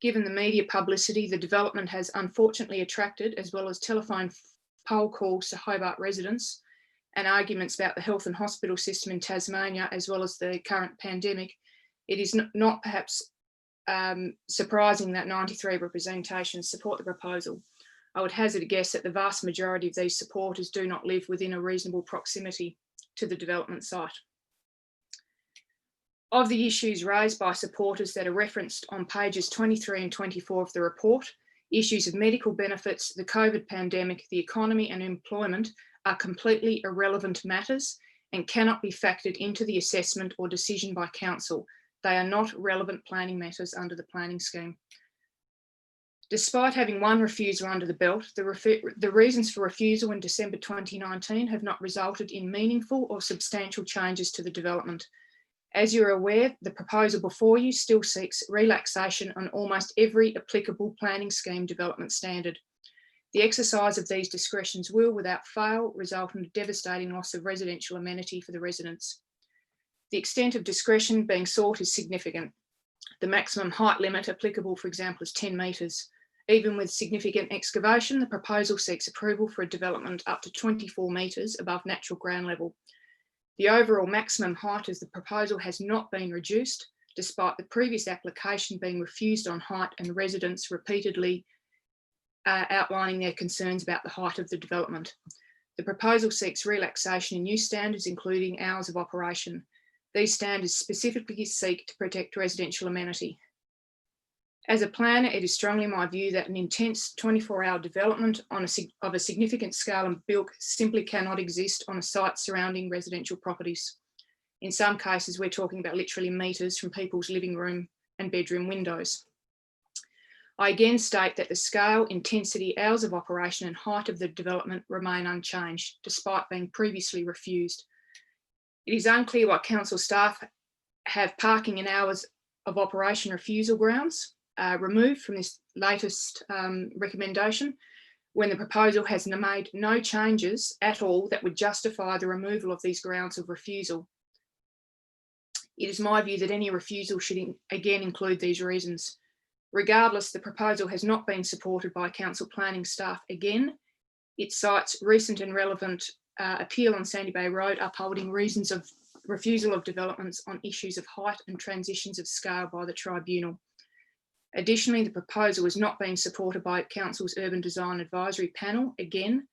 Given the media publicity, the development has unfortunately attracted, as well as telephone poll calls to Hobart residents and arguments about the health and hospital system in Tasmania, as well as the current pandemic, it is not perhaps surprising that 93 representations support the proposal. I would hazard a guess that the vast majority of these supporters do not live within a reasonable proximity to the development site. Of the issues raised by supporters that are referenced on pages 23 and 24 of the report, issues of medical benefits, the COVID pandemic, the economy and employment are completely irrelevant matters and cannot be factored into the assessment or decision by Council. They are not relevant planning matters under the planning scheme. Despite having one refusal under the belt, the reasons for refusal in December 2019 have not resulted in meaningful or substantial changes to the development. As you're aware, the proposal before you still seeks relaxation on almost every applicable planning scheme development standard. The exercise of these discretions will, without fail, result in a devastating loss of residential amenity for the residents. The extent of discretion being sought is significant. The maximum height limit applicable, for example, is 10 metres. Even with significant excavation, the proposal seeks approval for a development up to 24 metres above natural ground level. The overall maximum height of the proposal has not been reduced, despite the previous application being refused on height and residents repeatedly outlining their concerns about the height of the development. The proposal seeks relaxation in new standards, including hours of operation. These standards specifically seek to protect residential amenity. As a planner, it is strongly my view that an intense 24-hour development of a significant scale and bulk simply cannot exist on a site surrounding residential properties. In some cases, we're talking about literally metres from people's living room and bedroom windows. I again state that the scale, intensity, hours of operation and height of the development remain unchanged, despite being previously refused. It is unclear why council staff have parking and hours of operation refusal grounds removed from this latest recommendation, when the proposal has made no changes at all that would justify the removal of these grounds of refusal. It is my view that any refusal should again include these reasons. Regardless, the proposal has not been supported by council planning staff again. It cites recent and relevant appeal on Sandy Bay Road upholding reasons of refusal of developments on issues of height and transitions of scale by the tribunal. Additionally, the proposal is not being supported by council's Urban Design Advisory Panel again.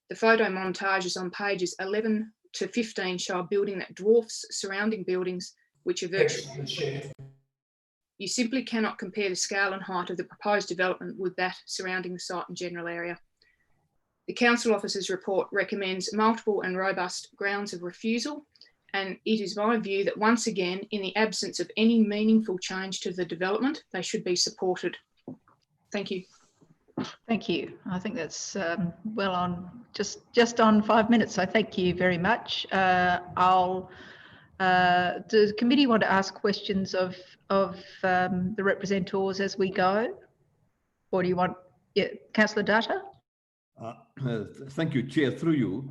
The photo montages on pages 11 to 15 show a building that dwarfs surrounding buildings, which are virtually. You simply cannot compare the scale and height of the proposed development with that surrounding the site and general area. The council officer's report recommends multiple and robust grounds of refusal, and it is my view that once again, in the absence of any meaningful change to the development, they should be supported. Thank you. Thank you. I think that's well on, just on 5 minutes. So thank you very much. Does the committee want to ask questions of the representatives as we go? Or do you want, yeah, Councillor Data? Thank you, Chair, through you.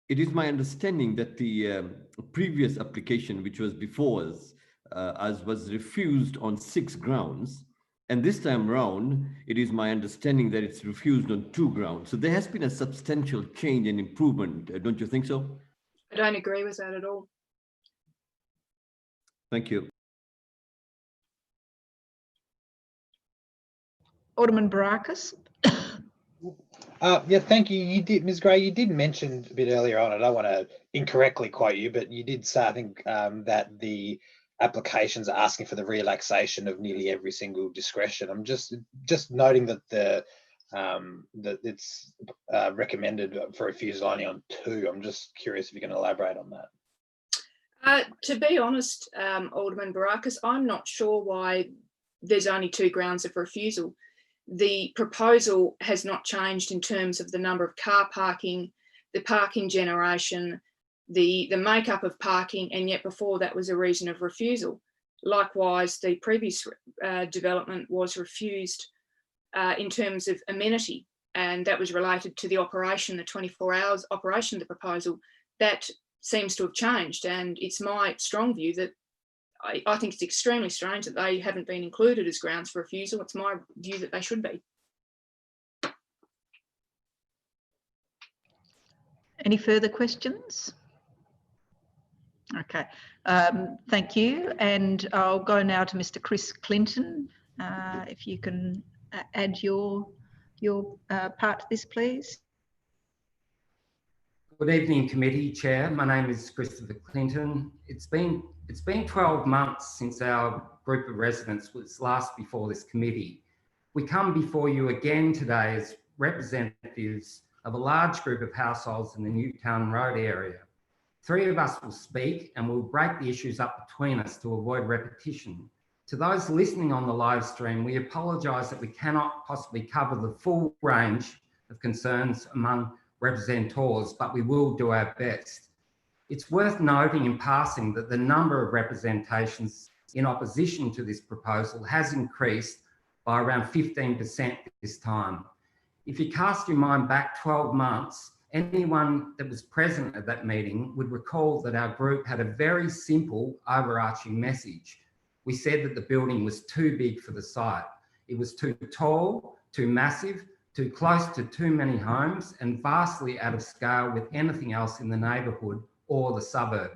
It is my understanding that the previous application, which was before us, was refused on 6 grounds. And this time round, it is my understanding that it's refused on 2 grounds. So there has been a substantial change and improvement, don't you think so? I don't agree with that at all. Thank you. Alderman Barakis. Yeah, thank you. You did, Ms. Gray, you did mention a bit earlier on, I don't want to incorrectly quote you, but you did say, I think, that the applications are asking for the relaxation of nearly every single discretion. I'm just noting that that it's recommended for refusal only on 2. I'm just curious if you can elaborate on that. To be honest, Alderman Barakis, I'm not sure why there's only 2 grounds of refusal. The proposal has not changed in terms of the number of car parking, the parking generation, the makeup of parking, and yet before that was a reason of refusal. Likewise, the previous development was refused in terms of amenity, and that was related to the operation, the 24 hours operation of the proposal. That seems to have changed, and it's my strong view that I think it's extremely strange that they haven't been included as grounds for refusal. It's my view that they should be. Any further questions? Okay, thank you. And I'll go now to Mr. Chris Clinton. If you can add your part to this, please. Good evening, committee chair. My name is Christopher Clinton. It's been 12 months since our group of residents was last before this committee. We come before you again today as representatives of a large group of households in the Newtown Road area. 3 of us will speak and we'll break the issues up between us to avoid repetition. To those listening on the live stream, we apologise that we cannot possibly cover the full range of concerns among representatives, but we will do our best. It's worth noting in passing that the number of representations in opposition to this proposal has increased by around 15% this time. If you cast your mind back 12 months, anyone that was present at that meeting would recall that our group had a very simple overarching message. We said that the building was too big for the site. It was too tall, too massive, too close to too many homes, and vastly out of scale with anything else in the neighbourhood or the suburb.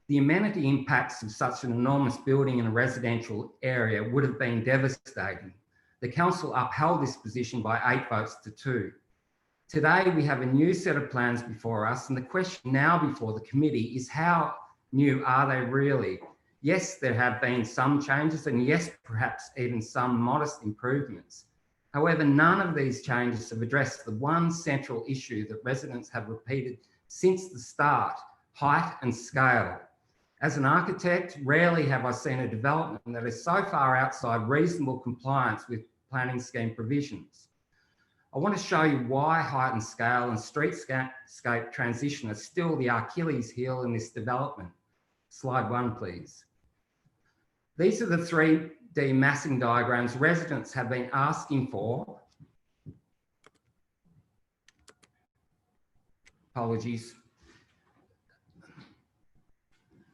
The amenity impacts of such an enormous building in a residential area would have been devastating. The council upheld this position by 8 votes to 2. Today, we have a new set of plans before us, and the question now before the committee is how new are they really? Yes, there have been some changes, and yes, perhaps even some modest improvements. However, none of these changes have addressed the one central issue that residents have repeated since the start: height and scale. As an architect, rarely have I seen a development that is so far outside reasonable compliance with planning scheme provisions. I want to show you why height and scale and streetscape transition are still the Achilles heel in this development. Slide 1, please. These are the 3D massing diagrams residents have been asking for. Apologies.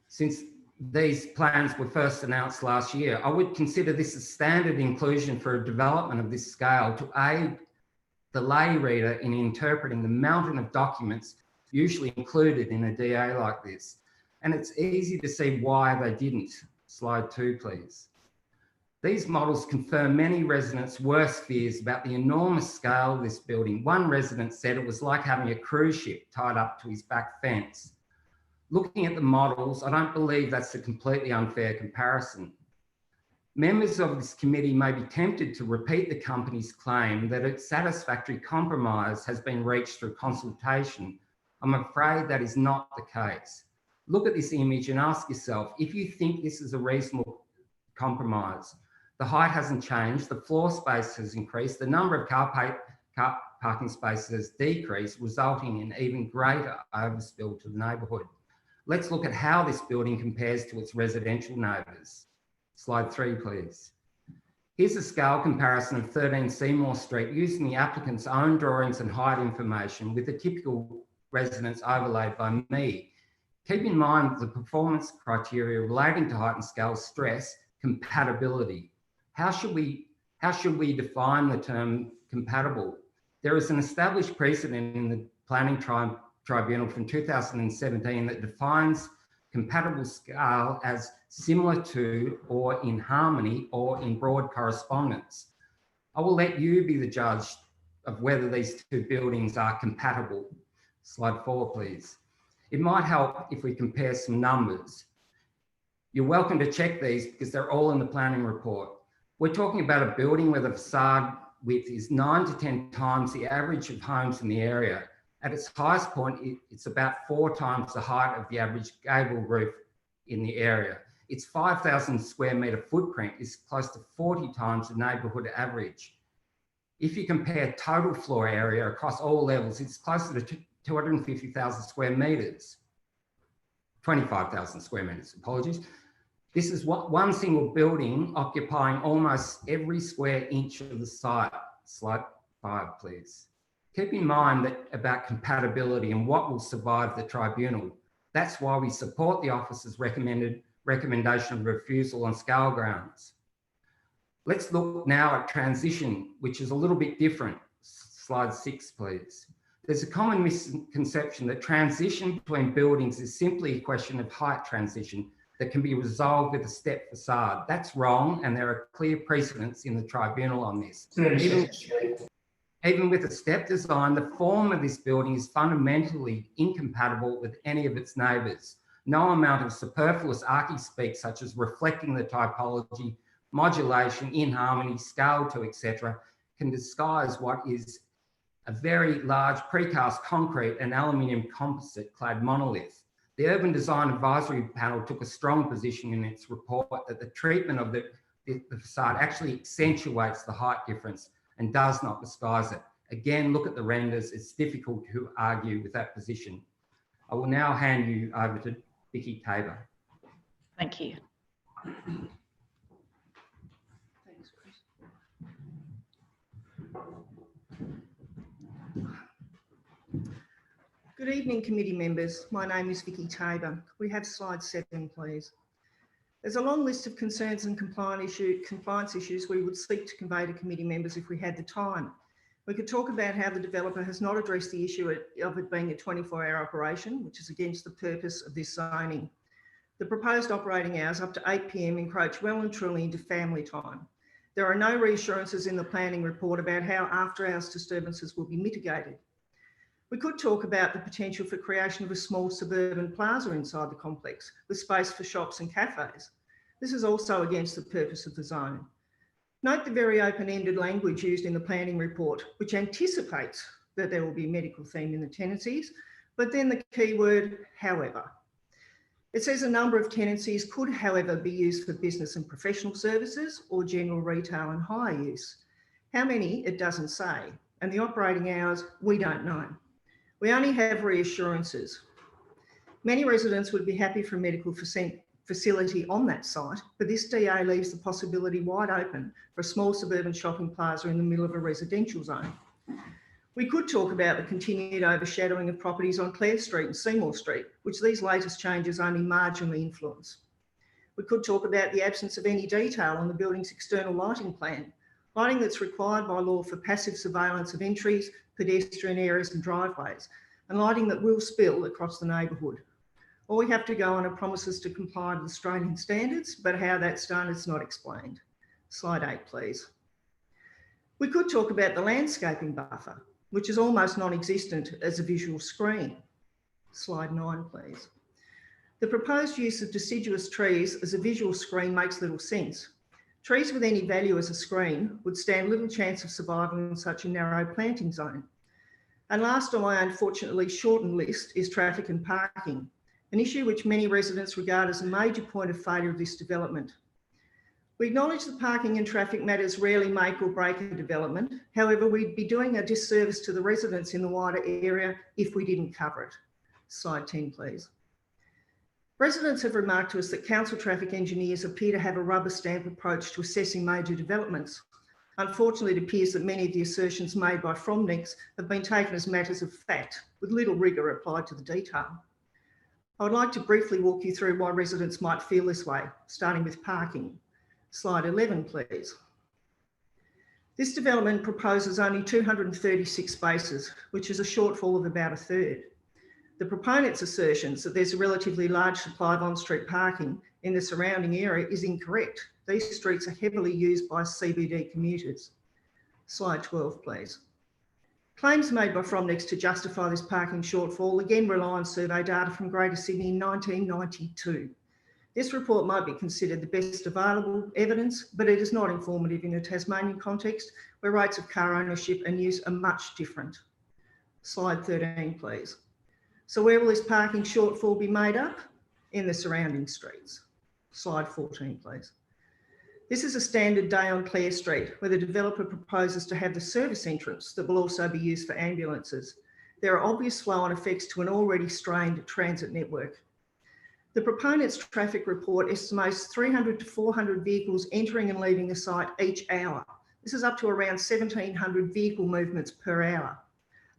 Since these plans were first announced last year, I would consider this a standard inclusion for a development of this scale to aid the lay reader in interpreting the mountain of documents usually included in a DA like this. And it's easy to see why they didn't. Slide 2, please. These models confirm many residents' worst fears about the enormous scale of this building. One resident said it was like having a cruise ship tied up to his back fence. Looking at the models, I don't believe that's a completely unfair comparison. Members of this committee may be tempted to repeat the company's claim that a satisfactory compromise has been reached through consultation. I'm afraid that is not the case. Look at this image and ask yourself if you think this is a reasonable compromise. The height hasn't changed, the floor space has increased, the number of car parking spaces has decreased, resulting in even greater overspill to the neighbourhood. Let's look at how this building compares to its residential neighbours. Slide 3, please. Here's a scale comparison of 13 Seymour Street using the applicant's own drawings and height information with the typical residence overlaid by me. Keep in mind the performance criteria relating to height and scale stress compatibility. How should we define the term compatible? There is an established precedent in the Planning Tribunal from 2017 that defines compatible scale as similar to or in harmony or in broad correspondence. I will let you be the judge of whether these two buildings are compatible. Slide 4, please. It might help if we compare some numbers. You're welcome to check these because they're all in the planning report. We're talking about a building where the facade width is 9 to 10 times the average of homes in the area. At its highest point, it's about 4 times the height of the average gable roof in the area. Its 5,000 square metre footprint is close to 40 times the neighbourhood average. If you compare total floor area across all levels, it's closer to 250,000 square metres. 25,000 square metres, apologies. This is one single building occupying almost every square inch of the site. Slide 5, please. Keep in mind that about compatibility and what will survive the tribunal. That's why we support the officer's recommendation of refusal on scale grounds. Let's look now at transition, which is a little bit different. Slide 6, please. There's a common misconception that transition between buildings is simply a question of height transition that can be resolved with a step facade. That's wrong, and there are clear precedents in the tribunal on this. Even with a step design, the form of this building is fundamentally incompatible with any of its neighbours. No amount of superfluous archi-speak, such as reflecting the typology, modulation, in harmony, scale to, etc., can disguise what is a very large precast concrete and aluminium composite clad monolith. The Urban Design Advisory Panel took a strong position in its report that the treatment of the facade actually accentuates the height difference and does not disguise it. Again, look at the renders. It's difficult to argue with that position. I will now hand you over to Vicky Tabor. Thank you. Good evening, committee members. My name is Vicky Tabor. We have slide 7, please. There's a long list of concerns and compliance issues we would seek to convey to committee members if we had the time. We could talk about how the developer has not addressed the issue of it being a 24-hour operation, which is against the purpose of this zoning. The proposed operating hours up to 8 p.m. encroach well and truly into family time. There are no reassurances in the planning report about how after-hours disturbances will be mitigated. We could talk about the potential for creation of a small suburban plaza inside the complex with space for shops and cafes. This is also against the purpose of the zone. Note the very open-ended language used in the planning report, which anticipates that there will be a medical theme in the tenancies, but then the key word, however. It says a number of tenancies could, however, be used for business and professional services or general retail and hire use. How many, it doesn't say, and the operating hours, we don't know. We only have reassurances. Many residents would be happy for a medical facility on that site, but this DA leaves the possibility wide open for a small suburban shopping plaza in the middle of a residential zone. We could talk about the continued overshadowing of properties on Clare Street and Seymour Street, which these latest changes only marginally influence. We could talk about the absence of any detail on the building's external lighting plan, lighting that's required by law for passive surveillance of entries, pedestrian areas and driveways, and lighting that will spill across the neighbourhood. All we have to go on are promises to comply with Australian standards, but how that's done is not explained. Slide 8, please. We could talk about the landscaping buffer, which is almost non-existent as a visual screen. Slide 9, please. The proposed use of deciduous trees as a visual screen makes little sense. Trees with any value as a screen would stand little chance of survival in such a narrow planting zone. And last on my unfortunately shortened list is traffic and parking, an issue which many residents regard as a major point of failure of this development. We acknowledge that parking and traffic matters rarely make or break a development. However, we'd be doing a disservice to the residents in the wider area if we didn't cover it. Slide 10, please. Residents have remarked to us that council traffic engineers appear to have a rubber stamp approach to assessing major developments. Unfortunately, it appears that many of the assertions made by Fromnex have been taken as matters of fact, with little rigour applied to the detail. I would like to briefly walk you through why residents might feel this way, starting with parking. Slide 11, please. This development proposes only 236 spaces, which is a shortfall of about a third. The proponents' assertions that there's a relatively large supply of on-street parking in the surrounding area is incorrect. These streets are heavily used by CBD commuters. Slide 12, please. Claims made by Fromnex to justify this parking shortfall again rely on survey data from Greater Sydney in 1992. This report might be considered the best available evidence, but it is not informative in a Tasmanian context where rates of car ownership and use are much different. Slide 13, please. So where will this parking shortfall be made up? In the surrounding streets. Slide 14, please. This is a standard day on Clare Street, where the developer proposes to have the service entrance that will also be used for ambulances. There are obvious flow-on effects to an already strained transit network. The proponent's traffic report estimates 300 to 400 vehicles entering and leaving the site each hour. This is up to around 1,700 vehicle movements per hour.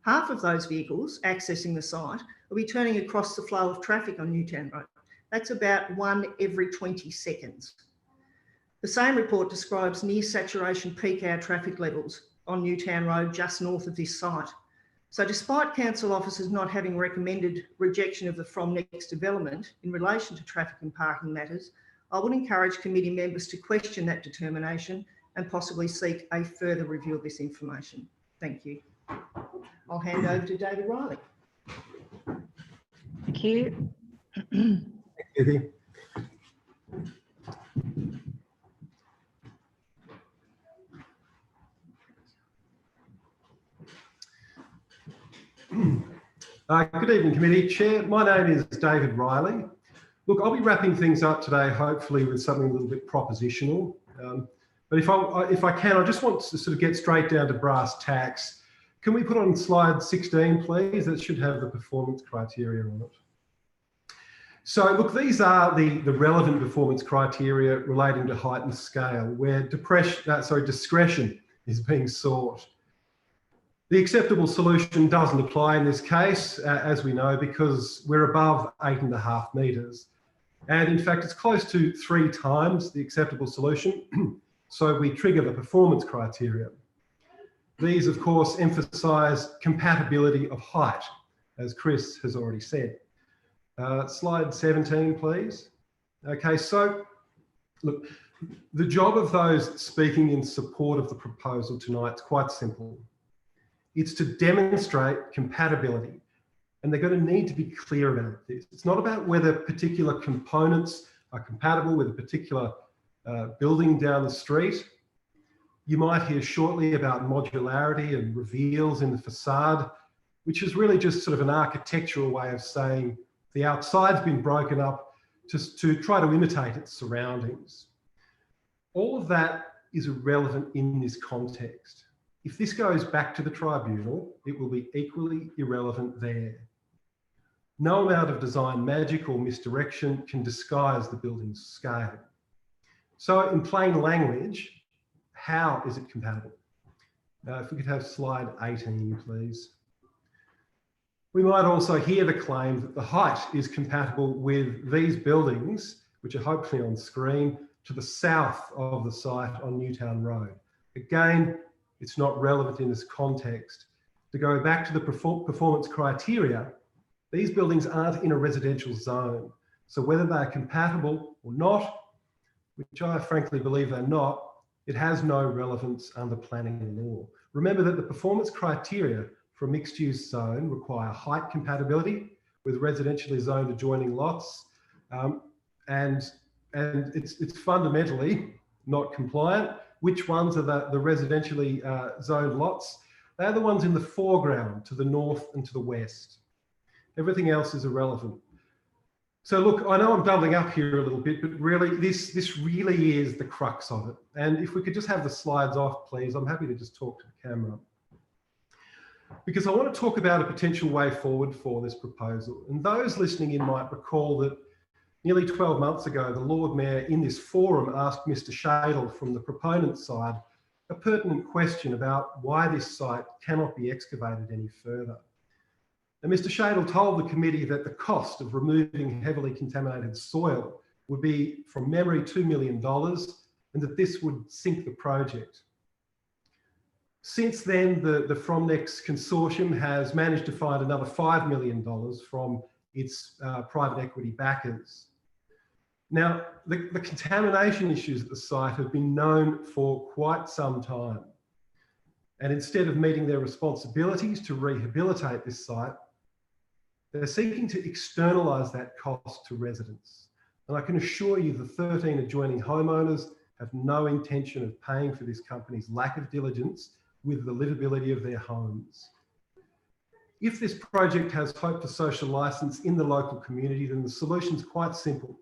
Half of those vehicles accessing the site will be turning across the flow of traffic on Newtown Road. That's about 1 every 20 seconds. The same report describes near saturation peak hour traffic levels on Newtown Road just north of this site. So despite council officers not having recommended rejection of the Fromnex development in relation to traffic and parking matters, I would encourage committee members to question that determination and possibly seek a further review of this information. Thank you. I'll hand over to David Riley. Thank you. Kathy. Good evening, committee. Chair, my name is David Riley. Look, I'll be wrapping things up today, hopefully with something a little bit propositional. But if I can, I just want to sort of get straight down to brass tacks. Can we put on slide 16, please? That should have the performance criteria on it. So look, these are the relevant performance criteria relating to height and scale, where discretion is being sought. The acceptable solution doesn't apply in this case, as we know, because we're above 8.5 metres. And in fact, it's close to 3 times the acceptable solution. So we trigger the performance criteria. These, of course, emphasise compatibility of height, as Chris has already said. Slide 17, please. Okay, so look, the job of those speaking in support of the proposal tonight is quite simple. It's to demonstrate compatibility, and they're going to need to be clear about this. It's not about whether particular components are compatible with a particular building down the street. You might hear shortly about modularity and reveals in the facade, which is really just sort of an architectural way of saying the outside's been broken up to try to imitate its surroundings. All of that is irrelevant in this context. If this goes back to the tribunal, it will be equally irrelevant there. No amount of design magic or misdirection can disguise the building's scale. So in plain language, how is it compatible? If we could have slide 18, please. We might also hear the claim that the height is compatible with these buildings, which are hopefully on screen, to the south of the site on Newtown Road. Again, it's not relevant in this context. To go back to the performance criteria, these buildings aren't in a residential zone. So whether they're compatible or not, which I frankly believe they're not, it has no relevance under planning law. Remember that the performance criteria for a mixed-use zone require height compatibility with residentially zoned adjoining lots, and it's fundamentally not compliant. Which ones are the residentially zoned lots? They're the ones in the foreground to the north and to the west. Everything else is irrelevant. So look, I know I'm doubling up here a little bit, but really this really is the crux of it. And if we could just have the slides off, please, I'm happy to just talk to the camera. Because I want to talk about a potential way forward for this proposal. And those listening in might recall that nearly 12 months ago, the Lord Mayor in this forum asked Mr. Shadle from the proponent side a pertinent question about why this site cannot be excavated any further. And Mr. Shadle told the committee that the cost of removing heavily contaminated soil would be, from memory, $2 million, and that this would sink the project. Since then, the Fromnex consortium has managed to find another $5 million from its private equity backers. Now, the contamination issues at the site have been known for quite some time. And instead of meeting their responsibilities to rehabilitate this site, they're seeking to externalise that cost to residents. And I can assure you the 13 adjoining homeowners have no intention of paying for this company's lack of diligence with the livability of their homes. If this project has hope for social licence in the local community, then the solution's quite simple.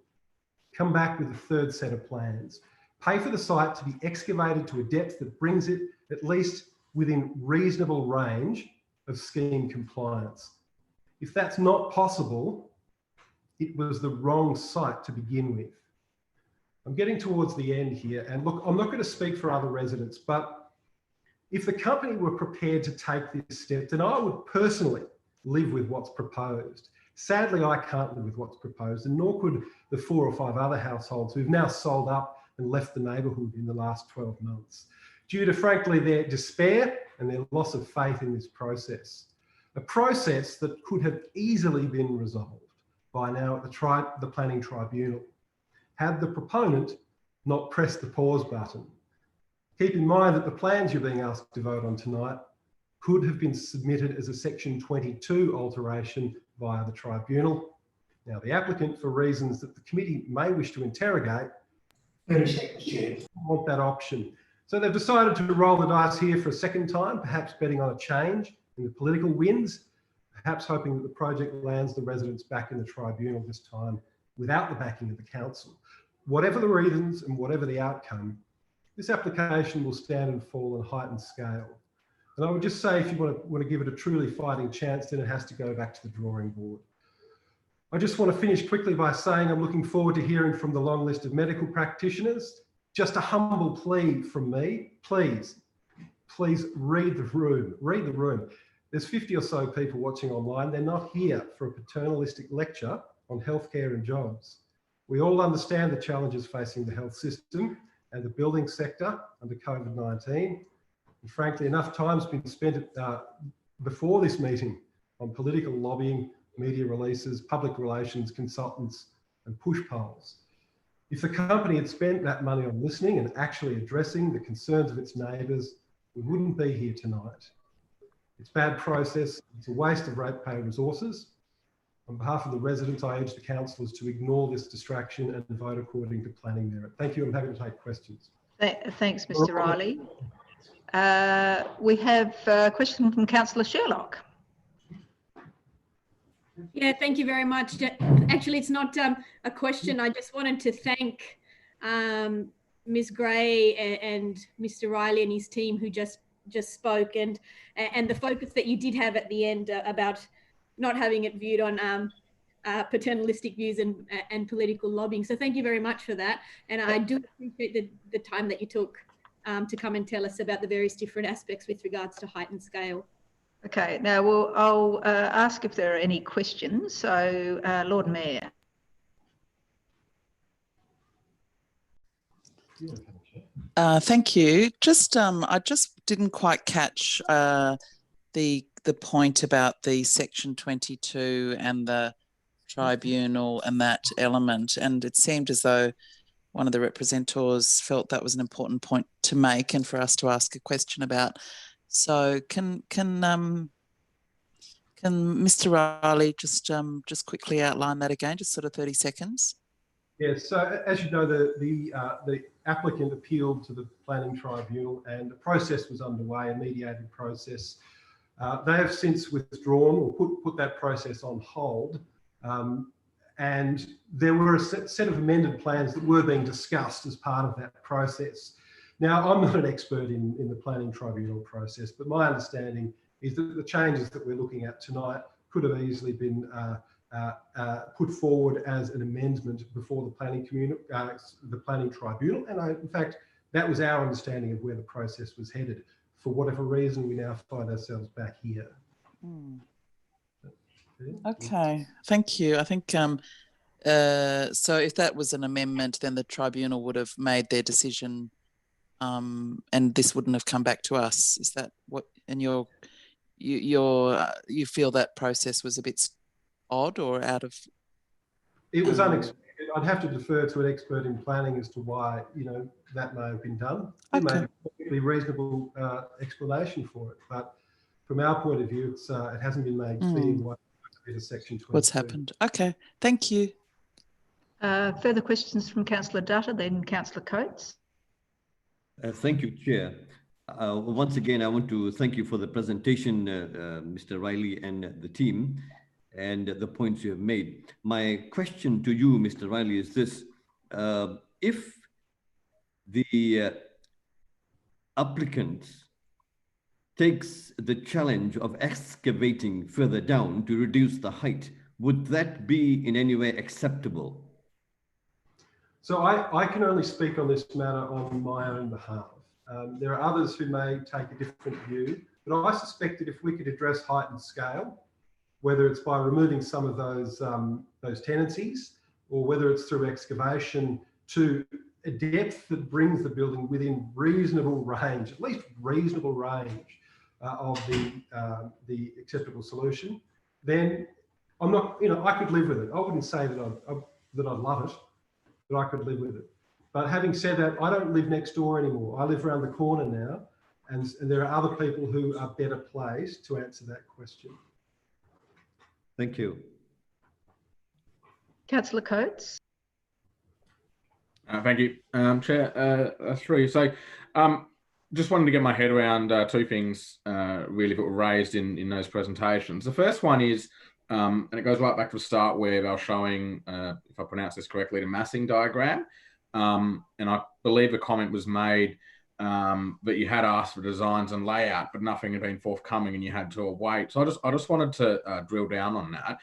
Come back with a third set of plans. Pay for the site to be excavated to a depth that brings it at least within reasonable range of scheme compliance. If that's not possible, it was the wrong site to begin with. I'm getting towards the end here, and look, I'm not going to speak for other residents, but if the company were prepared to take this step, then I would personally live with what's proposed. Sadly, I can't live with what's proposed, and nor could the 4 or 5 other households who've now sold up and left the neighbourhood in the last 12 months, due to, frankly, their despair and their loss of faith in this process. A process that could have easily been resolved by now at the planning tribunal, had the proponent not pressed the pause button. Keep in mind that the plans you're being asked to vote on tonight could have been submitted as a Section 22 alteration via the tribunal. Now, the applicant, for reasons that the committee may wish to interrogate, 30 seconds, Chair. want that option. So they've decided to roll the dice here for a second time, perhaps betting on a change in the political winds, perhaps hoping that the project lands the residents back in the tribunal this time without the backing of the council. Whatever the reasons and whatever the outcome, this application will stand and fall on heightened scale. And I would just say, if you want to give it a truly fighting chance, then it has to go back to the drawing board. I just want to finish quickly by saying I'm looking forward to hearing from the long list of medical practitioners. Just a humble plea from me, please read the room, read the room. There's 50 or so people watching online. They're not here for a paternalistic lecture on healthcare and jobs. We all understand the challenges facing the health system and the building sector under COVID-19. And frankly, enough time's been spent before this meeting on political lobbying, media releases, public relations, consultants, and push polls. If the company had spent that money on listening and actually addressing the concerns of its neighbours, we wouldn't be here tonight. It's bad process, it's a waste of ratepayer resources. On behalf of the residents, I urge the councillors to ignore this distraction and vote according to planning merit. Thank you. I'm happy to take questions. Thanks, Mr. Riley. We have a question from Councillor Sherlock. Yeah, thank you very much. Actually, it's not a question. I just wanted to thank Ms. Gray and Mr. Riley and his team who just spoke, and the focus that you did have at the end about not having it viewed on paternalistic views and political lobbying. So thank you very much for that. And I do appreciate the time that you took to come and tell us about the various different aspects with regards to height and scale. Okay, now I'll ask if there are any questions. So, Lord Mayor. Thank you. I just didn't quite catch the point about the Section 22 and the tribunal and that element, and it seemed as though one of the representatives felt that was an important point to make and for us to ask a question about. So can Mr. Riley just quickly outline that again, just sort of 30 seconds? Yes, so as you know, the applicant appealed to the planning tribunal and the process was underway, a mediated process. They have since withdrawn or put that process on hold. And there were a set of amended plans that were being discussed as part of that process. Now, I'm not an expert in the planning tribunal process, but my understanding is that the changes that we're looking at tonight could have easily been put forward as an amendment before the planning tribunal. And in fact, that was our understanding of where the process was headed. For whatever reason, we now find ourselves back here. Okay, thank you. I think so if that was an amendment, then the tribunal would have made their decision and this wouldn't have come back to us. Is that what, and you feel that process was a bit odd or out of? It was unexpected. I'd have to defer to an expert in planning as to why, that may have been done. There may be a perfectly reasonable explanation for it, but from our point of view, it hasn't been made clear why it is Section 22. What's happened? Okay, thank you. Further questions from Councillor Dutta, then Councillor Coates. Thank you, Chair. Once again, I want to thank you for the presentation, Mr. Riley and the team, and the points you have made. My question to you, Mr. Riley, is this. If the applicant takes the challenge of excavating further down to reduce the height, would that be in any way acceptable? So I can only speak on this matter on my own behalf. There are others who may take a different view, but I suspect that if we could address height and scale, whether it's by removing some of those tenancies or whether it's through excavation to a depth that brings the building within reasonable range, at least reasonable range of the acceptable solution, then I'm not, I could live with it. I wouldn't say that I'd love it, but I could live with it. But having said that, I don't live next door anymore. I live around the corner now, and there are other people who are better placed to answer that question. Thank you. Councillor Coates. Thank you, Chair. Through. So, just wanted to get my head around two things really that were raised in those presentations. The first one is, and it goes right back to the start where they were showing, if I pronounce this correctly, the massing diagram. And I believe the comment was made that you had asked for designs and layout, but nothing had been forthcoming and you had to wait. So I just wanted to drill down on that.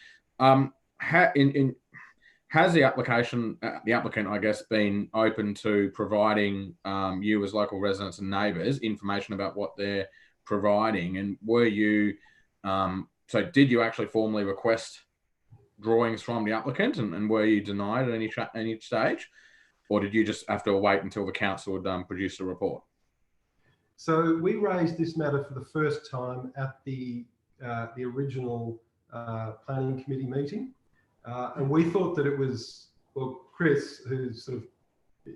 Has the applicant, I guess, been open to providing you as local residents and neighbours information about what they're providing? And were you, so did you actually formally request drawings from the applicant, and were you denied at any stage, or did you just have to wait until the council had produced a report? So we raised this matter for the first time at the original planning committee meeting, and we thought that it was, well, Chris, who sort of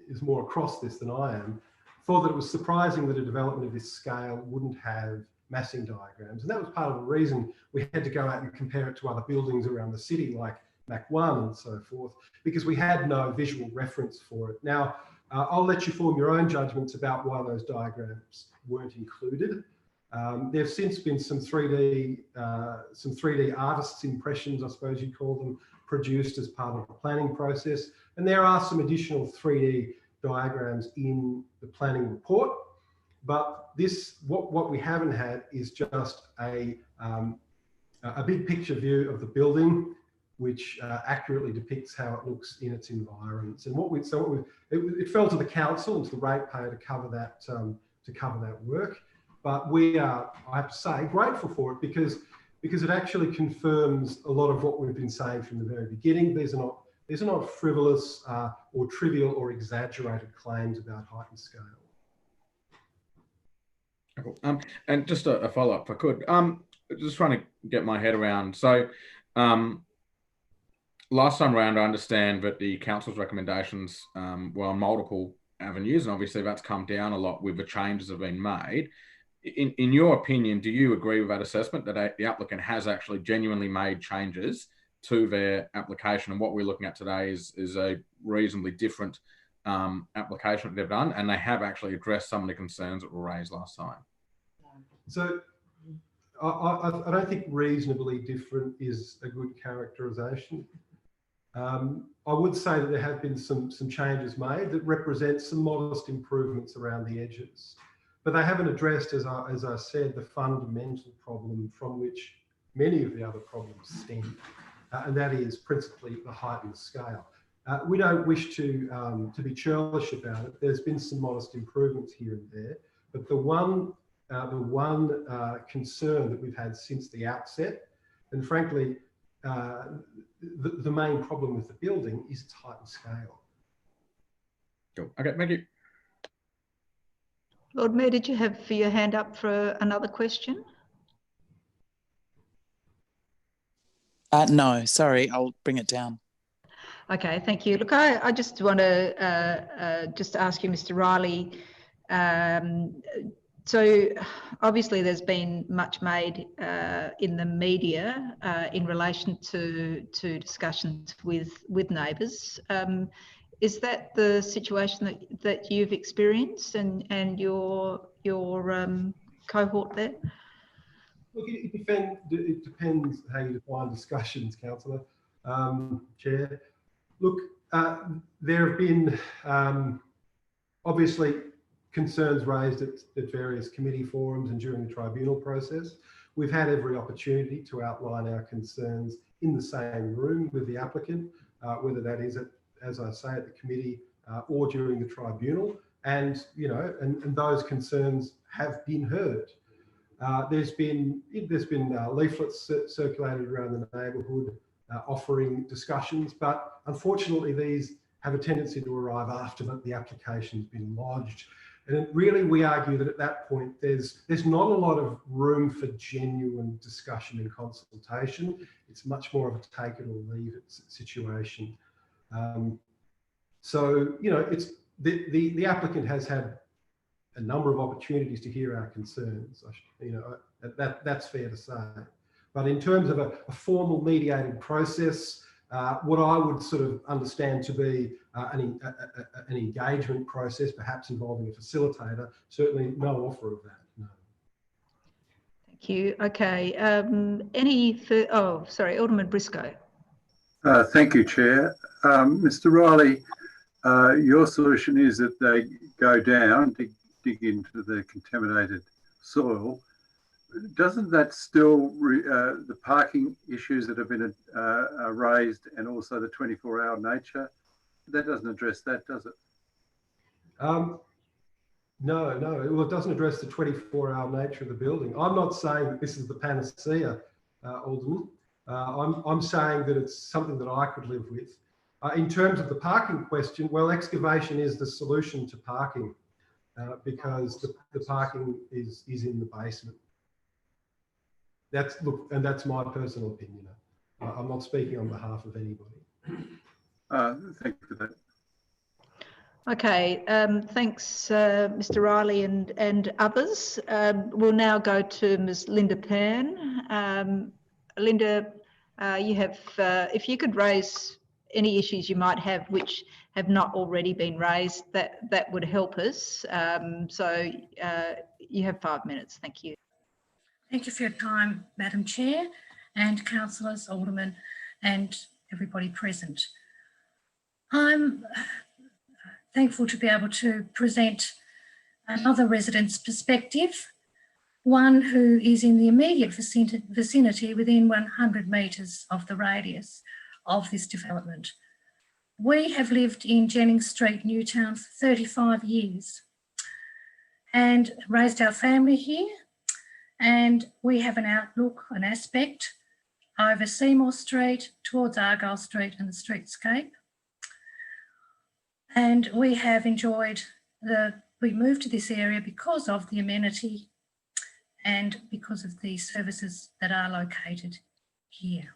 is more across this than I am, thought that it was surprising that a development of this scale wouldn't have massing diagrams. And that was part of the reason we had to go out and compare it to other buildings around the city like Mac 1 and so forth, because we had no visual reference for it. Now, I'll let you form your own judgments about why those diagrams weren't included. There have since been some 3D artists' impressions, I suppose you'd call them, produced as part of the planning process. And there are some additional 3D diagrams in the planning report. But this, what we haven't had is just a big picture view of the building, which accurately depicts how it looks in its environs. And it fell to the council and to the ratepayer to cover that work. But we are, I have to say, grateful for it because it actually confirms a lot of what we've been saying from the very beginning. These are not frivolous or trivial or exaggerated claims about height and scale. Cool. And just a follow-up, if I could. Just trying to get my head around. So last time around, I understand that the council's recommendations were on multiple avenues, and obviously that's come down a lot with the changes that have been made. In your opinion, do you agree with that assessment that the applicant has actually genuinely made changes to their application, and what we're looking at today is a reasonably different application that they've done, and they have actually addressed some of the concerns that were raised last time? So I don't think reasonably different is a good characterisation. I would say that there have been some changes made that represent some modest improvements around the edges, but they haven't addressed, as I said, the fundamental problem from which many of the other problems stem, and that is principally the height and the scale. We don't wish to be churlish about it. There's been some modest improvements here and there, but the one concern that we've had since the outset, and frankly, the main problem with the building is its height and scale. Cool. Okay, thank you. Lord Mayor, did you have your hand up for another question? No, sorry, I'll bring it down. Okay, thank you. Look, I just want to just ask you, Mr. Riley. So obviously there's been much made in the media in relation to discussions with neighbours. Is that the situation that you've experienced and your cohort there? Look, it depends how you define discussions, Councillor, Chair. Look, there have been obviously concerns raised at various committee forums and during the tribunal process. We've had every opportunity to outline our concerns in the same room with the applicant, whether that is, as I say, at the committee or during the tribunal. And, you know, and those concerns have been heard. There's been leaflets circulated around the neighbourhood offering discussions, but unfortunately these have a tendency to arrive after the application's been lodged. And really, we argue that at that point, there's not a lot of room for genuine discussion and consultation. It's much more of a take it or leave it situation. So, you know, it's the applicant has had a number of opportunities to hear our concerns. You know, that's fair to say. But in terms of a formal mediated process, what I would sort of understand to be an engagement process, perhaps involving a facilitator, certainly no offer of that. No. Thank you. Okay. Alderman Briscoe. Thank you, Chair. Mr. Riley, your solution is that they go down to dig into the contaminated soil. Doesn't that still, the parking issues that have been raised and also the 24-hour nature, that doesn't address that, does it? No. Well, it doesn't address the 24-hour nature of the building. I'm not saying that this is the panacea, Alderman. I'm saying that it's something that I could live with. In terms of the parking question, well, excavation is the solution to parking because the parking is in the basement. And that's my personal opinion. I'm not speaking on behalf of anybody. Thank you for that. Okay, thanks, Mr. Riley and others. We'll now go to Ms. Linda Pern. Linda, you have, if you could raise any issues you might have which have not already been raised, that would help us. So you have 5 minutes. Thank you. Thank you for your time, Madam Chair, and councillors, aldermen, and everybody present. I'm thankful to be able to present another resident's perspective, one who is in the immediate vicinity within 100 metres of the radius of this development. We have lived in Jennings Street, Newtown for 35 years and raised our family here, and we have an outlook, an aspect over Seymour Street towards Argyle Street and the streetscape. And we have enjoyed we moved to this area because of the amenity and because of the services that are located here.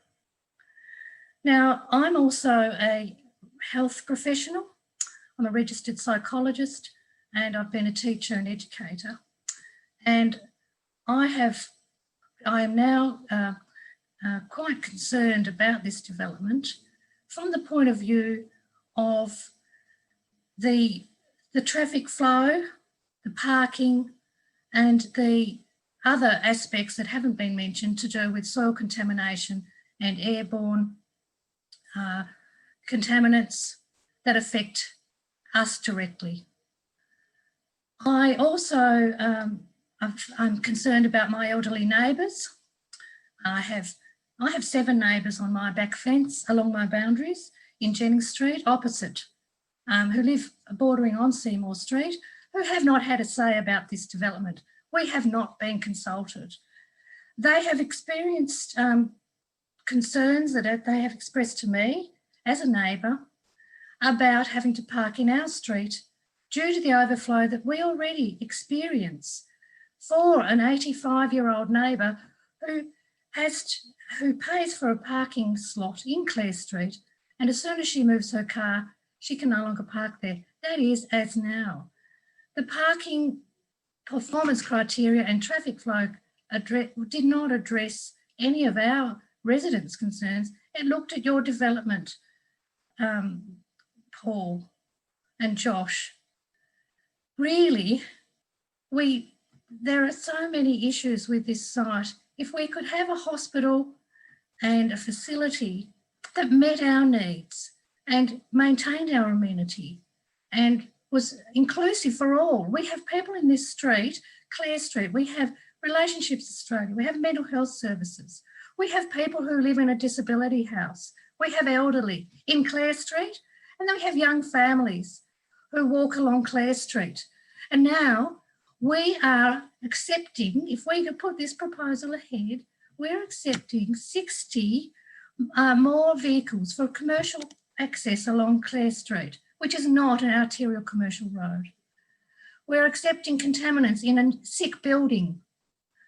Now, I'm also a health professional. I'm a registered psychologist and I've been a teacher and educator. And I am now quite concerned about this development from the point of view of the traffic flow, the parking, and the other aspects that haven't been mentioned to do with soil contamination and airborne contaminants that affect us directly. I also, I'm concerned about my elderly neighbours. I have 7 neighbours on my back fence along my boundaries in Jennings Street opposite, who live bordering on Seymour Street, who have not had a say about this development. We have not been consulted. They have experienced concerns that they have expressed to me as a neighbour about having to park in our street due to the overflow that we already experience for an 85-year-old neighbour who pays for a parking slot in Clare Street, and as soon as she moves her car, she can no longer park there. That is as now. The parking performance criteria and traffic flow did not address any of our residents' concerns. It looked at your development, Paul and Josh. Really, there are so many issues with this site. If we could have a hospital and a facility that met our needs and maintained our amenity and was inclusive for all. We have people in this street, Clare Street, we have Relationships Australia, we have mental health services, we have people who live in a disability house, we have elderly in Clare Street, and then we have young families who walk along Clare Street. And now we are accepting, if we could put this proposal ahead, we're accepting 60 more vehicles for commercial access along Clare Street, which is not an arterial commercial road. We're accepting contaminants in a sick building,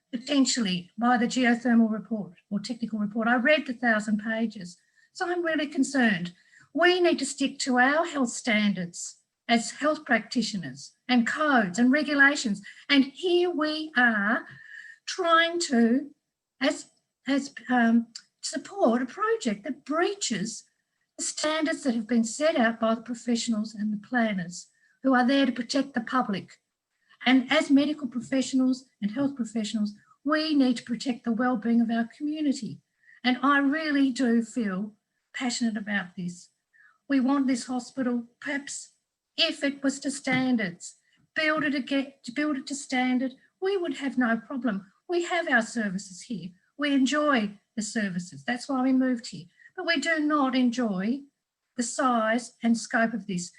potentially by the geothermal report or technical report. I read the 1,000 pages, so I'm really concerned. We need to stick to our health standards as health practitioners and codes and regulations. And here we are trying to support a project that breaches the standards that have been set out by the professionals and the planners who are there to protect the public. And as medical professionals and health professionals, we need to protect the well-being of our community. And I really do feel passionate about this. We want this hospital, perhaps if it was to standards, build it to standard, we would have no problem. We have our services here. We enjoy the services. That's why we moved here. But we do not enjoy the size and scope of this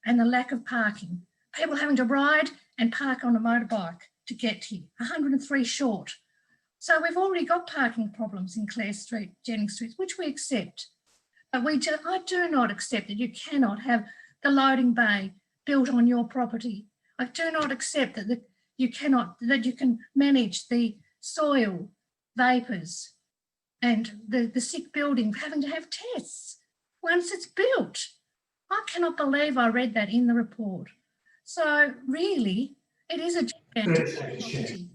and the lack of parking. People having to ride and park on a motorbike to get here, 103 short. So we've already got parking problems in Clare Street, Jennings Street, which we accept. But I do not accept that you cannot have the loading bay built on your property. I do not accept that you can manage the soil vapours and the sick building having to have tests once it's built. I cannot believe I read that in the report. So really, it is a gigantic property.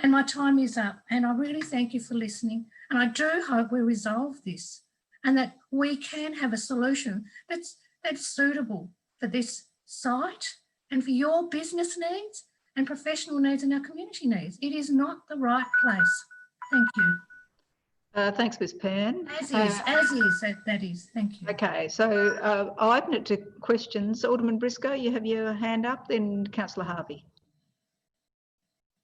And my time is up, and I really thank you for listening. And I do hope we resolve this and that we can have a solution that's suitable for this site and for your business needs and professional needs and our community needs. It is not the right place. Thank you. Thanks, Ms. Pan. As is, that is. Thank you. Okay, so I'll open it to questions. Alderman Briscoe, you have your hand up, then Councillor Harvey.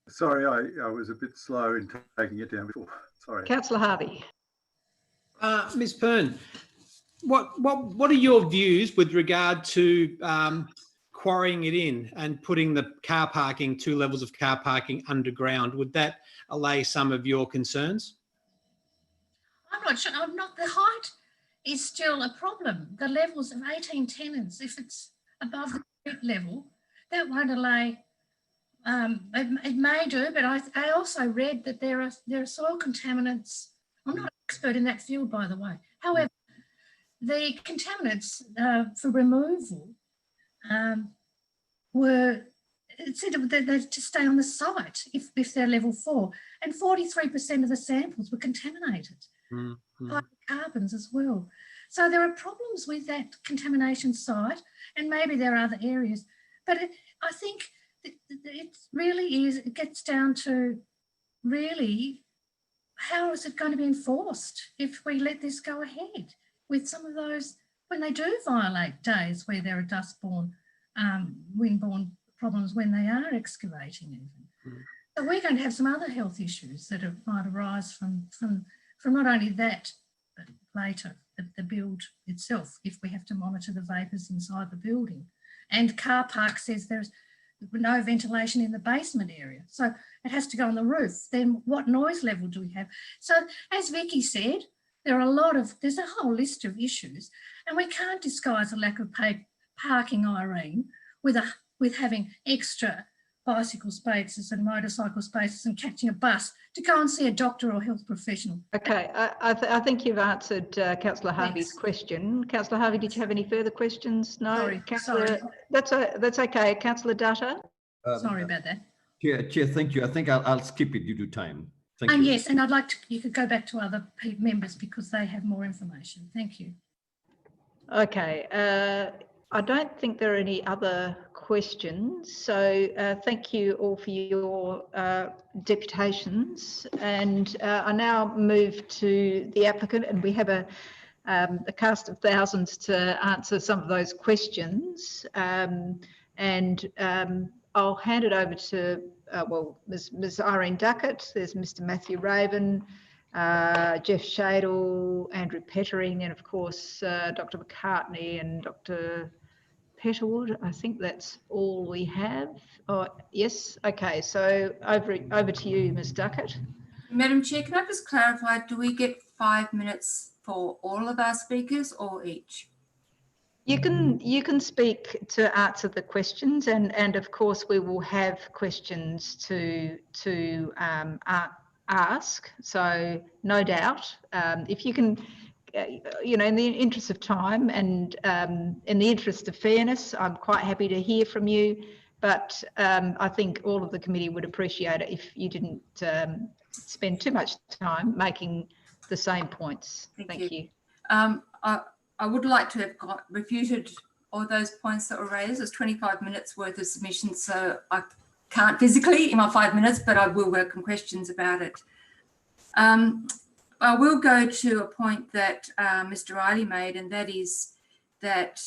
Sorry, I was a bit slow in taking it down before. Sorry. Councillor Harvey. Ms. Pern, what are your views with regard to quarrying it in and putting the car parking, 2 levels of car parking underground? Would that allay some of your concerns? I'm not sure. The height is still a problem. The levels of 18 tenants, if it's above the street level, that won't allay. It may do, but I also read that there are soil contaminants. I'm not an expert in that field, by the way. However, the contaminants for removal it said that they're to stay on the site if they're level 4, and 43% of the samples were contaminated. Carbons as well. So there are problems with that contamination site, and maybe there are other areas. But I think it really is, it gets down to really how is it going to be enforced if we let this go ahead with some of those, when they do violate days where there are dust-borne, wind-borne problems when they are excavating even. So we're going to have some other health issues that might arise from not only that, but later, the build itself, if we have to monitor the vapours inside the building. And car park says there's no ventilation in the basement area. So it has to go on the roof. Then what noise level do we have? So as Vicky said, there's a whole list of issues, and we can't disguise a lack of parking, Irene, with having extra bicycle spaces and motorcycle spaces and catching a bus to go and see a doctor or health professional. Okay, I think you've answered Councillor Harvey's question. Councillor Harvey, did you have any further questions? No. Sorry, Councillor, that's okay. Councillor Dutta. Sorry about that. Chair, thank you. I think I'll skip it due to time. Thank you. Yes, and I'd like you could go back to other members because they have more information. Thank you. Okay, I don't think there are any other questions. So thank you all for your deputations. And I now move to the applicant, and we have a cast of thousands to answer some of those questions. I'll hand it over to, Ms. Irene Duckett, there's Mr. Matthew Raven, Jeff Shadle, Andrew Pettering, and of course, Dr. McCartney and Dr. Petterwood. I think that's all we have. Oh, yes. Okay. So over to you, Ms. Duckett. Madam Chair, can I just clarify, do we get 5 minutes for all of our speakers or each? You can speak to answer the questions, and of course we will have questions to ask. So no doubt, if you can, in the interest of time and in the interest of fairness, I'm quite happy to hear from you. But I think all of the committee would appreciate it if you didn't spend too much time making the same points. Thank you. I would like to have refuted all those points that were raised. There's 25 minutes worth of submissions, so I can't physically in my 5 minutes, but I will welcome questions about it. I will go to a point that Mr. Riley made, and that is that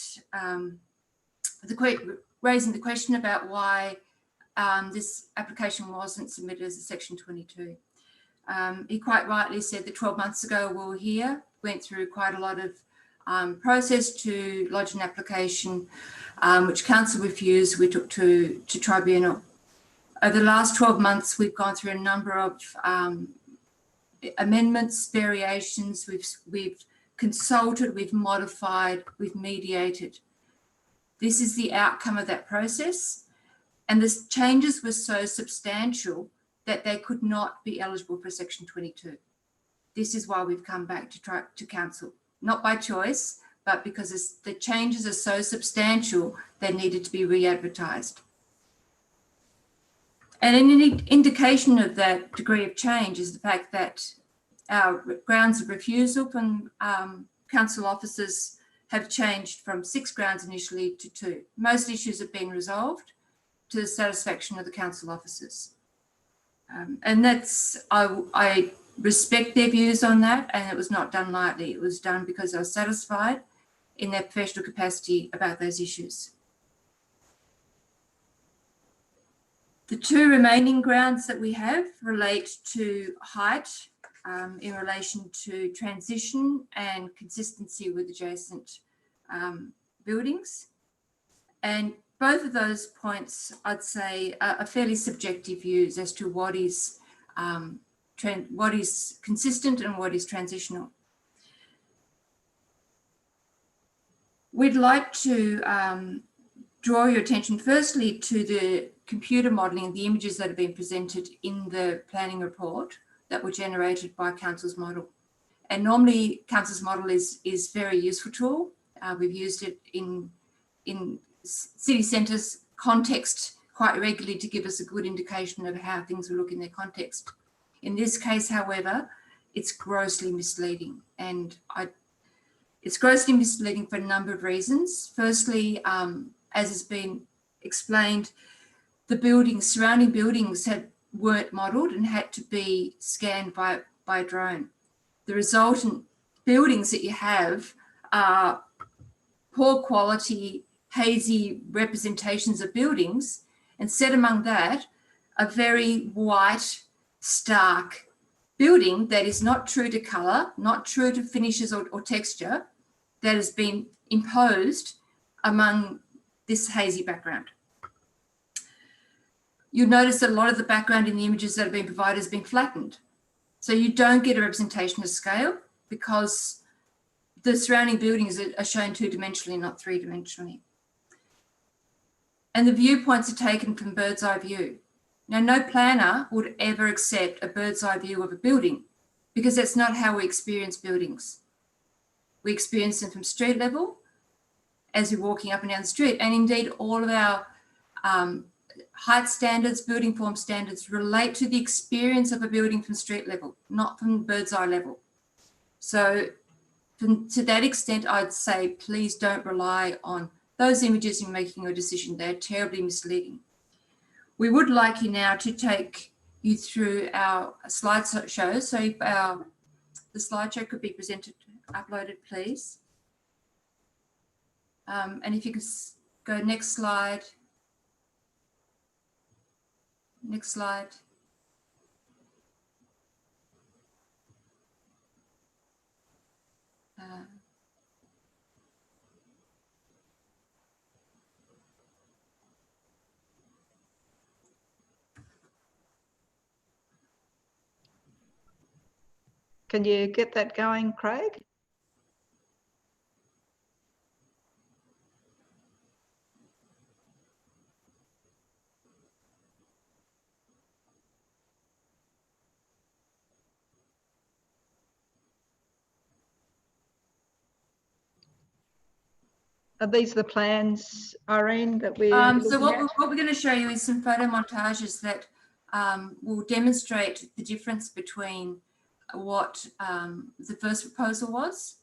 raising the question about why this application wasn't submitted as a Section 22. He quite rightly said that 12 months ago we were here, went through quite a lot of process to lodge an application, which council refused. We took to tribunal. Over the last 12 months, we've gone through a number of amendments, variations, we've consulted, we've modified, we've mediated. This is the outcome of that process. And the changes were so substantial that they could not be eligible for Section 22. This is why we've come back to council, not by choice, but because the changes are so substantial, they needed to be re-advertised. And an indication of that degree of change is the fact that our grounds of refusal from council officers have changed from 6 grounds initially to 2. Most issues have been resolved to the satisfaction of the council officers. And I respect their views on that, and it was not done lightly. It was done because they were satisfied in their professional capacity about those issues. The 2 remaining grounds that we have relate to height in relation to transition and consistency with adjacent buildings. And both of those points, I'd say, are fairly subjective views as to what is consistent and what is transitional. We'd like to draw your attention firstly to the computer modelling and the images that have been presented in the planning report that were generated by Council's model. And normally Council's model is a very useful tool. We've used it in city centres context quite regularly to give us a good indication of how things will look in their context. In this case, however, it's grossly misleading, and it's grossly misleading for a number of reasons. Firstly, as has been explained, the surrounding buildings weren't modelled and had to be scanned by a drone. The resultant buildings that you have are poor quality, hazy representations of buildings, and set among that a very white, stark building that is not true to colour, not true to finishes or texture, that has been imposed among this hazy background. You'll notice that a lot of the background in the images that have been provided has been flattened. So you don't get a representation of scale because the surrounding buildings are shown 2-dimensionally, not 3-dimensionally. And the viewpoints are taken from bird's eye view. Now, no planner would ever accept a bird's eye view of a building because that's not how we experience buildings. We experience them from street level as we're walking up and down the street. And indeed, all of our height standards, building form standards relate to the experience of a building from street level, not from bird's eye level. So to that extent, I'd say, please don't rely on those images in making your decision. They're terribly misleading. We would like you now to take you through our slideshow. So if the slideshow could be uploaded, please. And if you could go next slide. Next slide. Can you get that going, Craig? Are these the plans, Irene, that we're so what we're going to show you is some photo montages that will demonstrate the difference between what the first proposal was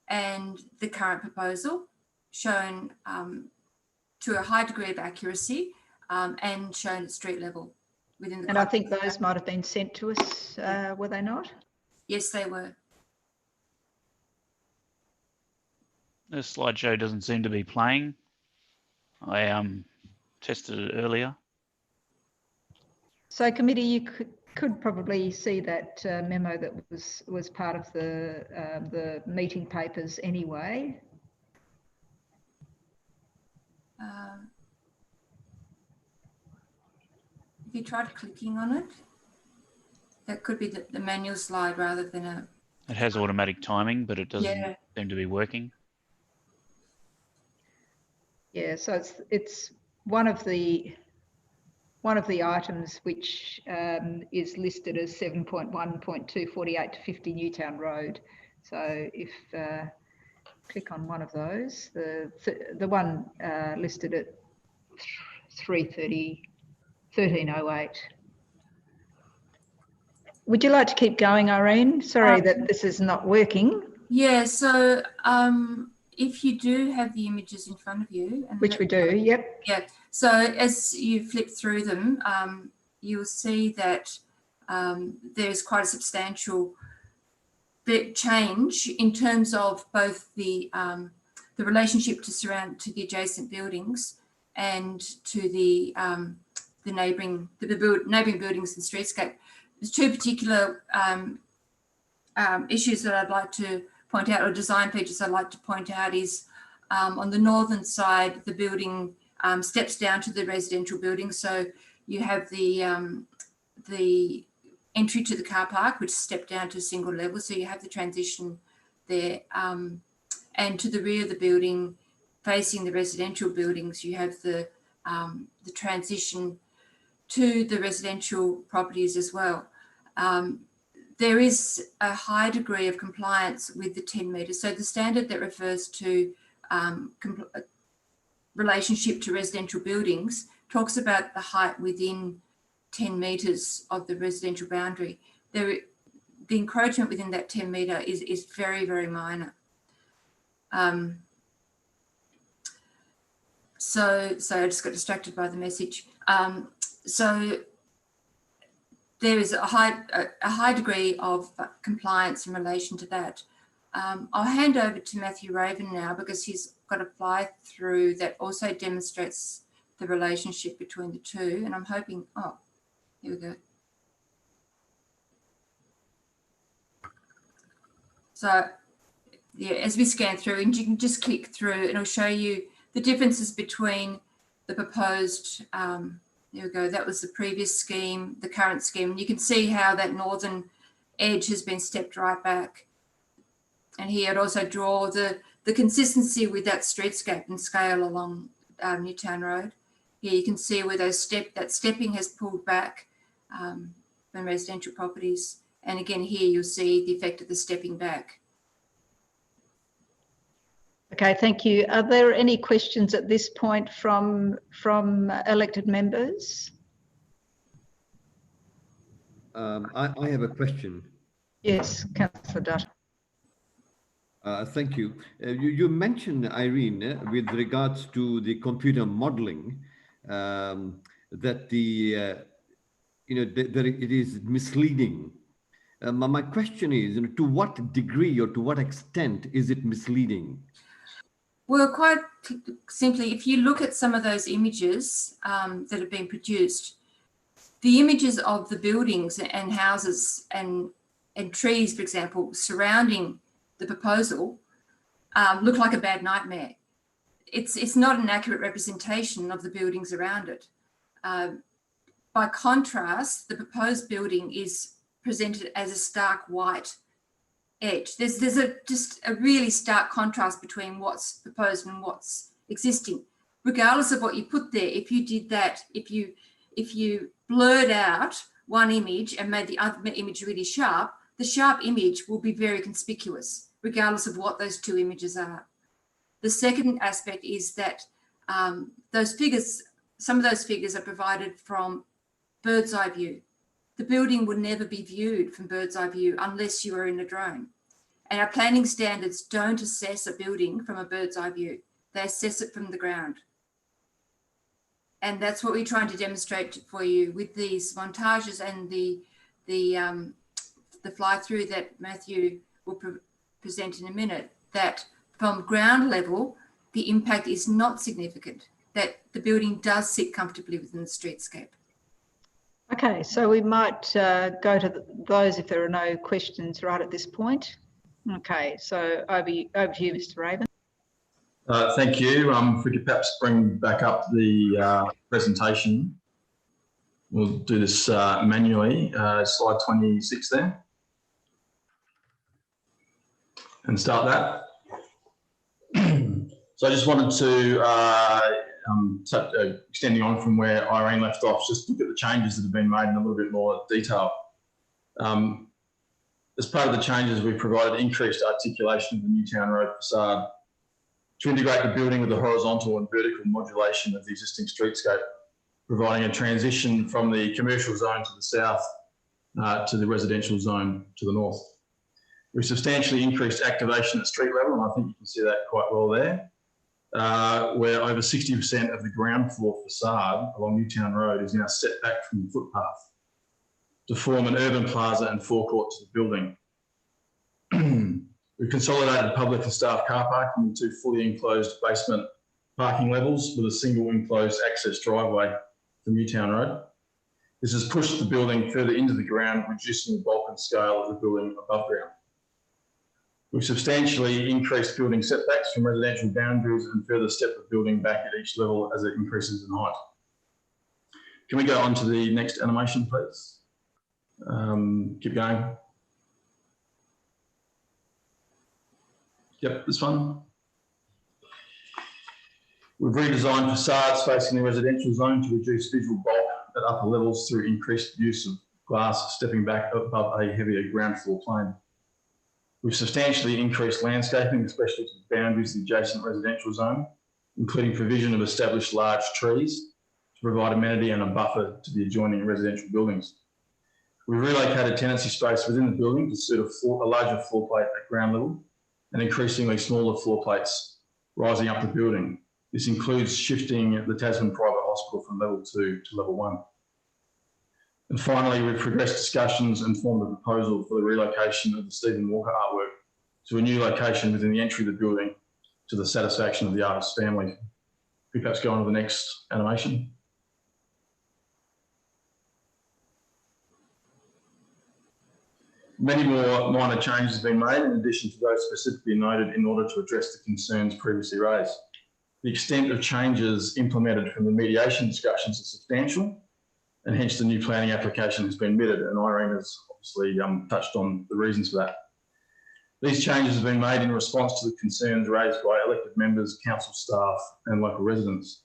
and the current proposal, shown to a high degree of accuracy and shown at street level within the. And I think those might have been sent to us, were they not? Yes, they were. The slideshow doesn't seem to be playing. I tested it earlier. So committee, you could probably see that memo that was part of the meeting papers anyway. If you tried clicking on it. That could be the manual slide rather than a. It has automatic timing, but it doesn't Yeah. seem to be working. Yeah, so it's one of the items which is listed as 7.1.248 to 50 Newtown Road. So if click on one of those, the one listed at 1308. Would you like to keep going, Irene? Sorry that this is not working. Yeah, so if you do have the images in front of you, and Which we do, yep. Yeah, so as you flip through them, you'll see that there's quite a substantial bit change in terms of both the relationship to the adjacent buildings and to the neighbouring buildings and streetscape. There's two particular issues that I'd like to point out, or design features I'd like to point out, is on the northern side, the building steps down to the residential building. So you have the entry to the car park, which stepped down to a single level. So you have the transition there. And to the rear of the building, facing the residential buildings, you have the transition to the residential properties as well. There is a high degree of compliance with the 10 metres. So the standard that refers to relationship to residential buildings talks about the height within 10 metres of the residential boundary. The encroachment within that 10 metre is very, very minor. So I just got distracted by the message. So there is a high degree of compliance in relation to that. I'll hand over to Matthew Raven now, because he's got a fly through that also demonstrates the relationship between the two. And I'm hoping, oh, here we go. So yeah, as we scan through, and you can just click through and it'll show you the differences between the proposed, there we go, that was the previous scheme, the current scheme. And you can see how that northern edge has been stepped right back. And here I'd also draw the consistency with that streetscape and scale along Newtown Road. Here you can see where that stepping has pulled back from residential properties. And again, here you'll see the effect of the stepping back. Okay, thank you. Are there any questions at this point from elected members? I have a question. Yes, Councillor Dutt. Thank you. You mentioned, Irene, with regards to the computer modelling, that it is misleading. My question is, to what degree or to what extent is it misleading? Well, quite simply, if you look at some of those images that have been produced, the images of the buildings and houses and trees, for example, surrounding the proposal look like a bad nightmare. It's not an accurate representation of the buildings around it. By contrast, the proposed building is presented as a stark white edge. There's just a really stark contrast between what's proposed and what's existing. Regardless of what you put there, if you did that, if you blurred out one image and made the other image really sharp, the sharp image will be very conspicuous, regardless of what those two images are. The second aspect is that those figures, some of those figures are provided from bird's eye view. The building would never be viewed from bird's eye view unless you are in a drone. And our planning standards don't assess a building from a bird's eye view. They assess it from the ground. And that's what we're trying to demonstrate for you with these montages and the fly through that Matthew will present in a minute, that from ground level, the impact is not significant, that the building does sit comfortably within the streetscape. Okay, so we might go to those if there are no questions right at this point. Okay, so over to you, Mr. Raven. Thank you. If we could perhaps bring back up the presentation. We'll do this manually. Slide 26 there. And start that. So I just wanted to, extending on from where Irene left off, just look at the changes that have been made in a little bit more detail. As part of the changes, we provided increased articulation of the Newtown Road facade to integrate the building with the horizontal and vertical modulation of the existing streetscape, providing a transition from the commercial zone to the south to the residential zone to the north. We substantially increased activation at street level, and I think you can see that quite well there, where over 60% of the ground floor facade along Newtown Road is now set back from the footpath to form an urban plaza and forecourt to the building. We've consolidated public and staff car parking into fully enclosed basement parking levels with a single enclosed access driveway from Newtown Road. This has pushed the building further into the ground, reducing the bulk and scale of the building above ground. We've substantially increased building setbacks from residential boundaries and further stepped the building back at each level as it increases in height. Can we go on to the next animation, please? Keep going. Yep, this one. We've redesigned facades facing the residential zone to reduce visual bulk at upper levels through increased use of glass stepping back above a heavier ground floor plane. We've substantially increased landscaping, especially to the boundaries of the adjacent residential zone, including provision of established large trees to provide amenity and a buffer to the adjoining residential buildings. We relocated tenancy space within the building to suit a larger floor plate at ground level and increasingly smaller floor plates rising up the building. This includes shifting the Tasman Private Hospital from level 2 to level 1. And finally, we've progressed discussions and formed a proposal for the relocation of the Stephen Walker artwork to a new location within the entry of the building to the satisfaction of the artist's family. Could we perhaps go on to the next animation? Many more minor changes have been made in addition to those specifically noted in order to address the concerns previously raised. The extent of changes implemented from the mediation discussions is substantial, and hence the new planning application has been admitted, and Irene has obviously touched on the reasons for that. These changes have been made in response to the concerns raised by elected members, council staff and local residents.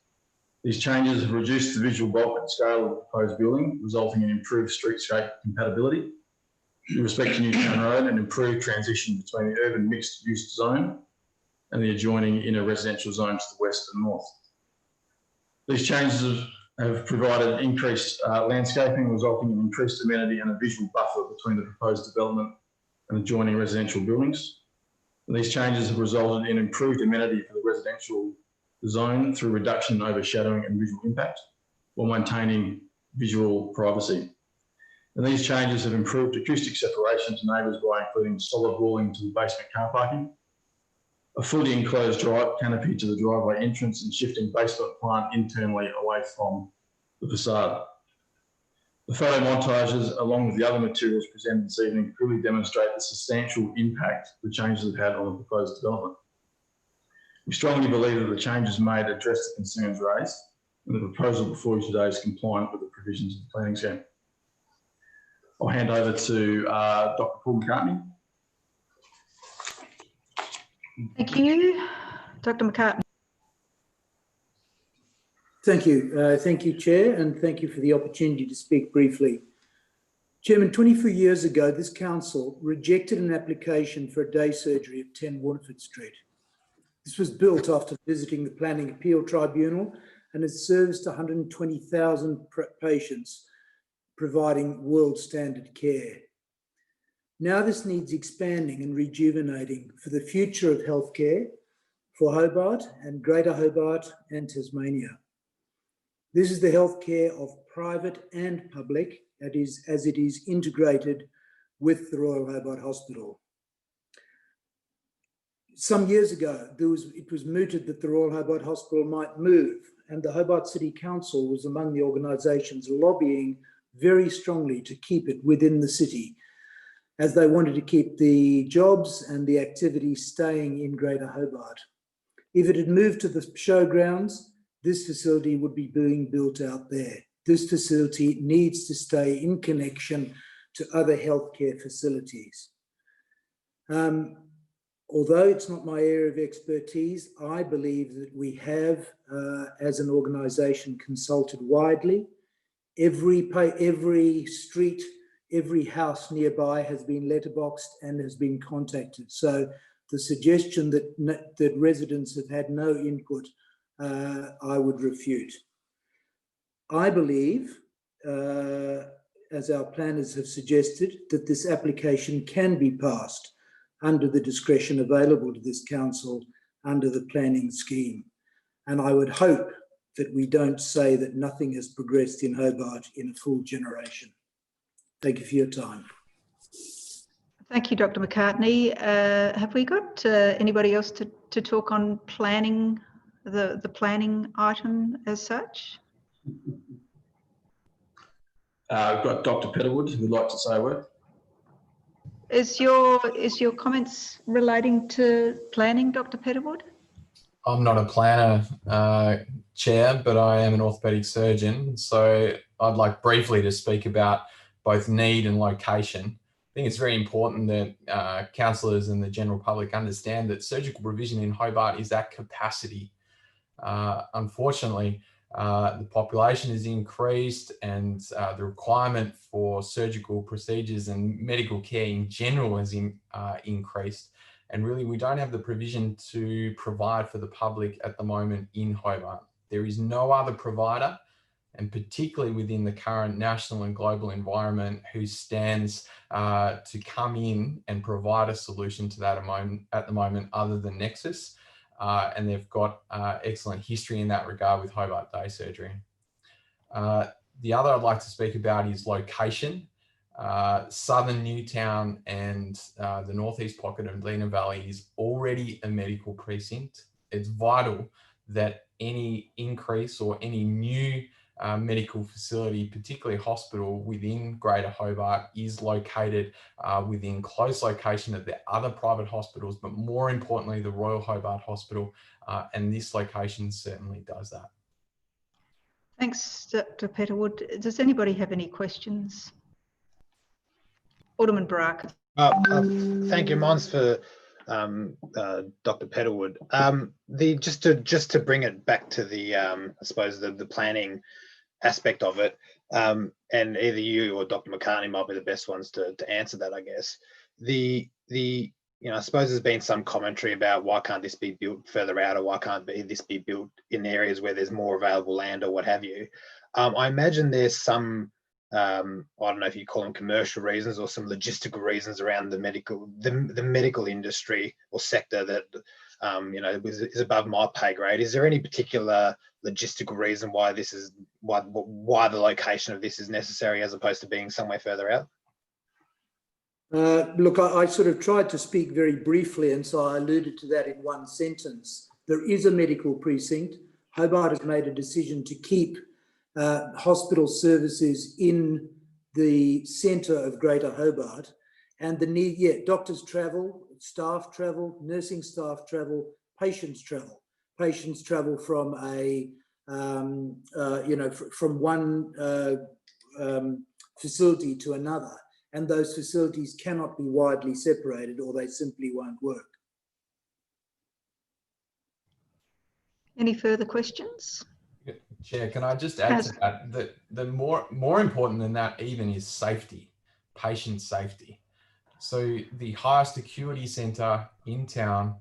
These changes have reduced the visual bulk and scale of the proposed building, resulting in improved streetscape compatibility with respect to Newtown Road and improved transition between the urban mixed-use zone and the adjoining inner residential zones to the west and north. These changes have provided increased landscaping, resulting in increased amenity and a visual buffer between the proposed development and adjoining residential buildings. And these changes have resulted in improved amenity for the residential zone through reduction in overshadowing and visual impact, while maintaining visual privacy. And these changes have improved acoustic separation to neighbours by including solid walling to the basement car parking, a fully enclosed canopy to the driveway entrance, and shifting basement plant internally away from the facade. The photo montages, along with the other materials presented this evening, clearly demonstrate the substantial impact the changes have had on the proposed development. We strongly believe that the changes made address the concerns raised, and the proposal before you today is compliant with the provisions of the planning scheme. I'll hand over to Dr. Paul McCartney. Thank you. Dr. McCartney. Thank you. Thank you, Chair, and thank you for the opportunity to speak briefly. Chairman, 24 years ago, this council rejected an application for a day surgery at 10 Waterford Street. This was built after visiting the Planning Appeal Tribunal and has serviced 120,000 patients, providing world standard care. Now this needs expanding and rejuvenating for the future of healthcare for Hobart and Greater Hobart and Tasmania. This is the healthcare of private and public, that is, as it is integrated with the Royal Hobart Hospital. Some years ago, it was mooted that the Royal Hobart Hospital might move, and the Hobart City Council was among the organisations lobbying very strongly to keep it within the city, as they wanted to keep the jobs and the activity staying in Greater Hobart. If it had moved to the showgrounds, this facility would be being built out there. this facility needs to stay in connection to other healthcare facilities. Although it's not my area of expertise, I believe that we have, as an organisation, consulted widely. Every street, every house nearby has been letterboxed and has been contacted. So the suggestion that residents have had no input, I would refute. I believe, as our planners have suggested, that this application can be passed under the discretion available to this council under the planning scheme. And I would hope that we don't say that nothing has progressed in Hobart in a full generation. Thank you for your time. Thank you, Dr. McCartney. Have we got anybody else to talk on planning, the planning item as such? We've got Dr. Petterwood who would like to say a word. Is your comments relating to planning, Dr. Petterwood? I'm not a planner, Chair, but I am an orthopaedic surgeon. So I'd like briefly to speak about both need and location. I think it's very important that councillors and the general public understand that surgical provision in Hobart is at capacity. Unfortunately, the population has increased and the requirement for surgical procedures and medical care in general has increased. And really, we don't have the provision to provide for the public at the moment in Hobart. There is no other provider, and particularly within the current national and global environment, who stands to come in and provide a solution to that at the moment other than Nexus. And they've got excellent history in that regard with Hobart Day Surgery. The other I'd like to speak about is location. Southern Newtown and the northeast pocket of Lena Valley is already a medical precinct. It's vital that any increase or any new medical facility, particularly hospital within Greater Hobart, is located within close location of the other private hospitals, but more importantly, the Royal Hobart Hospital, and this location certainly does that. Thanks, Dr. Petterwood. Does anybody have any questions? Alderman Baraka. Thank you, Mons, for Dr. Petterwood. Just to bring it back to the I suppose the planning aspect of it, and either you or Dr. McCartney might be the best ones to answer that, I guess. I suppose there's been some commentary about why can't this be built further out, or why can't this be built in areas where there's more available land or what have you. I imagine there's some I don't know if you call them commercial reasons or some logistical reasons around the medical industry or sector that is above my pay grade. Is there any particular logistical reason why this is why the location of this is necessary as opposed to being somewhere further out? Look, I sort of tried to speak very briefly, and so I alluded to that in one sentence. There is a medical precinct. Hobart has made a decision to keep hospital services in the centre of Greater Hobart, and the need, doctors travel, staff travel, nursing staff travel, patients travel. Patients travel from from one facility to another, and those facilities cannot be widely separated or they simply won't work. Any further questions? Chair, can I just add to that, the more important than that even is safety, patient safety. So the highest acuity centre in town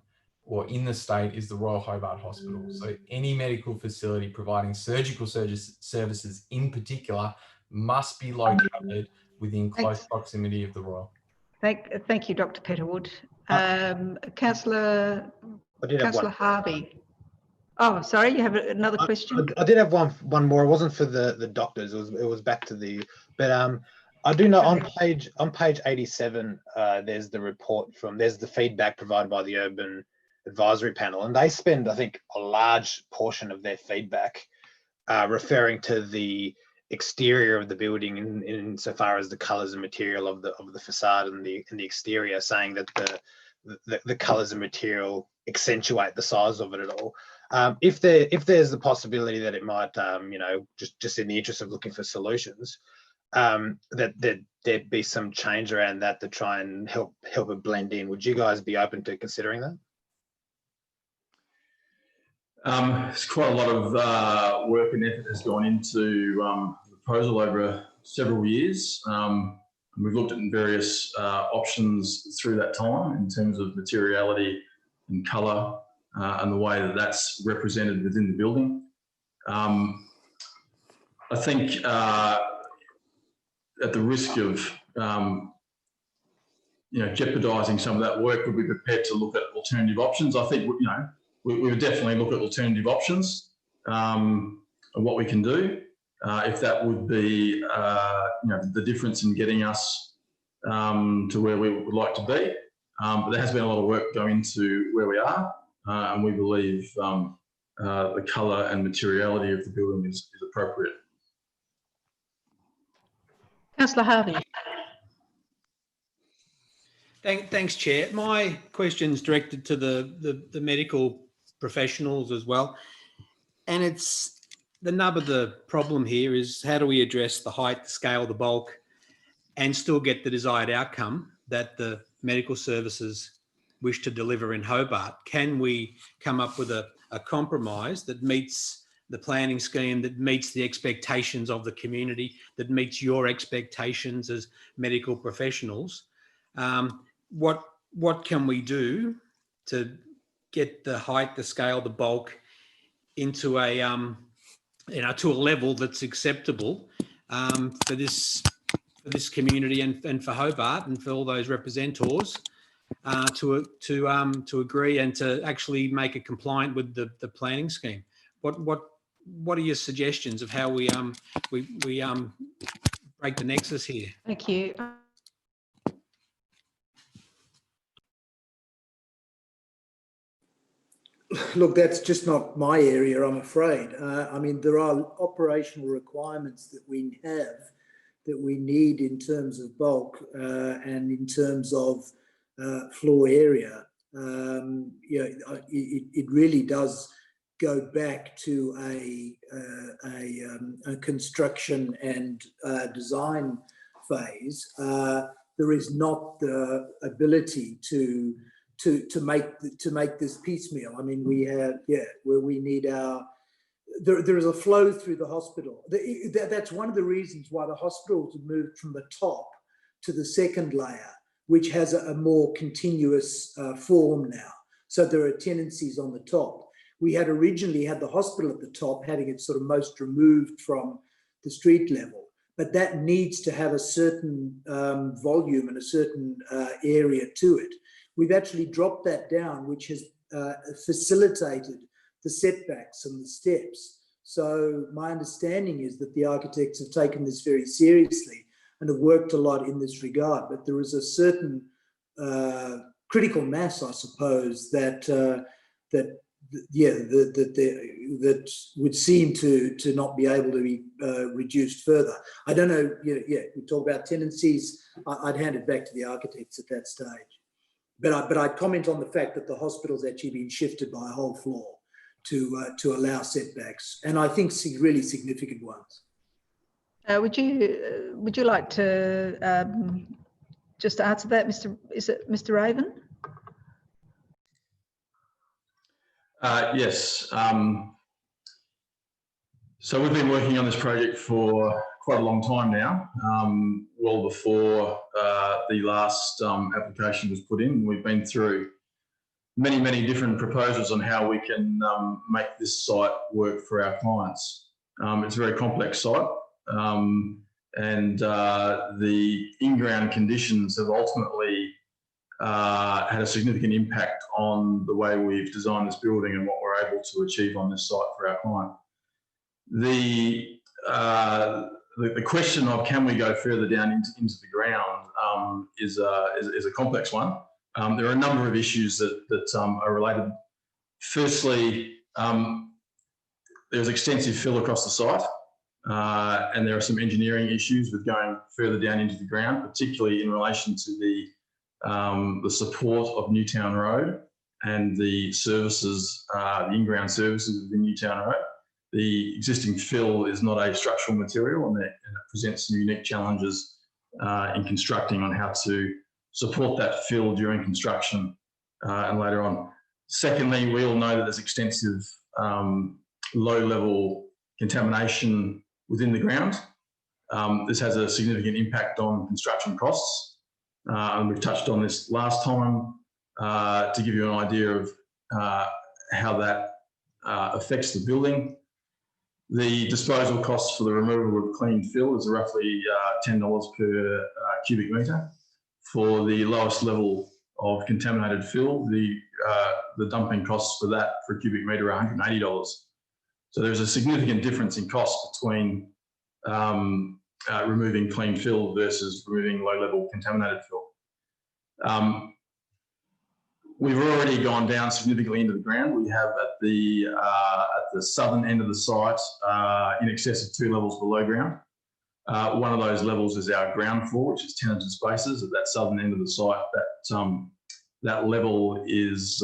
or in the state is the Royal Hobart Hospital. So any medical facility providing surgical services in particular must be located within close proximity of the Royal. Thank you, Dr. Petterwood. Councillor Harvey. Oh, sorry, you have another question? I did have one more. It wasn't for the doctors. It was back to the. But I do know on page 87, there's the feedback provided by the Urban Advisory Panel, and they spend, I think, a large portion of their feedback referring to the exterior of the building in so far as the colours and material of the facade and the exterior, saying that the colours and material accentuate the size of it at all. If there's the possibility that it might, just in the interest of looking for solutions, that there'd be some change around that to try and help it blend in. Would you guys be open to considering that? It's quite a lot of work and effort has gone into the proposal over several years. We've looked at various options through that time in terms of materiality and colour and the way that that's represented within the building. I think at the risk of jeopardising some of that work, we'd be prepared to look at alternative options. I think we would definitely look at alternative options of what we can do. If that would be the difference in getting us to where we would like to be. But there has been a lot of work going into where we are, and we believe the colour and materiality of the building is appropriate. Councillor Harvey. Thanks, Chair. My question's directed to the medical professionals as well. And it's the nub of the problem here is how do we address the height, the scale, the bulk, and still get the desired outcome that the medical services wish to deliver in Hobart? Can we come up with a compromise that meets the planning scheme, that meets the expectations of the community, that meets your expectations as medical professionals? What can we do to get the height, the scale, the bulk into a to a level that's acceptable for this community and for Hobart and for all those representors to agree and to actually make it compliant with the planning scheme? What are your suggestions of how we break the nexus here? Thank you. Look, that's just not my area, I'm afraid. I mean, there are operational requirements that we have that we need in terms of bulk and in terms of floor area. It really does go back to a construction and design phase. There is not the ability to make this piecemeal. I mean, we have, where we need our, there is a flow through the hospital. That's one of the reasons why the hospitals have moved from the top to the second layer, which has a more continuous form now. So there are tenancies on the top. We had originally had the hospital at the top, having it sort of most removed from the street level, but that needs to have a certain volume and a certain area to it. We've actually dropped that down, which has facilitated the setbacks and the steps. So my understanding is that the architects have taken this very seriously and have worked a lot in this regard. But there is a certain critical mass, I suppose, that would seem to not be able to be reduced further. I don't know. We talk about tenancies. I'd hand it back to the architects at that stage. But I'd comment on the fact that the hospital's actually been shifted by a whole floor to allow setbacks, and I think really significant ones. Would you like to just answer that, Mr. Raven? Yes. So we've been working on this project for quite a long time now, well before the last application was put in. We've been through many different proposals on how we can make this site work for our clients. It's a very complex site, and the in-ground conditions have ultimately had a significant impact on the way we've designed this building and what we're able to achieve on this site for our client. The question of can we go further down into the ground is a complex one. There are a number of issues that are related. Firstly, there's extensive fill across the site, and there are some engineering issues with going further down into the ground, particularly in relation to the the support of Newtown Road and the services, the in-ground services within Newtown Road. The existing fill is not a structural material, and it presents some unique challenges in constructing on how to support that fill during construction and later on. Secondly, we all know that there's extensive low-level contamination within the ground. This has a significant impact on construction costs. And we've touched on this last time to give you an idea of how that affects the building. The disposal costs for the removal of clean fill is roughly $10 per cubic metre. For the lowest level of contaminated fill, the dumping costs for that per cubic metre are $180. So there's a significant difference in cost between removing clean fill versus removing low-level contaminated fill. We've already gone down significantly into the ground. We have at the southern end of the site in excess of 2 levels below ground. One of those levels is our ground floor, which is tenanted spaces at that southern end of the site. That level is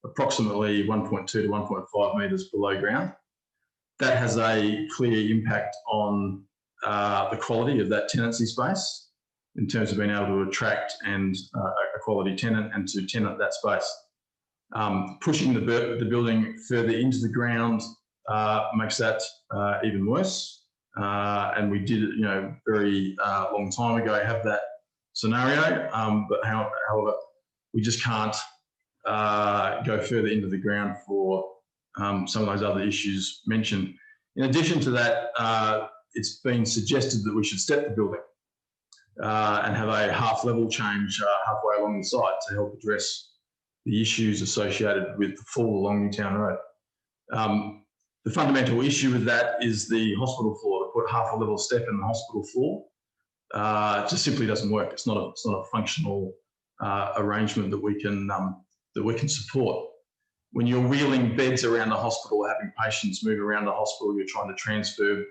approximately 1.2 to 1.5 metres below ground. That has a clear impact on the quality of that tenancy space in terms of being able to attract and a quality tenant and to tenant that space. Pushing the building further into the ground makes that even worse. And we did, very long time ago have that scenario, but however, we just can't go further into the ground for some of those other issues mentioned. In addition to that, it's been suggested that we should step the building and have a half-level change halfway along the site to help address the issues associated with the fall along Newtown Road. The fundamental issue with that is the hospital floor. To put half a level step in the hospital floor just simply doesn't work. It's not a functional arrangement that we can support. When you're wheeling beds around the hospital, having patients move around the hospital, you're trying to transfer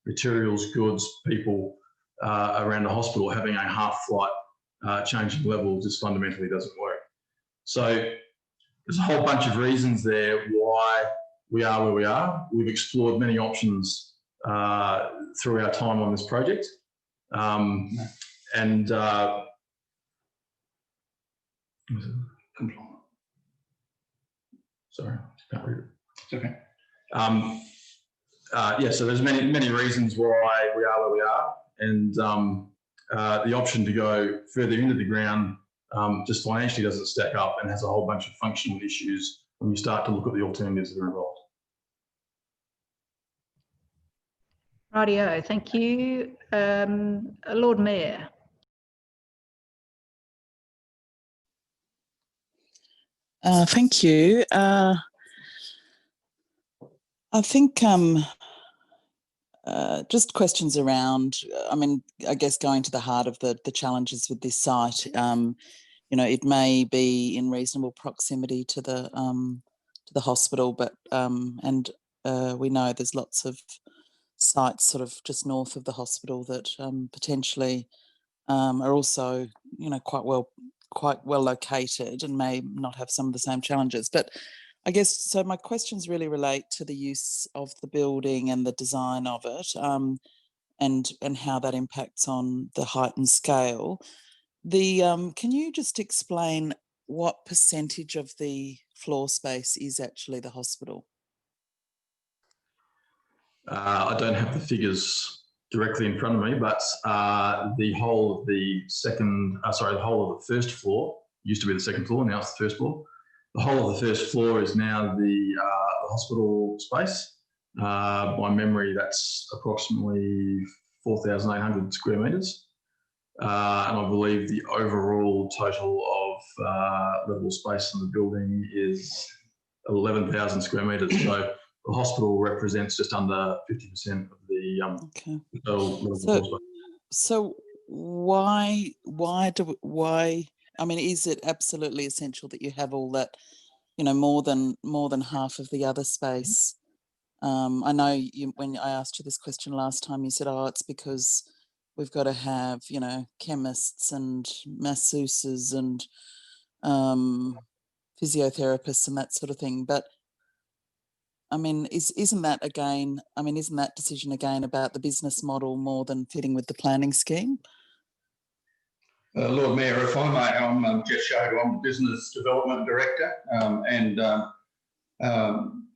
materials, goods, people around the hospital, having a half flight changing level just fundamentally doesn't work. So there's a whole bunch of reasons there why we are where we are. We've explored many options through our time on this project. Sorry, can't read it. It's okay. Yeah, so there's many reasons why we are where we are, and the option to go further into the ground just financially doesn't stack up and has a whole bunch of functional issues when you start to look at the alternatives that are involved. Rightio, thank you. Lord Mayor. Thank you. I think just questions around, I guess going to the heart of the challenges with this site. It may be in reasonable proximity to the hospital, but we know there's lots of sites sort of just north of the hospital that potentially are also, quite well located and may not have some of the same challenges. But I guess, so my questions really relate to the use of the building and the design of it, and how that impacts on the height and scale. Can you just explain what percentage of the floor space is actually the hospital? I don't have the figures directly in front of me, but the whole of the first floor used to be the second floor, now it's the first floor. The whole of the first floor is now the hospital space. By memory, that's approximately 4,800 square metres. And I believe the overall total of livable space in the building is 11,000 square metres. So the hospital represents just under 50% of the total. So why? Is it absolutely essential that you have all that, more than half of the other space? I know when I asked you this question last time, you said, it's because we've got to have, you know, chemists and masseuses and physiotherapists and that sort of thing. But I mean, isn't that again, I mean, isn't that decision again about the business model more than fitting with the planning scheme? Lord Mayor, if I may, I'm Jeff Shader, I'm the Business Development Director,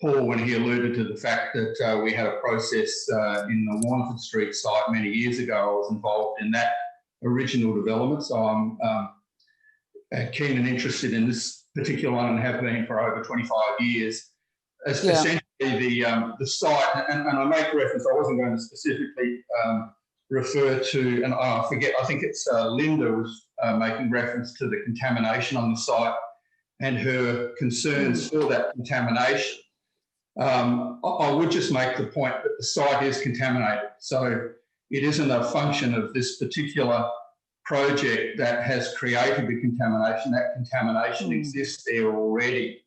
Paul, when he alluded to the fact that we had a process in the Warneford Street site many years ago, I was involved in that original development, so I'm keen and interested in this particular one and have been for over 25 years. Essentially, the site, and I make reference, I wasn't going to specifically refer to, and I forget, I think it's Linda was making reference to the contamination on the site and her concerns for that contamination. I would just make the point that the site is contaminated. So it isn't a function of this particular project that has created the contamination. That contamination exists there already.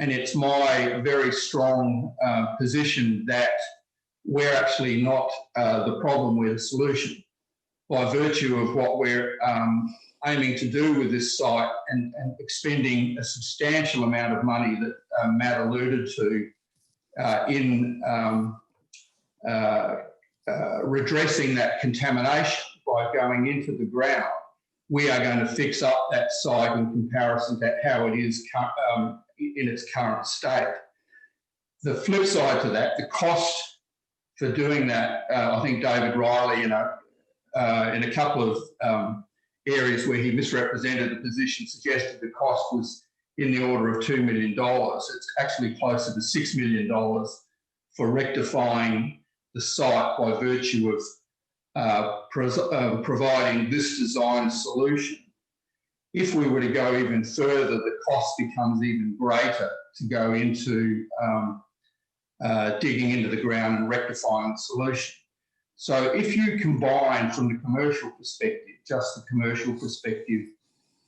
And it's my very strong position that we're actually not the problem, we're the solution, by virtue of what we're aiming to do with this site and expending a substantial amount of money that Matt alluded to in redressing that contamination by going into the ground. We are going to fix up that site in comparison to how it is in its current state. The flip side to that, the cost for doing that, I think David Riley, in a couple of areas where he misrepresented the position, suggested the cost was in the order of $2 million. It's actually closer to $6 million for rectifying the site by virtue of providing this design solution. If we were to go even further, the cost becomes even greater to go into digging into the ground and rectifying the solution. So if you combine from the commercial perspective, just the commercial perspective,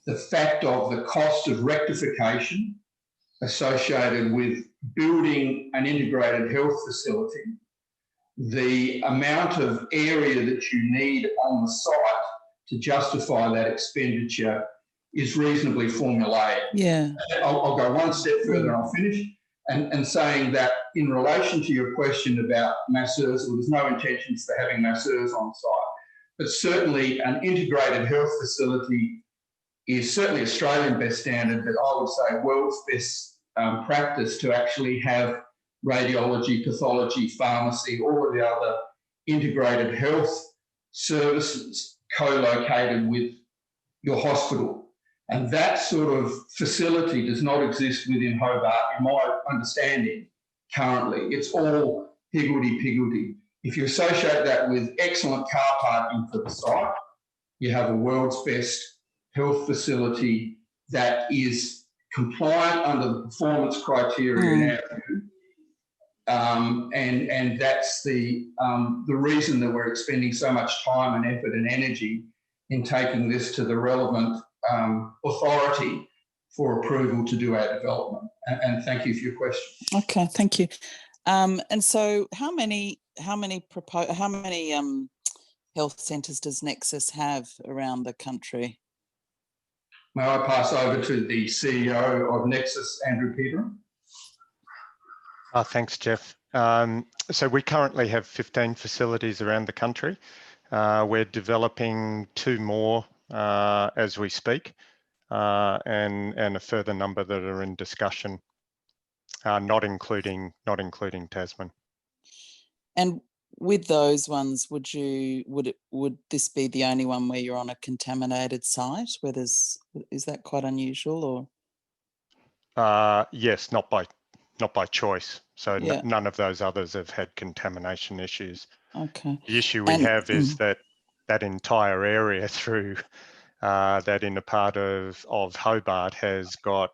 the fact of the cost of rectification associated with building an integrated health facility, the amount of area that you need on the site to justify that expenditure is reasonably formulaic. Yeah. I'll go one step further and I'll finish. And saying that in relation to your question about masseurs, well, there's no intentions for having masseurs on site, but certainly an integrated health facility is certainly Australian best standard, but I would say world's best practice to actually have radiology, pathology, pharmacy, all of the other integrated health services co-located with your hospital. And that sort of facility does not exist within Hobart, in my understanding, currently. It's all higgledy-piggledy. If you associate that with excellent car parking for the site, you have a world's best health facility that is compliant under the performance criteria in our view. And that's the reason that we're expending so much time and effort and energy in taking this to the relevant authority for approval to do our development. And thank you for your question. Okay, thank you. And so how many health centres does Nexus have around the country? May I pass over to the CEO of Nexus, Andrew Peterum? Thanks, Jeff. So we currently have 15 facilities around the country. We're developing 2 more as we speak, and a further number that are in discussion, not including Tasman. And with those ones, would this be the only one where you're on a contaminated site? Is that quite unusual, or? Yes, not by choice. So Yeah. none of those others have had contamination issues. Okay. The issue we have is that entire area through that inner part of Hobart has got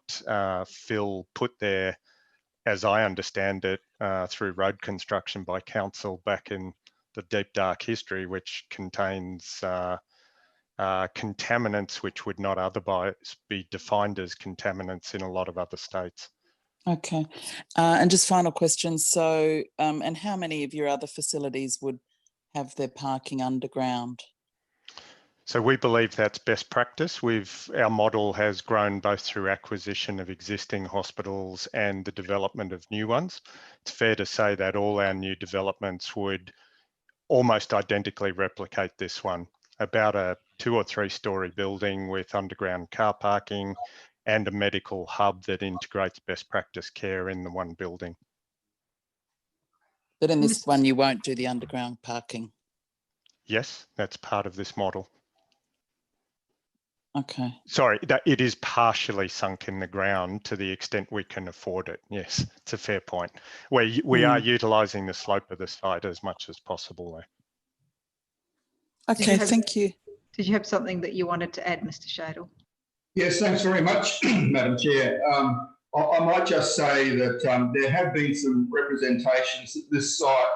fill put there, as I understand it, through road construction by council back in the deep dark history, which contains contaminants which would not otherwise be defined as contaminants in a lot of other states. Okay. And just final question. So, and how many of your other facilities would have their parking underground? So we believe that's best practice. Our model has grown both through acquisition of existing hospitals and the development of new ones. It's fair to say that all our new developments would almost identically replicate this one. About a 2 or 3 story building with underground car parking and a medical hub that integrates best practice care in the one building. But in this one, you won't do the underground parking. Yes, that's part of this model. Okay. Sorry, that it is partially sunk in the ground to the extent we can afford it. Yes, it's a fair point. We are utilising the slope of the site as much as possible though. Okay, thank you. Did you have something that you wanted to add, Mr. Shadle? Yes, thanks very much, Madam Chair. I might just say that there have been some representations that this site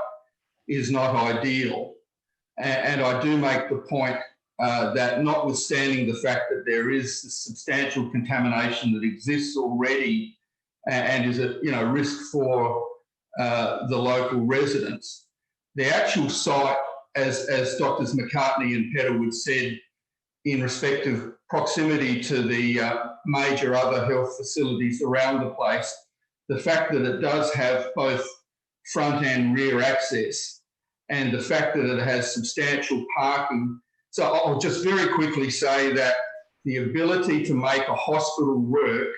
is not ideal. And I do make the point that notwithstanding the fact that there is substantial contamination that exists already and is a risk for the local residents, the actual site, as Doctors McCartney and Petterwood said, in respect of proximity to the major other health facilities around the place, the fact that it does have both front and rear access and the fact that it has substantial parking. So I'll just very quickly say that the ability to make a hospital work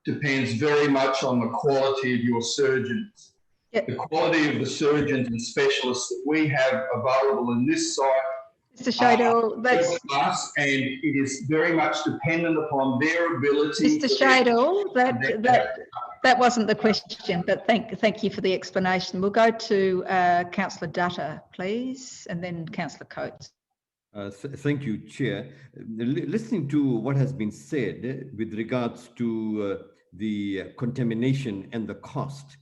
depends very much on the quality of your surgeons. Yep. The quality of the surgeons and specialists that we have available in this site, Mr. Shadle, that's us, and it is very much dependent upon their ability. Mr. Shadle, that wasn't the question, but thank you for the explanation. We'll go to Councillor Dutta, please, and then Councillor Coates. Thank you, Chair. Listening to what has been said with regards to the contamination and the cost,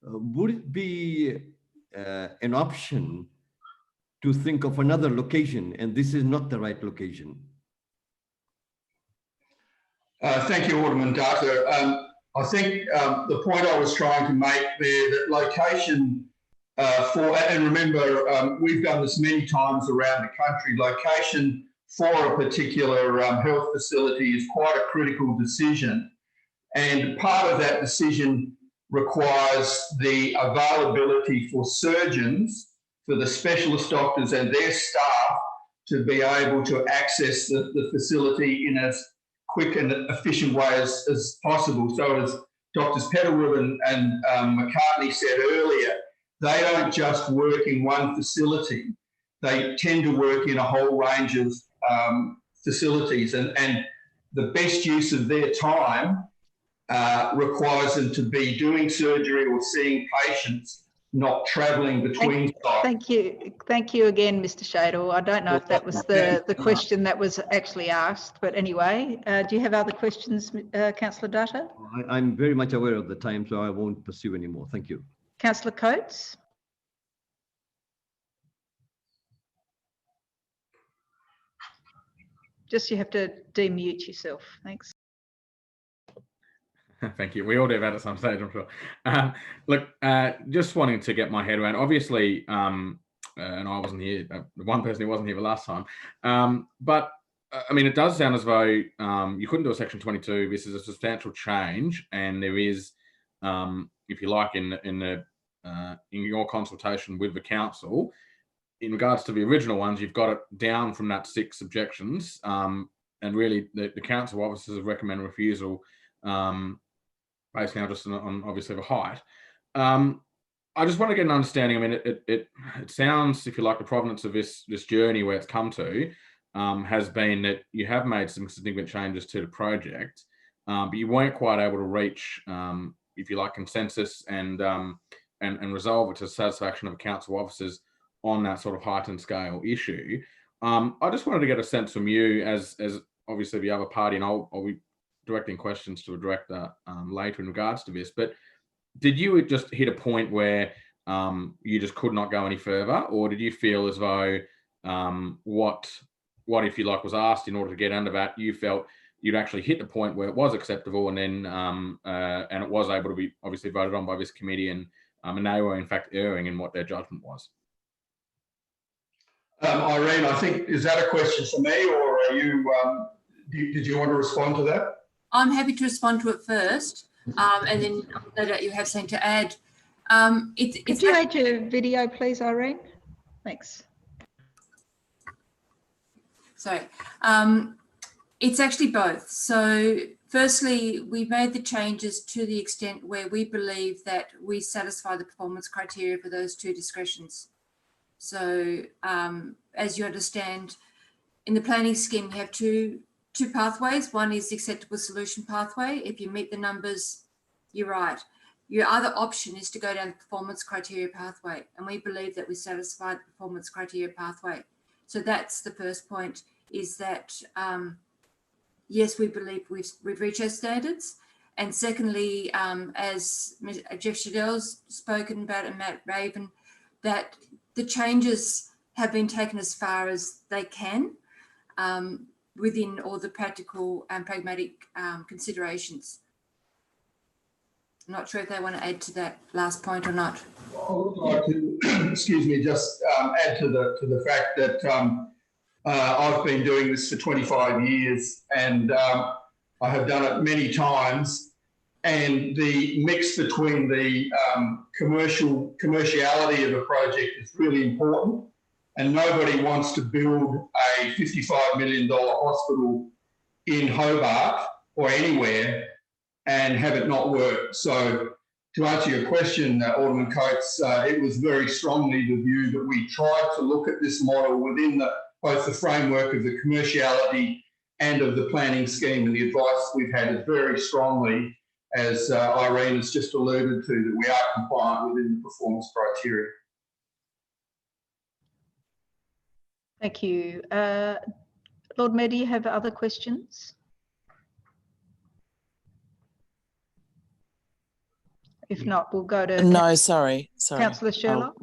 would it be an option to think of another location, and this is not the right location? Thank you, Alderman Dutta. I think the point I was trying to make there, that location and remember, we've done this many times around the country, location for a particular health facility is quite a critical decision. And part of that decision requires the availability for surgeons, for the specialist doctors and their staff to be able to access the facility in as quick and efficient way as possible. So as Doctors Petterwood and McCartney said earlier, they don't just work in one facility. They tend to work in a whole range of facilities, and the best use of their time requires them to be doing surgery or seeing patients, not travelling between sites. Thank you again, Mr. Shadle. I don't know if that was the question that was actually asked, but anyway, do you have other questions, Councillor Dutta? I'm very much aware of the time, so I won't pursue anymore. Thank you. Councillor Coates? Just you have to demute yourself. Thanks. Thank you. We all do that at some stage, I'm sure. Look, just wanting to get my head around, obviously, and I wasn't here, one person who wasn't here the last time, but I mean, it does sound as though you couldn't do a Section 22. This is a substantial change, and there is, if you like, in your consultation with the council, in regards to the original ones, you've got it down from that 6 objections, and really the council officers have recommended refusal based now just on obviously the height. I just want to get an understanding. I mean, it sounds, if you like, the provenance of this journey where it's come to has been that you have made some significant changes to the project, but you weren't quite able to reach, if you like, consensus and resolve it to the satisfaction of the council officers on that sort of heightened scale issue. I just wanted to get a sense from you as obviously the other party, and I'll be directing questions to a director later in regards to this, but did you just hit a point where you just could not go any further, or did you feel as though what if you like was asked in order to get under that, you felt you'd actually hit the point where it was acceptable, and then and it was able to be obviously voted on by this committee, and they were in fact erring in what their judgment was? Irene, I think, is that a question for me, or are you, did you want to respond to that? I'm happy to respond to it first, and then no doubt you have something to add. Could you add your video, please, Irene? Thanks. Sorry. It's actually both. So firstly, we made the changes to the extent where we believe that we satisfy the performance criteria for those two discretions. So as you understand, in the planning scheme, you have two pathways. One is the acceptable solution pathway. If you meet the numbers, you're right. Your other option is to go down the performance criteria pathway. And we believe that we satisfy the performance criteria pathway. So that's the first point, is that, yes, we believe we've reached our standards. And secondly, as Jeff Shadell's spoken about and Matt Raven, that the changes have been taken as far as they can within all the practical and pragmatic considerations. I'm not sure if they want to add to that last point or not. I would like to, excuse me, just add to the fact that I've been doing this for 25 years and I have done it many times. And the mix between the commerciality of a project is really important. And nobody wants to build a $55 million hospital in Hobart or anywhere and have it not work. So to answer your question, Alderman Coates, it was very strongly the view that we tried to look at this model within both the framework of the commerciality and of the planning scheme, and the advice we've had is very strongly, as Irene has just alluded to, that we are compliant within the performance criteria. Thank you. Lord Mayor, do you have other questions? If not, we'll go to... No, sorry. Councillor Sherlock.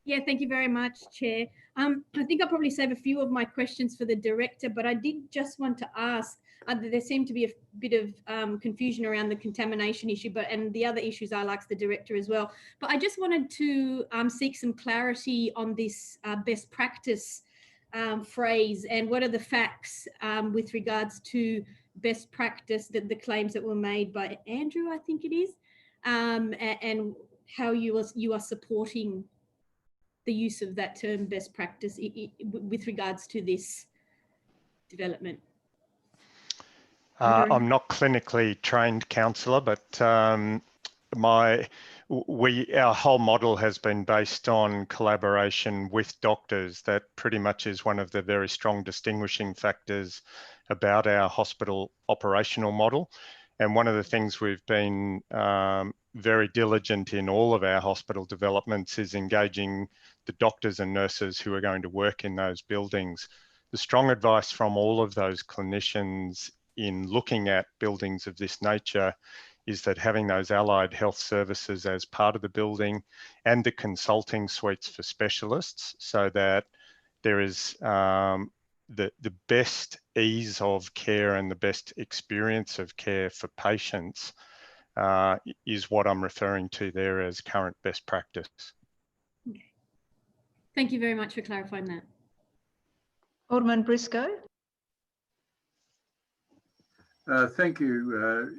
Yeah, thank you very much, Chair. I think I'll probably save a few of my questions for the director, but I did just want to ask, there seemed to be a bit of confusion around the contamination issue, and the other issues I liked the director as well. But I just wanted to seek some clarity on this best practice phrase, and what are the facts with regards to best practice, the claims that were made by Andrew, I think it is, and how you are supporting the use of that term best practice with regards to this development. I'm not clinically trained counsellor, but our whole model has been based on collaboration with doctors. That pretty much is one of the very strong distinguishing factors about our hospital operational model. And one of the things we've been very diligent in all of our hospital developments is engaging the doctors and nurses who are going to work in those buildings. The strong advice from all of those clinicians in looking at buildings of this nature is that having those allied health services as part of the building and the consulting suites for specialists, so that there is the best ease of care and the best experience of care for patients is what I'm referring to there as current best practice. Okay. Thank you very much for clarifying that. Alderman Briscoe. Thank you.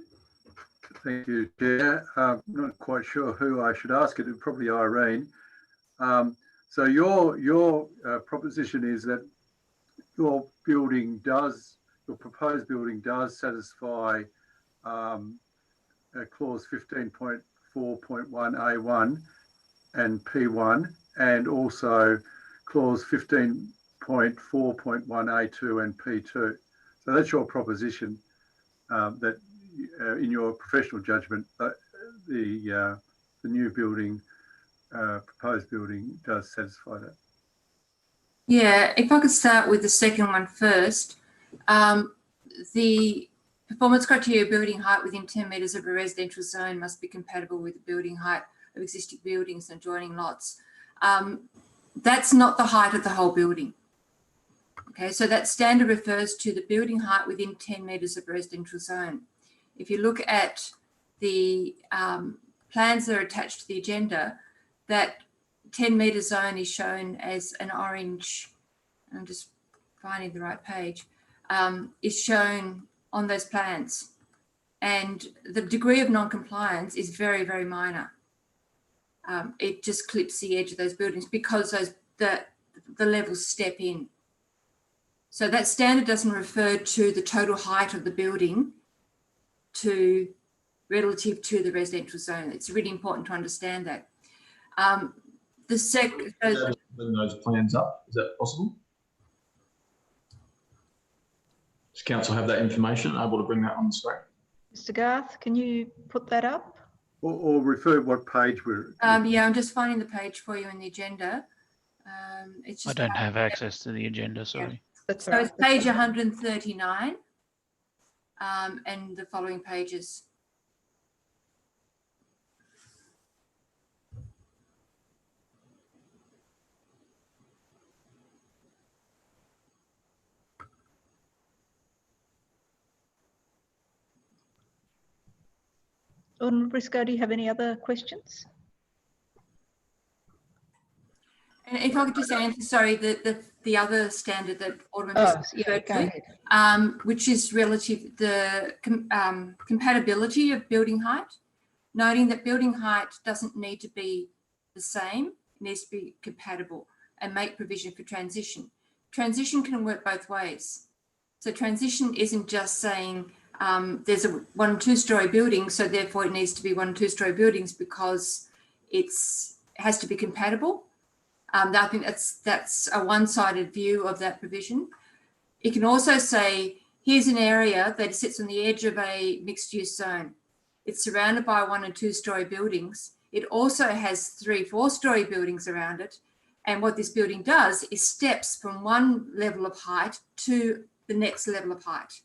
Thank you, Chair. I'm not quite sure who I should ask it. It's probably Irene. So your proposition is that your proposed building does satisfy clause 15.4.1A1 and P1, and also clause 15.4.1A2 and P2. So that's your proposition, that in your professional judgment, the new building, proposed building, does satisfy that. Yeah, if I could start with the second one first. The performance criteria building height within 10 metres of a residential zone must be compatible with the building height of existing buildings and adjoining lots. That's not the height of the whole building. Okay, so that standard refers to the building height within 10 metres of a residential zone. If you look at the plans that are attached to the agenda, that 10 metre zone is shown as an orange. I'm just finding the right page. Is shown on those plans, and the degree of non-compliance is very, very minor. It just clips the edge of those buildings because the levels step in. So that standard doesn't refer to the total height of the building relative to the residential zone. It's really important to understand that. Bring those plans up, is that possible? Does council have that information, able to bring that on the screen? Mr. Garth, can you put that up? Or refer what page we're... Yeah, I'm just finding the page for you in the agenda. It's just I don't have access to the agenda, sorry. Yeah. That's so right. it's page 139 and the following pages. Alderman Briscoe, do you have any other questions? And if I could just answer, sorry, the other standard that Alderman referred to, which is relative the compatibility of building height, noting that building height doesn't need to be the same, it needs to be compatible and make provision for transition. Transition can work both ways. So transition isn't just saying there's a 1 and 2 story building, so therefore it needs to be 1 and 2 story buildings because it has to be compatible. I think that's a one-sided view of that provision. It can also say, here's an area that sits on the edge of a mixed-use zone. It's surrounded by 1 and 2 story buildings. It also has 3, 4 story buildings around it. And what this building does is steps from one level of height to the next level of height.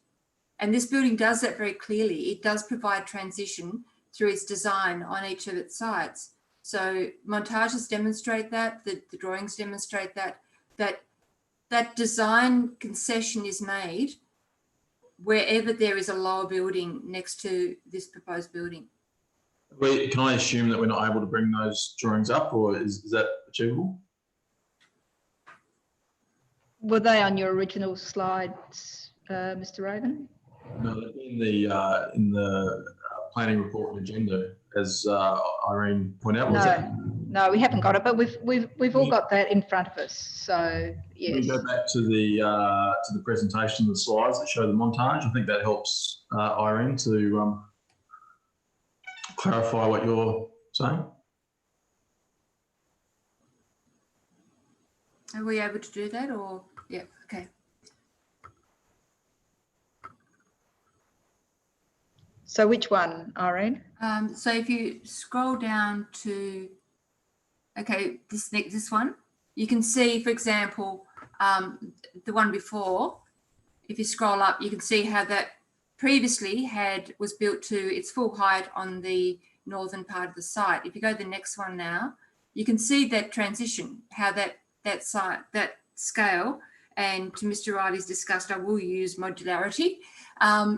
And this building does that very clearly. It does provide transition through its design on each of its sides. So montages demonstrate that, the drawings demonstrate that design concession is made wherever there is a lower building next to this proposed building. Can I assume that we're not able to bring those drawings up, or is that achievable? Were they on your original slides, Mr. Raven? No, in the planning report and agenda, as Irene pointed out. No, we haven't got it, but we've all got that in front of us. So yes. We go back to the presentation of the slides that show the montage. I think that helps Irene to clarify what you're saying. Are we able to do that, or yeah? Okay. So which one, Irene? So if you scroll down to, okay, this one, you can see, for example, the one before, if you scroll up, you can see how that previously was built to its full height on the northern part of the site. If you go to the next one now, you can see that transition, how that scale, and to Mr. Riley's discussed, I will use modularity.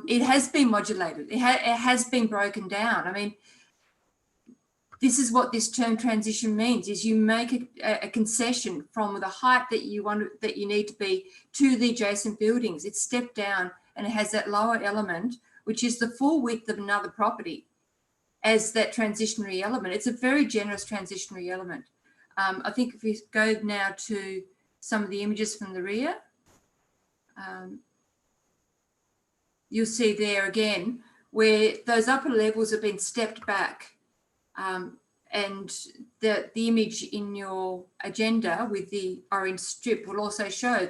It has been modulated. It has been broken down. I mean, this is what this term transition means: is you make a concession from the height that you need to be to the adjacent buildings. It's stepped down, and it has that lower element, which is the full width of another property, as that transitionary element. It's a very generous transitionary element. I think if we go now to some of the images from the rear, you'll see there again where those upper levels have been stepped back, and the image in your agenda with the orange strip will also show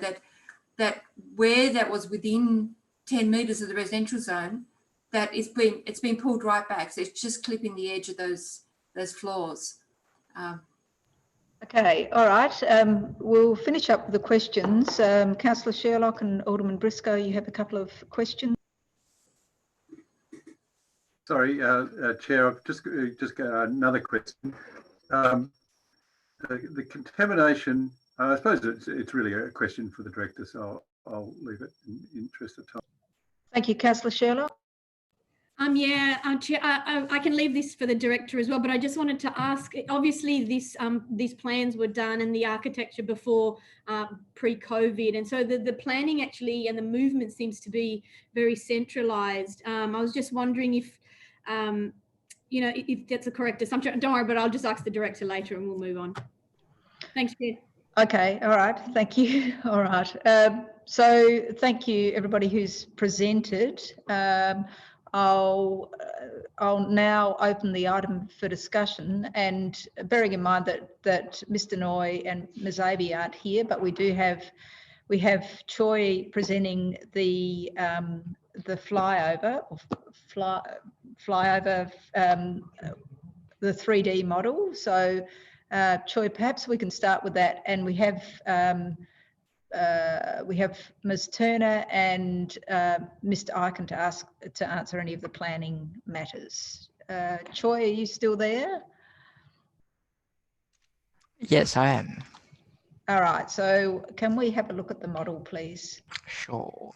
that where that was within 10 metres of the residential zone, that it's been pulled right back. So it's just clipping the edge of those floors. Okay, all right. We'll finish up with the questions. Councillor Sherlock and Alderman Briscoe, you have a couple of questions. Sorry, Chair, I've just got another question. The contamination, I suppose it's really a question for the Director, so I'll leave it in interest of time. Thank you, Councillor Sherlock. Chair, I can leave this for the director as well, but I just wanted to ask, obviously these plans were done and the architecture before pre-COVID. And so the planning actually and the movement seems to be very centralised. I was just wondering if, if that's a correct assumption. Don't worry, but I'll just ask the director later and we'll move on. Thanks, Chair. Okay, all right, thank you. All right, so thank you everybody who's presented. I'll now open the item for discussion, and bearing in mind that Mr. Noy and Ms. Avey aren't here, but we have Choi presenting the flyover, the 3D model. So Choi, perhaps we can start with that, and we have Ms. Turner and Mr. Eichen to answer any of the planning matters. Choi, are you still there? Yes, I am. All right, so can we have a look at the model, please? Sure.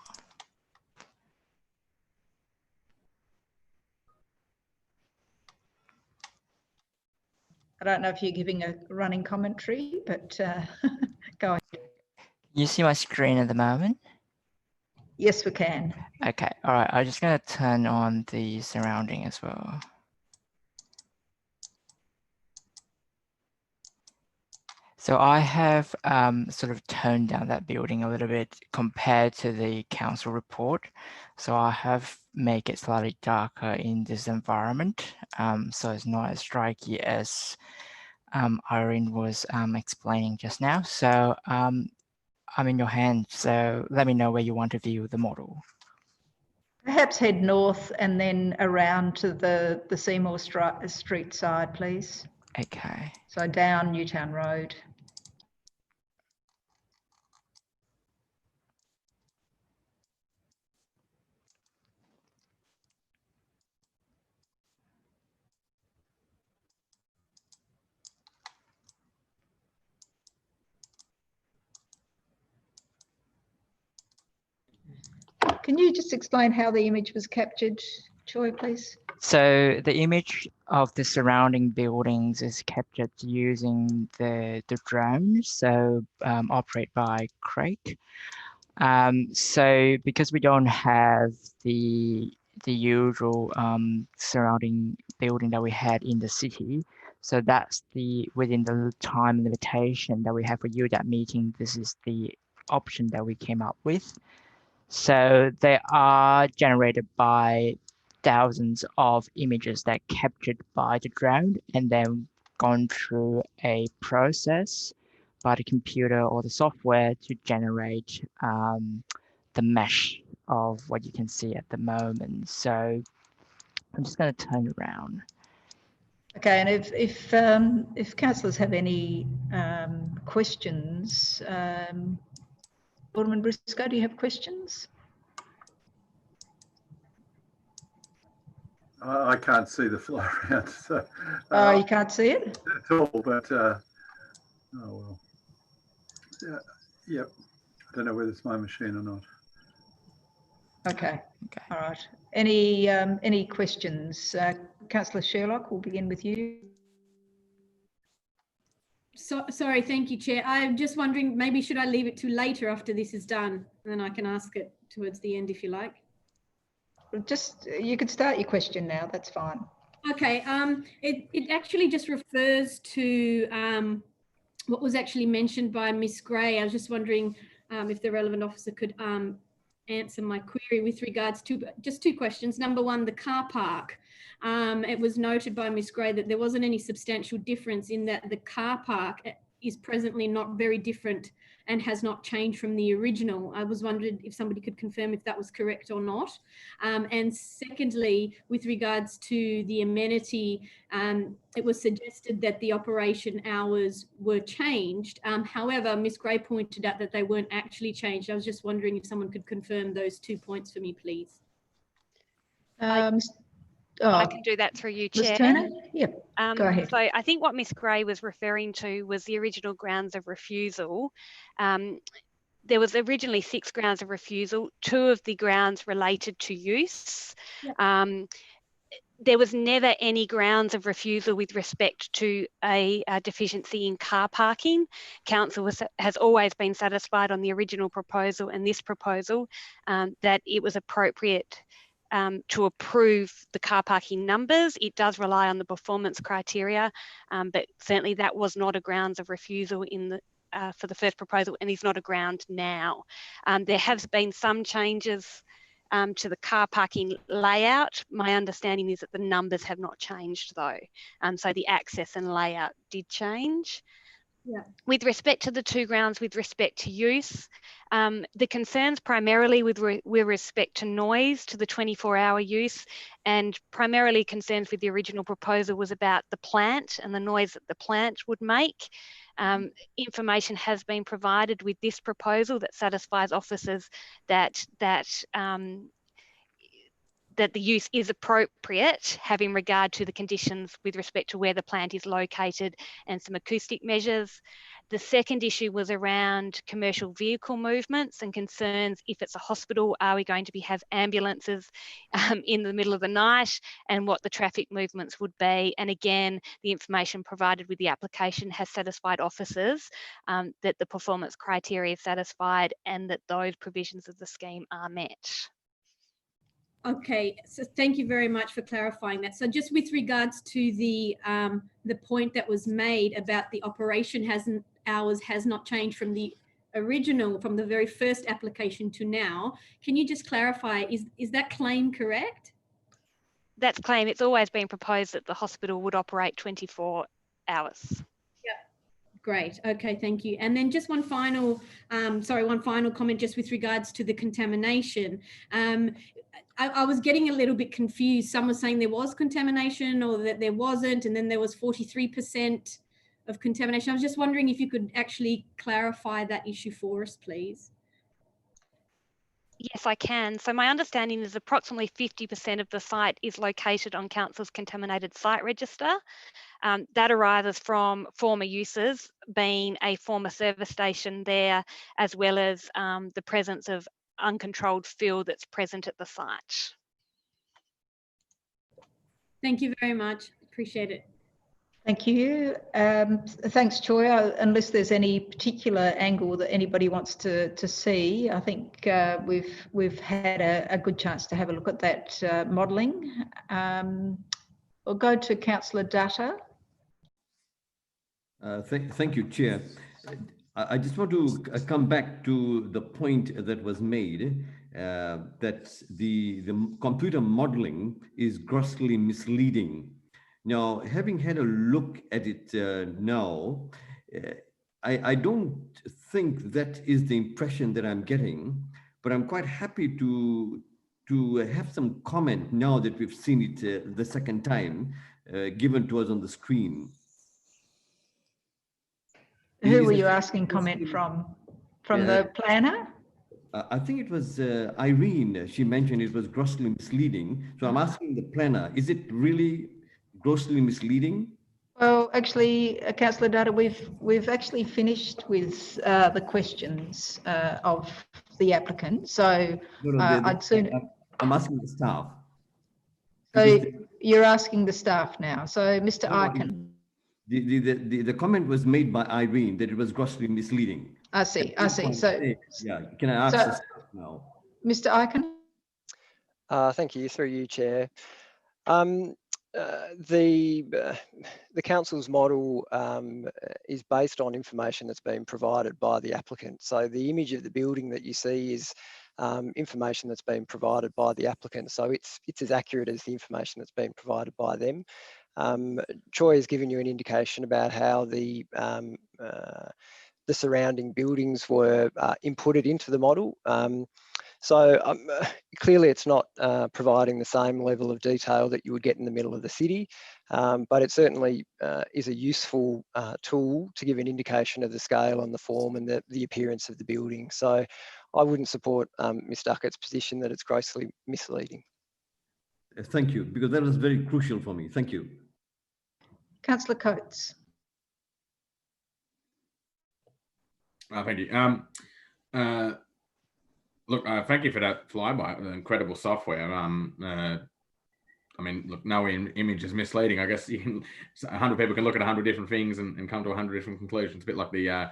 I don't know if you're giving a running commentary, but go ahead. You see my screen at the moment? Yes, we can. Okay, all right. I'm just going to turn on the surrounding as well. So I have sort of toned down that building a little bit compared to the council report. So I have make it slightly darker in this environment. So it's not as striky as Irene was explaining just now. So I'm in your hands, so let me know where you want to view the model. Perhaps head north and then around to the Seymour Street side, please. Okay. So down Newtown Road. Can you just explain how the image was captured, Choi, please? So the image of the surrounding buildings is captured using the drone, so operated by Craig. So because we don't have the usual surrounding building that we had in the city, so that's within the time limitation that we have for UDAP meeting, this is the option that we came up with. So they are generated by thousands of images that are captured by the drone and then gone through a process by the computer or the software to generate the mesh of what you can see at the moment. So I'm just going to turn around. Okay, and if councillors have any questions, Alderman Briscoe, do you have questions? I can't see the fly around, so. You can't see it? At all, but, oh well. Yep, I don't know whether it's my machine or not. Okay, all right. Any questions? Councillor Sherlock, we'll begin with you. Sorry, thank you, Chair. I'm just wondering, maybe should I leave it to later after this is done? And then I can ask it towards the end if you like. You could start your question now, that's fine. Okay, it actually just refers to what was actually mentioned by Ms. Gray. I was just wondering if the relevant officer could answer my query with regards to just two questions. Number one, the car park. It was noted by Ms. Gray that there wasn't any substantial difference in that the car park is presently not very different and has not changed from the original. I was wondering if somebody could confirm if that was correct or not. And secondly, with regards to the amenity, it was suggested that the operation hours were changed. However, Ms. Gray pointed out that they weren't actually changed. I was just wondering if someone could confirm those 2 points for me, please. I can do that through you, Chair. Ms. Turner? Yep, go ahead. So I think what Ms. Gray was referring to was the original grounds of refusal. There was originally 6 grounds of refusal. 2 of the grounds related to use. there was never any grounds of refusal with respect to a deficiency in car parking. Council has always been satisfied on the original proposal and this proposal that it was appropriate to approve the car parking numbers. It does rely on the performance criteria, but certainly that was not a grounds of refusal in the for the first proposal, and is not a ground now. There have been some changes to the car parking layout. My understanding is that the numbers have not changed though. So the access and layout did change. Yeah. With respect to the two grounds with respect to use, the concerns primarily with respect to noise to the 24-hour use, and primarily concerns with the original proposal was about the plant and the noise that the plant would make. Information has been provided with this proposal that satisfies officers that the use is appropriate, having regard to the conditions with respect to where the plant is located and some acoustic measures. The second issue was around commercial vehicle movements and concerns if it's a hospital, are we going to have ambulances in the middle of the night, and what the traffic movements would be. And again, the information provided with the application has satisfied officers that the performance criteria is satisfied and that those provisions of the scheme are met. Okay, so thank you very much for clarifying that. So just with regards to the point that was made about the operation hours has not changed from the original, from the very first application to now, can you just clarify, is that claim correct? That's claim. It's always been proposed that the hospital would operate 24 hours. Great. Okay, thank you. And then just one final comment just with regards to the contamination. I was getting a little bit confused. Some were saying there was contamination or that there wasn't, and then there was 43% of contamination. I was just wondering if you could actually clarify that issue for us, please. Yes, I can. So my understanding is approximately 50% of the site is located on Council's contaminated site register. That arises from former uses, being a former service station there, as well as the presence of uncontrolled fuel that's present at the site. Thank you very much. Appreciate it. Thank you. Thanks, Troy. Unless there's any particular angle that anybody wants to see, I think we've had a good chance to have a look at that modelling. We'll go to Councillor Dutta. Thank you, Chair. I just want to come back to the point that was made that the computer modeling is grossly misleading. Now, having had a look at it now, I don't think that is the impression that I'm getting, but I'm quite happy to have some comment now that we've seen it the second time given to us on the screen. Who were you asking comment from? From the planner? I think it was Irene. She mentioned it was grossly misleading. So I'm asking the planner, is it really grossly misleading? Well, actually, Councillor Dutta, we've actually finished with the questions of the applicant. So I'd sooner... I'm asking the staff. So you're asking the staff now. So Mr. Eichen. The comment was made by Irene that it was grossly misleading. I see. So yeah, can I ask the staff now? Mr. Eichen? Thank you. Through you, Chair. The council's model is based on information that's been provided by the applicant. So the image of the building that you see is information that's been provided by the applicant. So it's as accurate as the information that's been provided by them. Troy has given you an indication about how the surrounding buildings were inputted into the model. So clearly it's not providing the same level of detail that you would get in the middle of the city, but it certainly is a useful tool to give an indication of the scale and the form and the appearance of the building. So I wouldn't support Ms. Duckett's position that it's grossly misleading. Thank you, because that was very crucial for me. Thank you. Councillor Coates. Thank you. Look, thank you for that flyby. Incredible software. I mean, look, no image is misleading. I guess 100 people can look at 100 different things and come to 100 different conclusions. A bit like the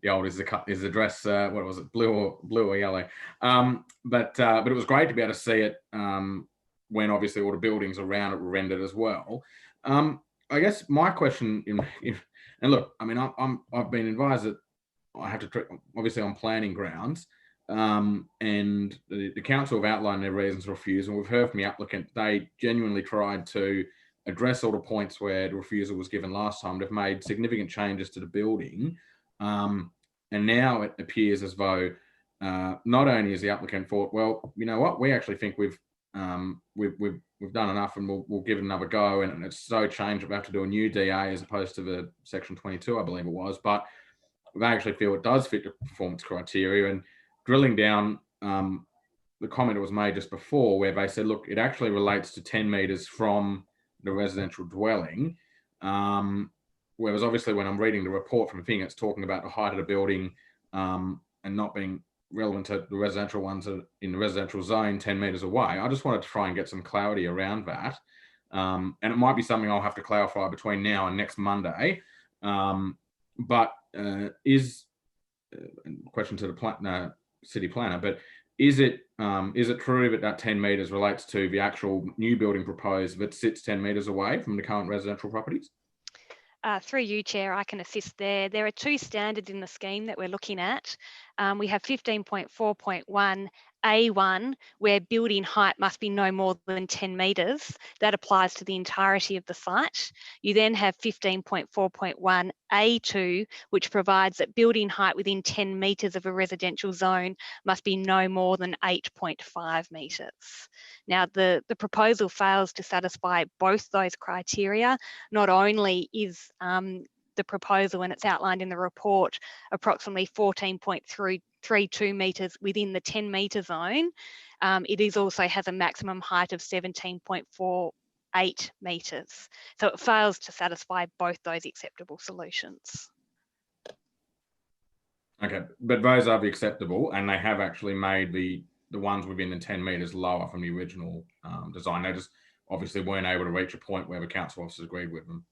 old is the dress, what was it, blue or yellow? But it was great to be able to see it when obviously all the buildings around it were rendered as well. I guess my question, and look, I mean, I've been advised that I have to, obviously on planning grounds, and the council have outlined their reasons to refuse, and we've heard from the applicant, they genuinely tried to address all the points where the refusal was given last time. They've made significant changes to the building, and now it appears as though not only is the applicant thought, well, you know what, we actually think we've done enough and we'll give it another go, and it's so changed that we have to do a new DA as opposed to the section 22, I believe it was, but they actually feel it does fit the performance criteria. And drilling down, the comment that was made just before where they said, look, it actually relates to 10 metres from the residential dwelling. Whereas obviously when I'm reading the report from the thing, it's talking about the height of the building and not being relevant to the residential ones in the residential zone 10 metres away. I just wanted to try and get some clarity around that. And it might be something I'll have to clarify between now and next Monday. But question to the city planner, but is it true that 10 metres relates to the actual new building proposed that sits 10 metres away from the current residential properties? Through you, Chair, I can assist there. There are two standards in the scheme that we're looking at. We have 15.4.1 A1, where building height must be no more than 10 metres. That applies to the entirety of the site. You then have 15.4.1 A2, which provides that building height within 10 metres of a residential zone must be no more than 8.5 metres. Now, the proposal fails to satisfy both those criteria. Not only is the proposal, and it's outlined in the report, approximately 14.32 metres within the 10 metre zone, it also has a maximum height of 17.48 metres. So it fails to satisfy both those acceptable solutions. Okay, but those are the acceptable, and they have actually made the ones within the 10 metres lower from the original design. They just obviously weren't able to reach a point where the council officers agreed with them.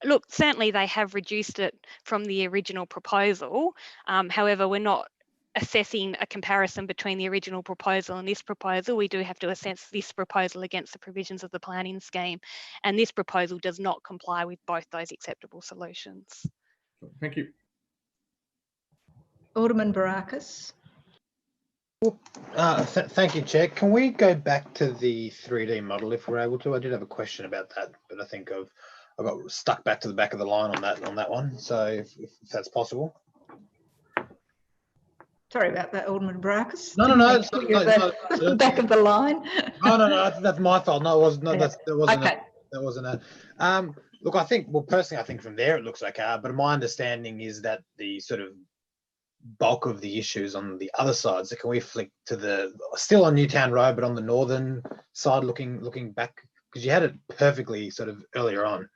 Look, certainly they have reduced it from the original proposal. However, we're not assessing a comparison between the original proposal and this proposal. We do have to assess this proposal against the provisions of the planning scheme, and this proposal does not comply with both those acceptable solutions. Thank you. Alderman Barakis. Thank you, Chair. Can we go back to the 3D model if we're able to? I did have a question about that, but I think I got stuck back to the back of the line on that one. So if that's possible. Sorry about that, Alderman Barakis. No. The back of the line. No. That's my fault. No, it wasn't. No, that wasn't. Okay. That wasn't a. Look, personally, I think from there it looks okay. But my understanding is that the sort of bulk of the issues on the other side. So can we flick to the still on Newtown Road, but on the northern side, looking back, because you had it perfectly sort of earlier on.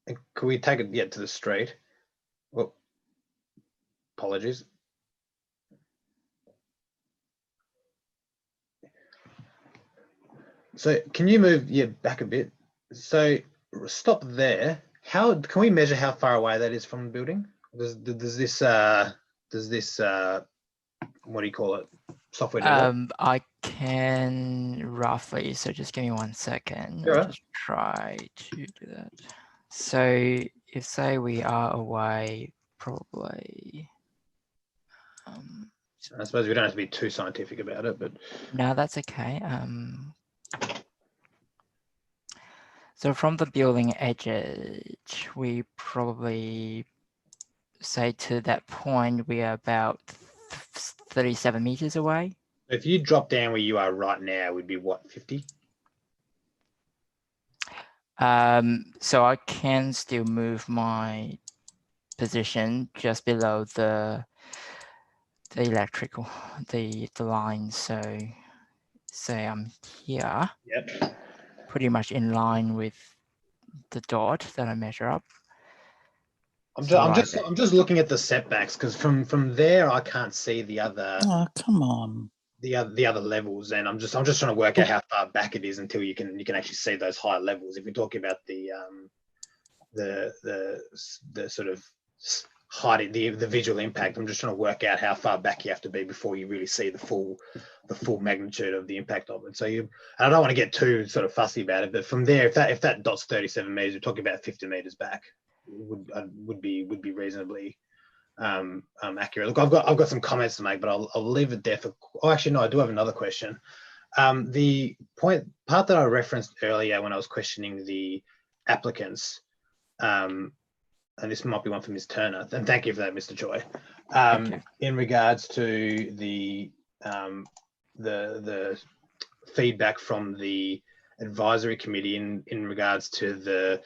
And could we take it yet to the street? Well, apologies. So can you move back a bit? So stop there. How can we measure how far away that is from the building? Does this what do you call it? Software do that? I can roughly, so just give me 1 second. Sure. I'll just try to do that. So if say we are away probably I suppose we don't have to be too scientific about it, but no, that's okay. So from the building edge, we probably say to that point we are about 37 meters away. if you drop down where you are right now, would be what, 50? So I can still move my position just below the electrical, the line. So say I'm here. Yep. Pretty much in line with the dot that I measure up. I'm just looking at the setbacks because from there I can't see the other. Oh, come on. the other levels, and I'm just trying to work out how far back it is until you can actually see those higher levels. If we're talking about the sort of hiding the visual impact, I'm just trying to work out how far back you have to be before you really see the full magnitude of the impact of it. So and I don't want to get too sort of fussy about it, but from there, if that dot's 37 meters, we're talking about 50 meters back would be reasonably accurate. Look, I've got some comments to make, but I'll leave it there for. Oh, actually, no, I do have another question. The part that I referenced earlier when I was questioning the applicants, and this might be one for Ms. Turner, and thank you for that, Mr. Choi. In regards to the feedback from the advisory committee in regards to the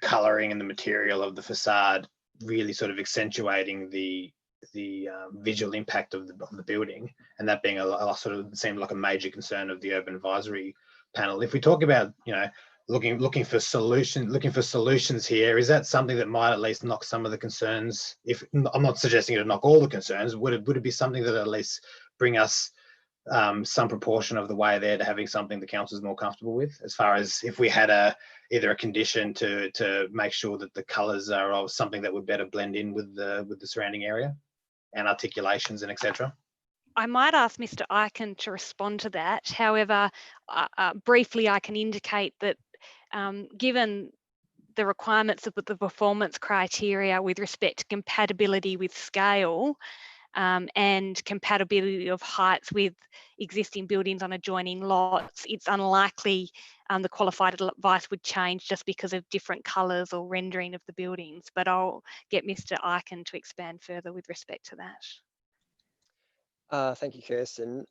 colouring and the material of the facade, really sort of accentuating the visual impact of the building, and that being a sort of seemed like a major concern of the urban advisory panel. If we talk about, you know, looking for solutions here, is that something that might at least knock some of the concerns? If I'm not suggesting to knock all the concerns, would it be something that at least bring us some proportion of the way there to having something the council is more comfortable with, as far as if we had either a condition to make sure that the colours are of something that would better blend in with the surrounding area and articulations and etc. I might ask Mr. Eichen to respond to that. However, briefly, I can indicate that given the requirements of the performance criteria with respect to compatibility with scale, and compatibility of heights with existing buildings on adjoining lots, it's unlikely the qualified advice would change just because of different colours or rendering of the buildings. But I'll get Mr. Eichen to expand further with respect to that. Thank you, Kirsten.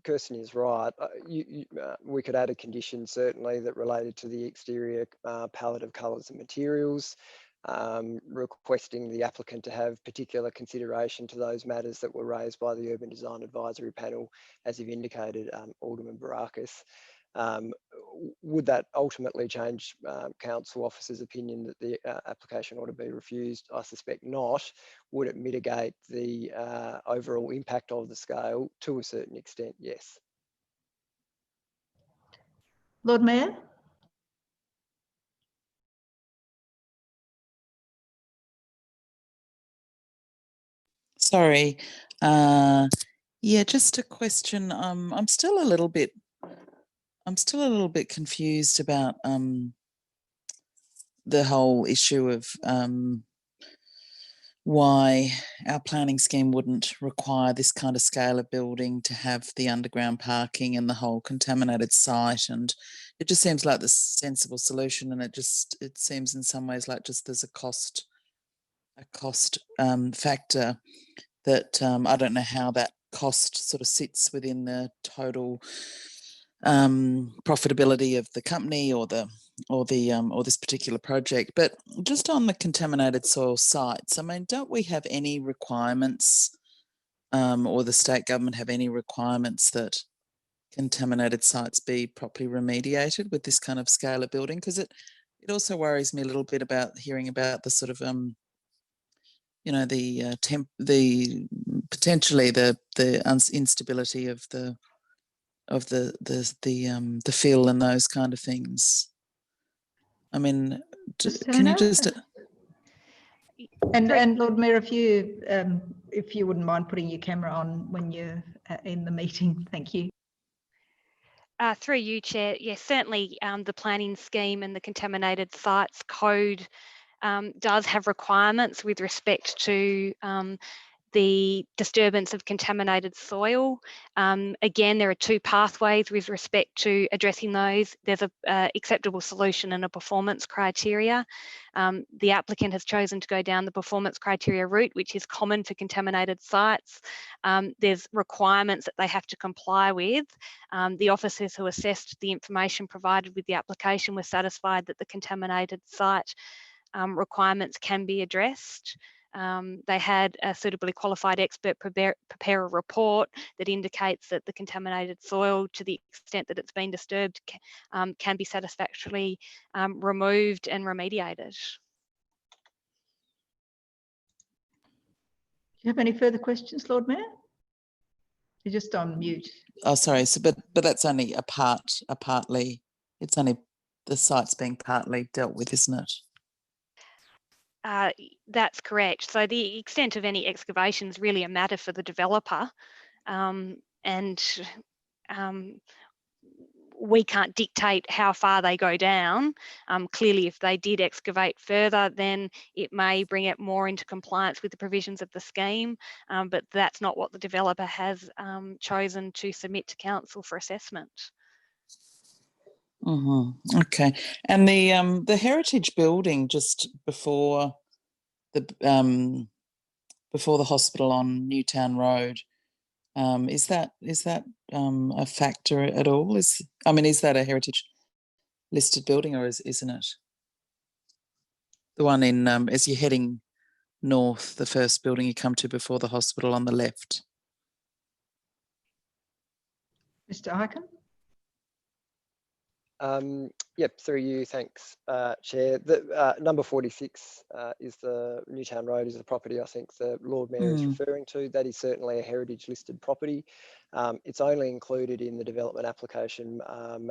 Kirsten is right. We could add a condition certainly that related to the exterior palette of colours and materials, requesting the applicant to have particular consideration to those matters that were raised by the Urban Design Advisory Panel, as you've indicated, Alderman Barakis. Would that ultimately change council officers' opinion that the application ought to be refused? I suspect not. Would it mitigate the overall impact of the scale? To a certain extent, yes. Lord Mayor? Sorry. Yeah, just a question. I'm still a little bit confused about the whole issue of why our planning scheme wouldn't require this kind of scale of building to have the underground parking and the whole contaminated site. And it just seems like the sensible solution, and it seems in some ways like just there's a cost factor that I don't know how that cost sort of sits within the total profitability of the company or this particular project. But just on the contaminated soil sites, I mean, don't we have any requirements, or the state government have any requirements that contaminated sites be properly remediated with this kind of scale of building? Because it also worries me a little bit about hearing about the sort of you know, the potentially the instability of the fill and those kind of things. I mean, can you just and Lord Mayor, if you wouldn't mind putting your camera on when you're in the meeting, thank you. Through you, Chair. Yes, certainly the planning scheme and the contaminated sites code does have requirements with respect to the disturbance of contaminated soil. Again, there are two pathways with respect to addressing those. There's a acceptable solution and a performance criteria. The applicant has chosen to go down the performance criteria route, which is common for contaminated sites. There's requirements that they have to comply with. The officers who assessed the information provided with the application were satisfied that the contaminated site requirements can be addressed. They had a suitably qualified expert prepare a report that indicates that the contaminated soil, to the extent that it's been disturbed, can be satisfactorily removed and remediated. Do you have any further questions, Lord Mayor? You're just on mute. Oh, sorry. So, but that's only partly. It's only the site's being partly dealt with, isn't it? That's correct. So the extent of any excavation is really a matter for the developer, and we can't dictate how far they go down. Clearly, if they did excavate further, then it may bring it more into compliance with the provisions of the scheme, but that's not what the developer has chosen to submit to council for assessment. Mm-hmm. Okay. And the heritage building just before the hospital on Newtown Road, is that a factor at all? Is that a heritage listed building, or isn't it? The one in as you're heading north, the first building you come to before the hospital on the left. Mr. Ikin? Yep, through you, thanks, Chair. The, number 46 is the Newtown Road, is the property I think the Lord Mayor is referring to. That is certainly a heritage listed property. It's only included in the development application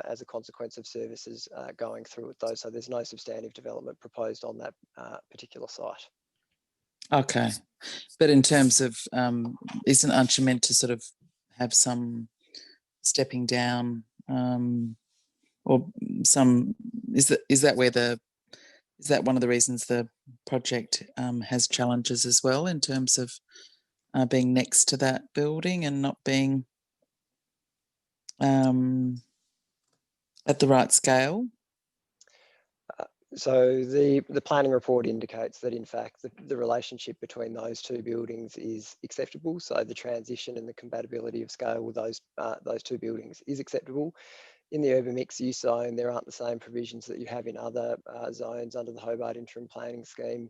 as a consequence of services going through it though, so there's no substantive development proposed on that particular site. Okay, but in terms of, aren't you meant to sort of have some stepping down, or some? Is that one of the reasons the project has challenges as well in terms of being next to that building and not being at the right scale? So the planning report indicates that in fact the relationship between those two buildings is acceptable. So the transition and the compatibility of scale with those two buildings is acceptable. In the urban mixed use zone, there aren't the same provisions that you have in other zones under the Hobart Interim Planning Scheme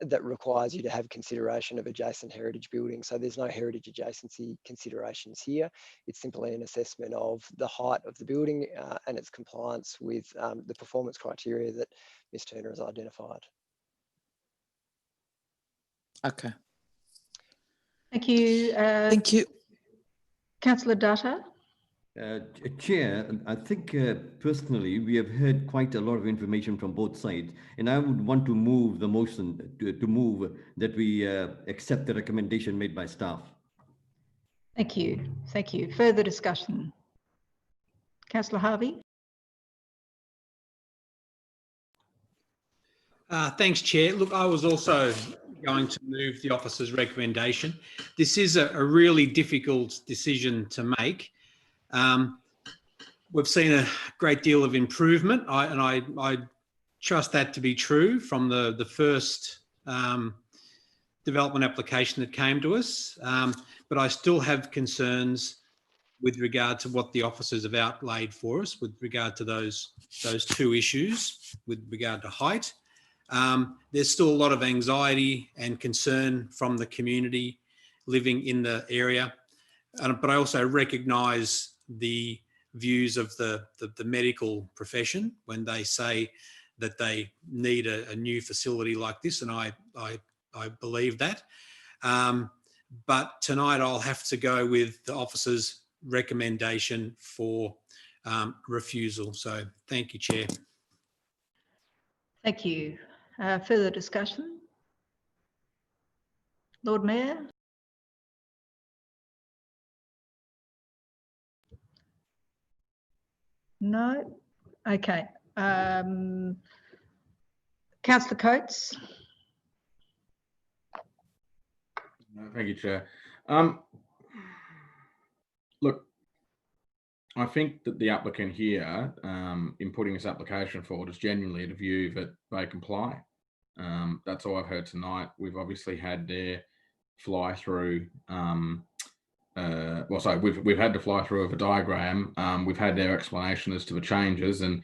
that requires you to have consideration of adjacent heritage buildings. So there's no heritage adjacency considerations here. It's simply an assessment of the height of the building and its compliance with the performance criteria that Ms. Turner has identified. Okay. Thank you. Thank you. Councillor Dutta. Chair, I think personally we have heard quite a lot of information from both sides, and I would want to move the motion to move that we accept the recommendation made by staff. Thank you. Thank you. Further discussion. Councillor Harvey. Thanks, Chair. Look, I was also going to move the officer's recommendation. This is a really difficult decision to make. We've seen a great deal of improvement, and I trust that to be true from the first development application that came to us, but I still have concerns with regard to what the officers have outlaid for us with regard to those two issues with regard to height. There's still a lot of anxiety and concern from the community living in the area, but I also recognise the views of the medical profession when they say that they need a new facility like this, and I believe that. But tonight I'll have to go with the officer's recommendation for refusal. So thank you, Chair. Thank you. Further discussion? Lord Mayor? No? Okay. Councillor Coates? Thank you, Chair. Look, I think that the applicant here, in putting this application forward, is genuinely of the view that they comply. That's all I've heard tonight. We've obviously had their fly through. We've had the fly through of a diagram. We've had their explanation as to the changes, and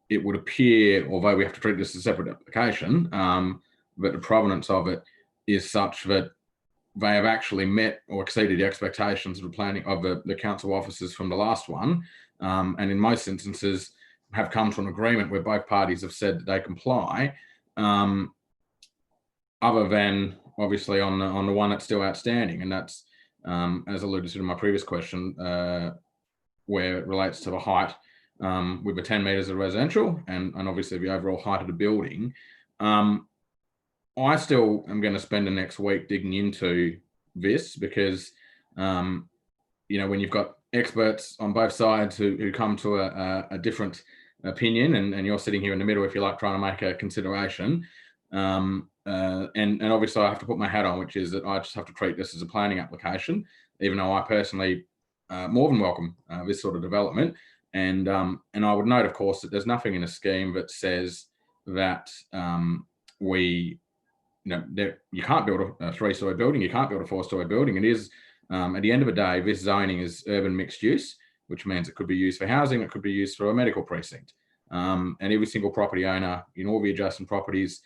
it would appear, although we have to treat this as a separate application, that the provenance of it is such that they have actually met or exceeded the expectations of the planning of the council officers from the last one, and in most instances have come to an agreement where both parties have said that they comply, other than obviously on the one that's still outstanding, and that's as alluded to in my previous question, where it relates to the height with the 10 metres of residential and obviously the overall height of the building. I still am going to spend the next week digging into this because, when you've got experts on both sides who come to a different opinion and you're sitting here in the middle, if you like, trying to make a consideration. And obviously I have to put my hat on, which is that I just have to treat this as a planning application, even though I personally more than welcome this sort of development. And I would note, of course, that there's nothing in a scheme that says that you can't build a 3-story building, you can't build a 4-story building. It is, at the end of the day, this zoning is urban mixed use, which means it could be used for housing, it could be used for a medical precinct. And every single property owner in all the adjacent properties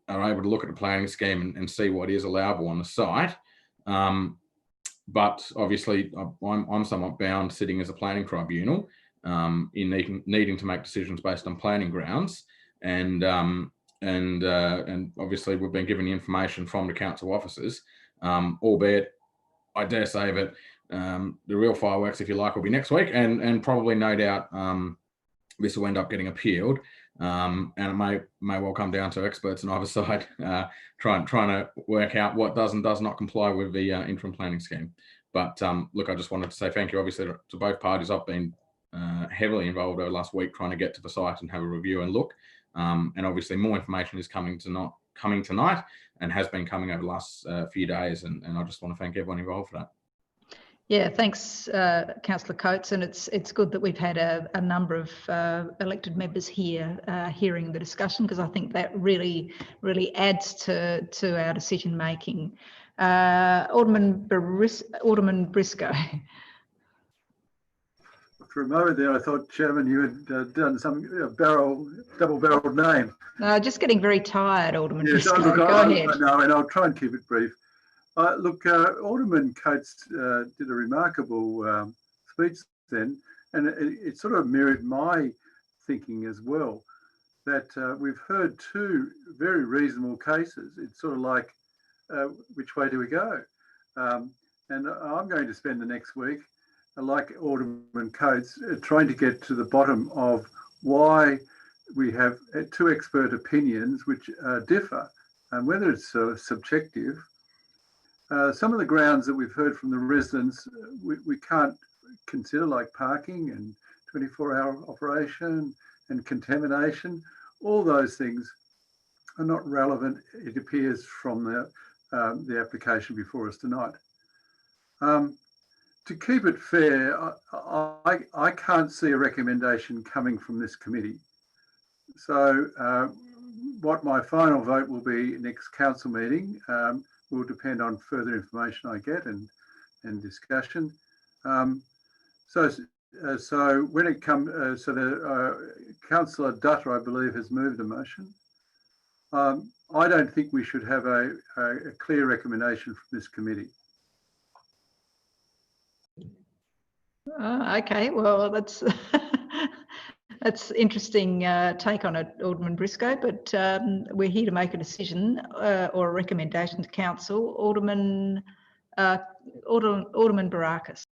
are able to look at the planning scheme and see what is allowable on the site. But obviously, I'm somewhat bound sitting as a planning tribunal in needing to make decisions based on planning grounds. And obviously, we've been given the information from the council officers, albeit I dare say that the real fireworks, if you like, will be next week, and probably no doubt this will end up getting appealed. And it may well come down to experts on either side trying to work out what does and does not comply with the interim planning scheme. But look, I just wanted to say thank you, obviously, to both parties. I've been heavily involved over the last week trying to get to the site and have a review and look. And obviously, more information is coming tonight and has been coming over the last few days. And I just want to thank everyone involved for that. Yeah, thanks, Councillor Coates. And it's good that we've had a number of elected members here hearing the discussion, because I think that really adds to our decision making. Alderman Briscoe. For a moment there, I thought, Chairman, you had done some double-barreled name. No, just getting very tired, Alderman Yes, Briscoe. Go ahead. No, and I'll try and keep it brief. Look, Alderman Coates did a remarkable speech then, and it sort of mirrored my thinking as well, that we've heard two very reasonable cases. It's sort of like, which way do we go? And I'm going to spend the next week, like Alderman Coates, trying to get to the bottom of why we have two expert opinions which differ, and whether it's subjective. Some of the grounds that we've heard from the residents, we can't consider, like parking and 24-hour operation and contamination. All those things are not relevant, it appears, from the application before us tonight. To keep it fair, I can't see a recommendation coming from this committee. So what my final vote will be next council meeting will depend on further information I get and discussion. So when it comes, Councillor Duttor, I believe, has moved a motion. I don't think we should have a clear recommendation from this committee. Okay, well, that's that's interesting take on it, Alderman Briscoe, but we're here to make a decision or a recommendation to council. Alderman Barakis.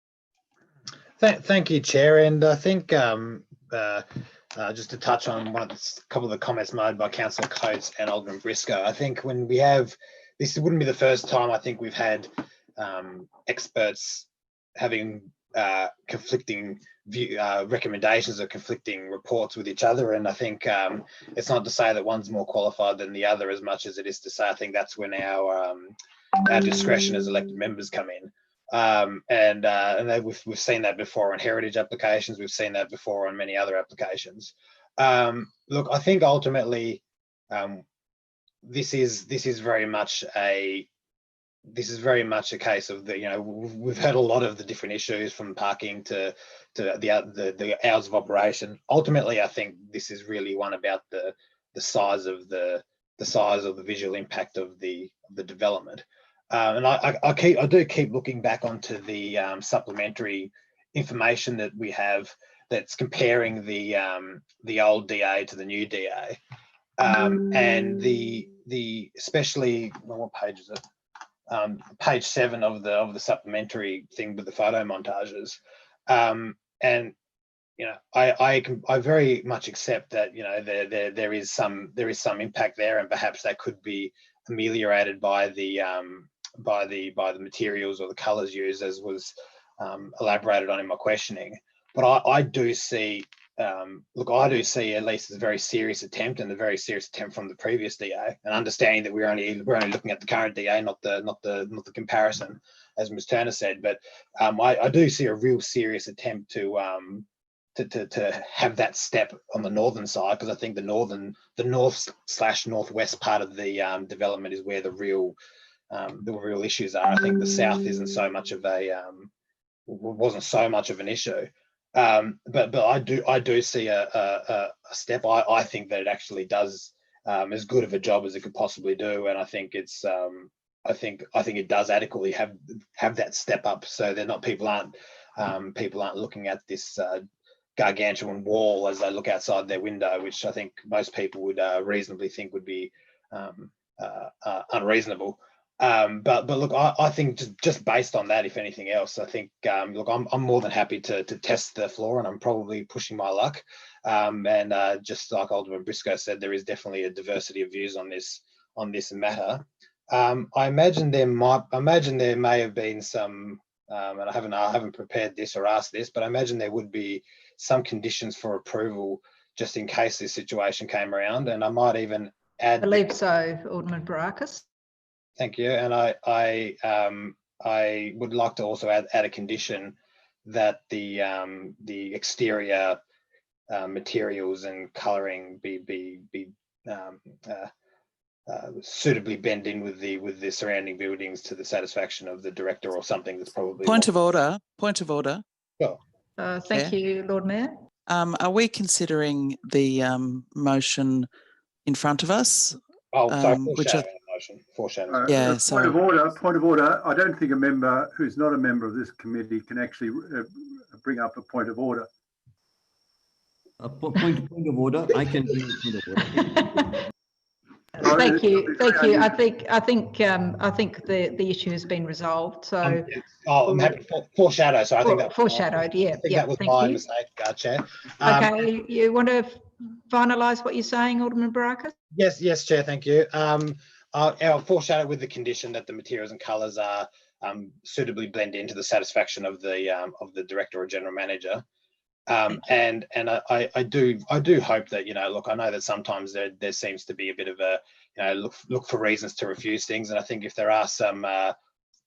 Thank you, Chair. And I think just to touch on a couple of the comments made by Councillor Coates and Alderman Briscoe, I think when we have, this wouldn't be the first time I think we've had experts having conflicting recommendations or conflicting reports with each other. And I think it's not to say that one's more qualified than the other as much as it is to say I think that's when our discretion as elected members come in. And we've seen that before on heritage applications. We've seen that before on many other applications. Look, I think ultimately this is very much a case of we've heard a lot of the different issues from parking to the hours of operation. Ultimately, I think this is really one about the size of the visual impact of the development. And I do keep looking back onto the supplementary information that we have that's comparing the old DA to the new DA, and the especially, well, what page is it? page 7 of the supplementary thing with the photo montages, and you know, I very much accept that, you know, there is some impact there, and perhaps that could be ameliorated by the materials or the colours used, as was elaborated on in my questioning. But I do see, I do see at least a very serious attempt, and a very serious attempt from the previous DA, and understanding that we're only looking at the current DA, not the comparison, as Ms Turner said. But I do see a real serious attempt to have that step on the northern side, because I think the north/northwest part of the development is where the real issues are. I think the south isn't so much of wasn't so much of an issue. But I do see a step. I think that it actually does as good of a job as it could possibly do, and I think it's I think it does adequately have that step up, so that people aren't looking at this gargantuan wall as they look outside their window, which I think most people would reasonably think would be unreasonable. But look, I think just based on that, if anything else, I think look, I'm more than happy to test the floor, and I'm probably pushing my luck. And just like Alderman Briscoe said, there is definitely a diversity of views on this matter. I imagine there may have been some, and I haven't prepared this or asked this, but I imagine there would be some conditions for approval just in case this situation came around, and I might even add. I believe so, Alderman Barakis. Thank you, and I would like to also add a condition that the exterior materials and colouring be suitably blend in with the surrounding buildings to the satisfaction of the director, or something that's probably. Point of order. Sure. Thank you, Lord Mayor. Are we considering the motion in front of us? Oh, sorry, foreshadowing. Yeah, Point of order. I don't think a member who's not a member of this committee can actually bring up a point of order. A point of order. I can bring a point of order. Thank you. I think the issue has been resolved. So I'm happy to foreshadow. So I think that foreshadowed. Yeah, that was my mistake, Chair. Okay, you want to finalise what you're saying, Alderman Barakis? Yes, Chair. Thank you. I'll foreshadow with the condition that the materials and colours are suitably blend into the satisfaction of the director or general manager. And I do hope that, you know, look, I know that sometimes there seems to be a bit of a, you know, look for reasons to refuse things, and I think if there are some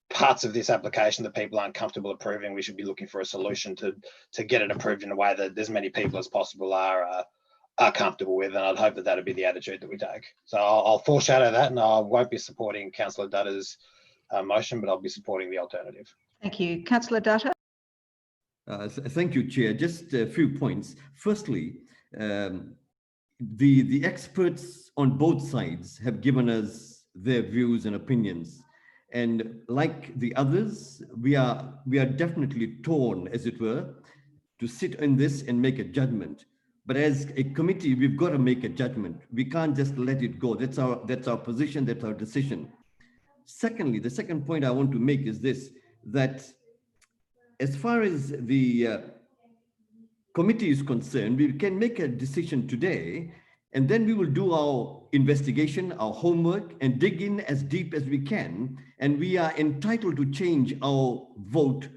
parts of this application that people aren't comfortable approving, we should be looking for a solution to get it approved in a way that as many people as possible are comfortable with, and I'd hope that that'd be the attitude that we take. So I'll foreshadow that, and I won't be supporting Councillor Dutter's motion, but I'll be supporting the alternative. Thank you, Councillor Dutter. Thank you, Chair. Just a few points. Firstly, the experts on both sides have given us their views and opinions, and like the others, we are definitely torn, as it were, to sit in this and make a judgment. But as a committee, we've got to make a judgment. We can't just let it go. That's our position. That's our decision. Secondly, the second point I want to make is this: that as far as the committee is concerned, we can make a decision today, and then we will do our investigation, our homework, and dig in as deep as we can. And we are entitled to change our vote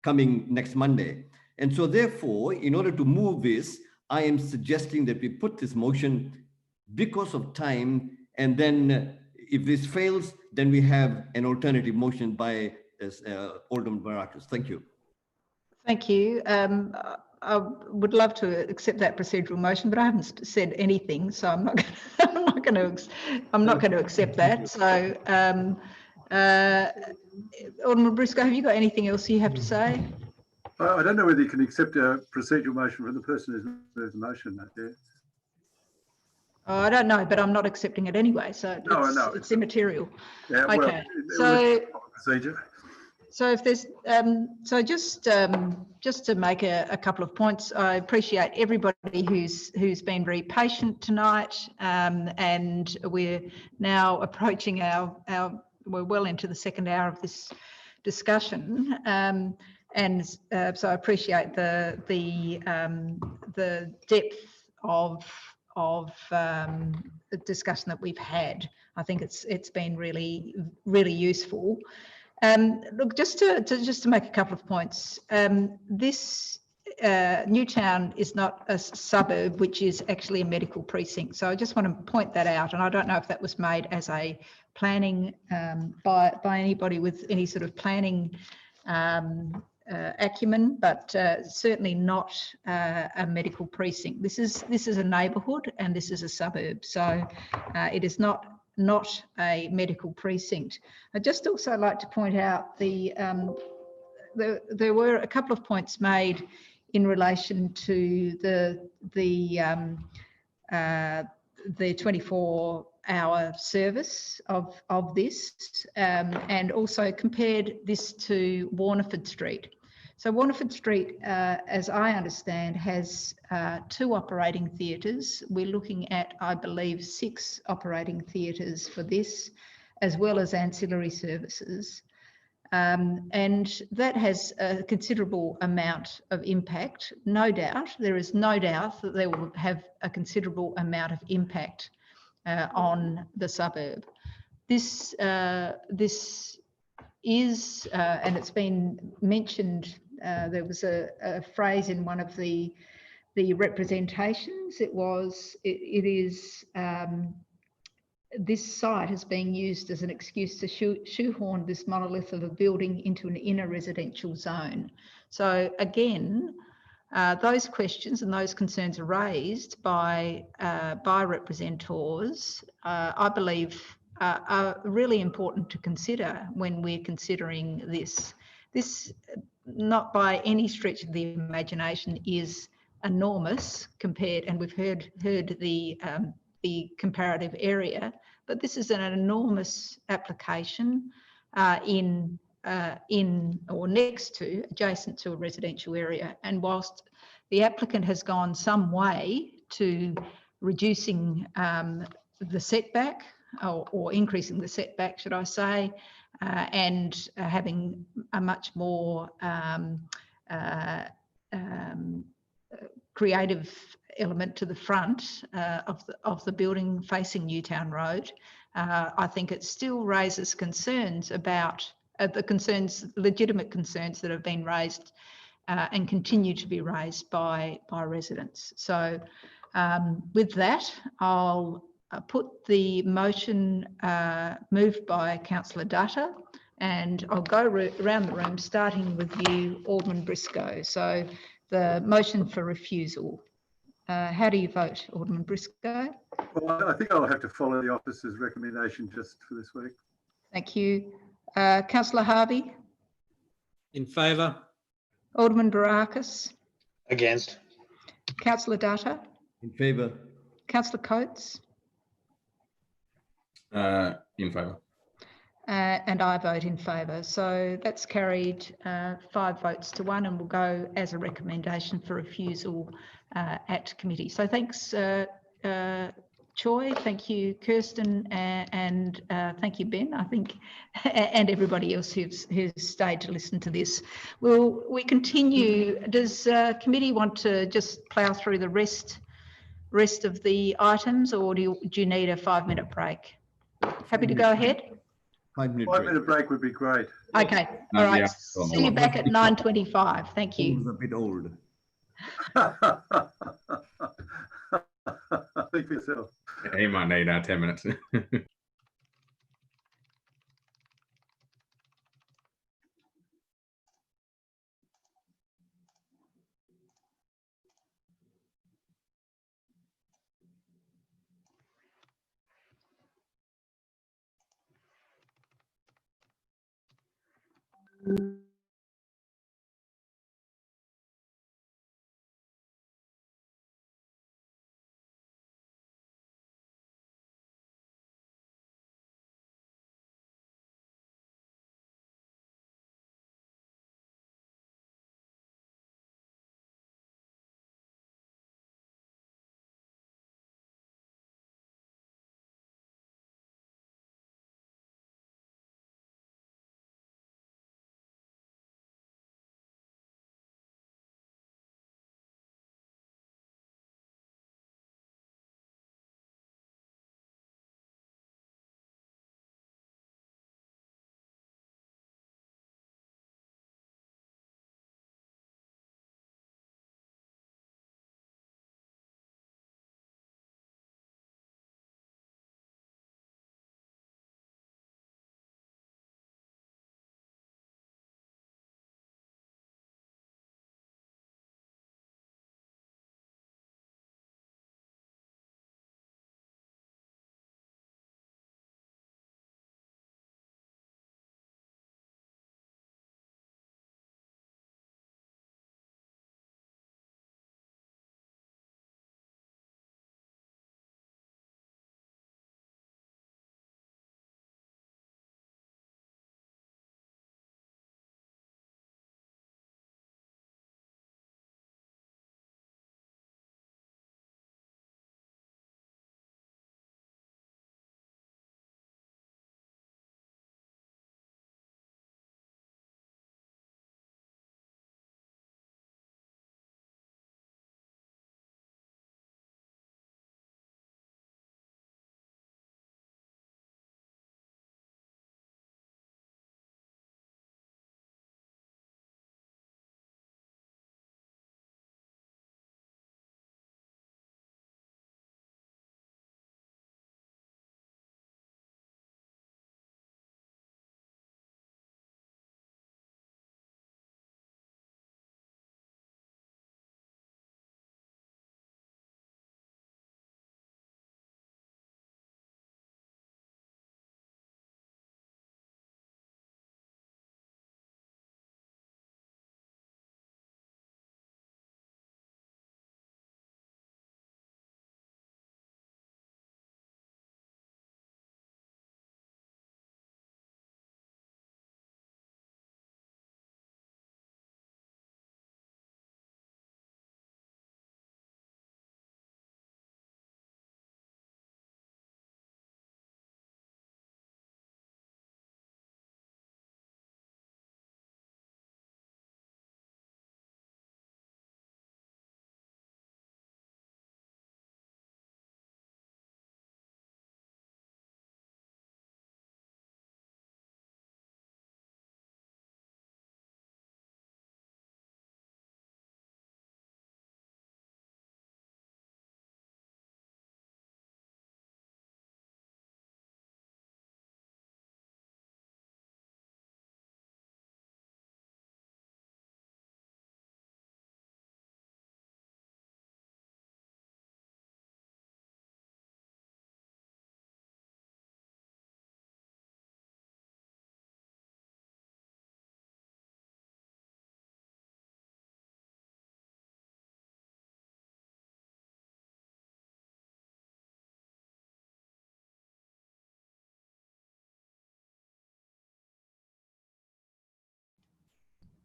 coming next Monday. And so therefore, in order to move this, I am suggesting that we put this motion because of time, and then if this fails, then we have an alternative motion by Alderman Barakis. Thank you. Thank you. I would love to accept that procedural motion, but I haven't said anything, so I'm not going to accept that. So, Alderman Briscoe, have you got anything else you have to say? I don't know whether you can accept a procedural motion from the person who's moved the motion. Oh, I don't know, but I'm not accepting it anyway, so it's immaterial. Yeah, okay. Well, procedure. So if there's just to make a couple of points, I appreciate everybody who's been very patient tonight, and we're now approaching our we're well into the second hour of this discussion, so I appreciate the depth of the discussion that we've had. I think it's been really useful. Look, just to make a couple of points. This Newtown is not a suburb, which is actually a medical precinct. So I just want to point that out. And I don't know if that was made as a planning by anybody with any sort of planning acumen, but certainly not a medical precinct. This is a neighbourhood and this is a suburb. So it is not a medical precinct. I'd just also like to point out there were a couple of points made in relation to the 24-hour service of this, and also compared this to Warneford Street. So Warneford Street, as I understand, has 2 operating theatres. We're looking at, I believe, 6 operating theatres for this, as well as ancillary services. And that has a considerable amount of impact. No doubt, there is no doubt that they will have a considerable amount of impact on the suburb. This is, and it's been mentioned, there was a phrase in one of the representations. It is this site is being used as an excuse to shoehorn this monolith of a building into an inner residential zone. So again, those questions and those concerns are raised by representatives, I believe are really important to consider when we're considering this. This, not by any stretch of the imagination, is enormous compared, and we've heard the comparative area, but this is an enormous application in or next to, adjacent to a residential area. And whilst the applicant has gone some way to reducing the setback or increasing the setback, should I say, and having a much more creative element to the front of the building facing Newtown Road, I think it still raises concerns about legitimate concerns that have been raised and continue to be raised by residents. So with that, I'll put the motion moved by Councillor Dutta, and I'll go around the room, starting with you, Alderman Briscoe. So the motion for refusal. How do you vote, Alderman Briscoe? Well, I think I'll have to follow the officer's recommendation just for this week. Thank you. Councillor Harvey? In favour. Alderman Barakis? Against. Councillor Dutta? In favour. Councillor Coates? In favour. And I vote in favour. So that's carried 5 votes to 1, and will go as a recommendation for refusal at committee. So thanks, Choi. Thank you, Kirsten, and thank you, Ben, I think, and everybody else who's stayed to listen to this. Will we continue? Does committee want to just plough through the rest of the items, or do you need a 5-minute break? Happy to go ahead? 5-minute break would be great. Okay, all right. See you back at 9:25. Thank you. He's a bit old. Think for yourself. He might need 10 minutes.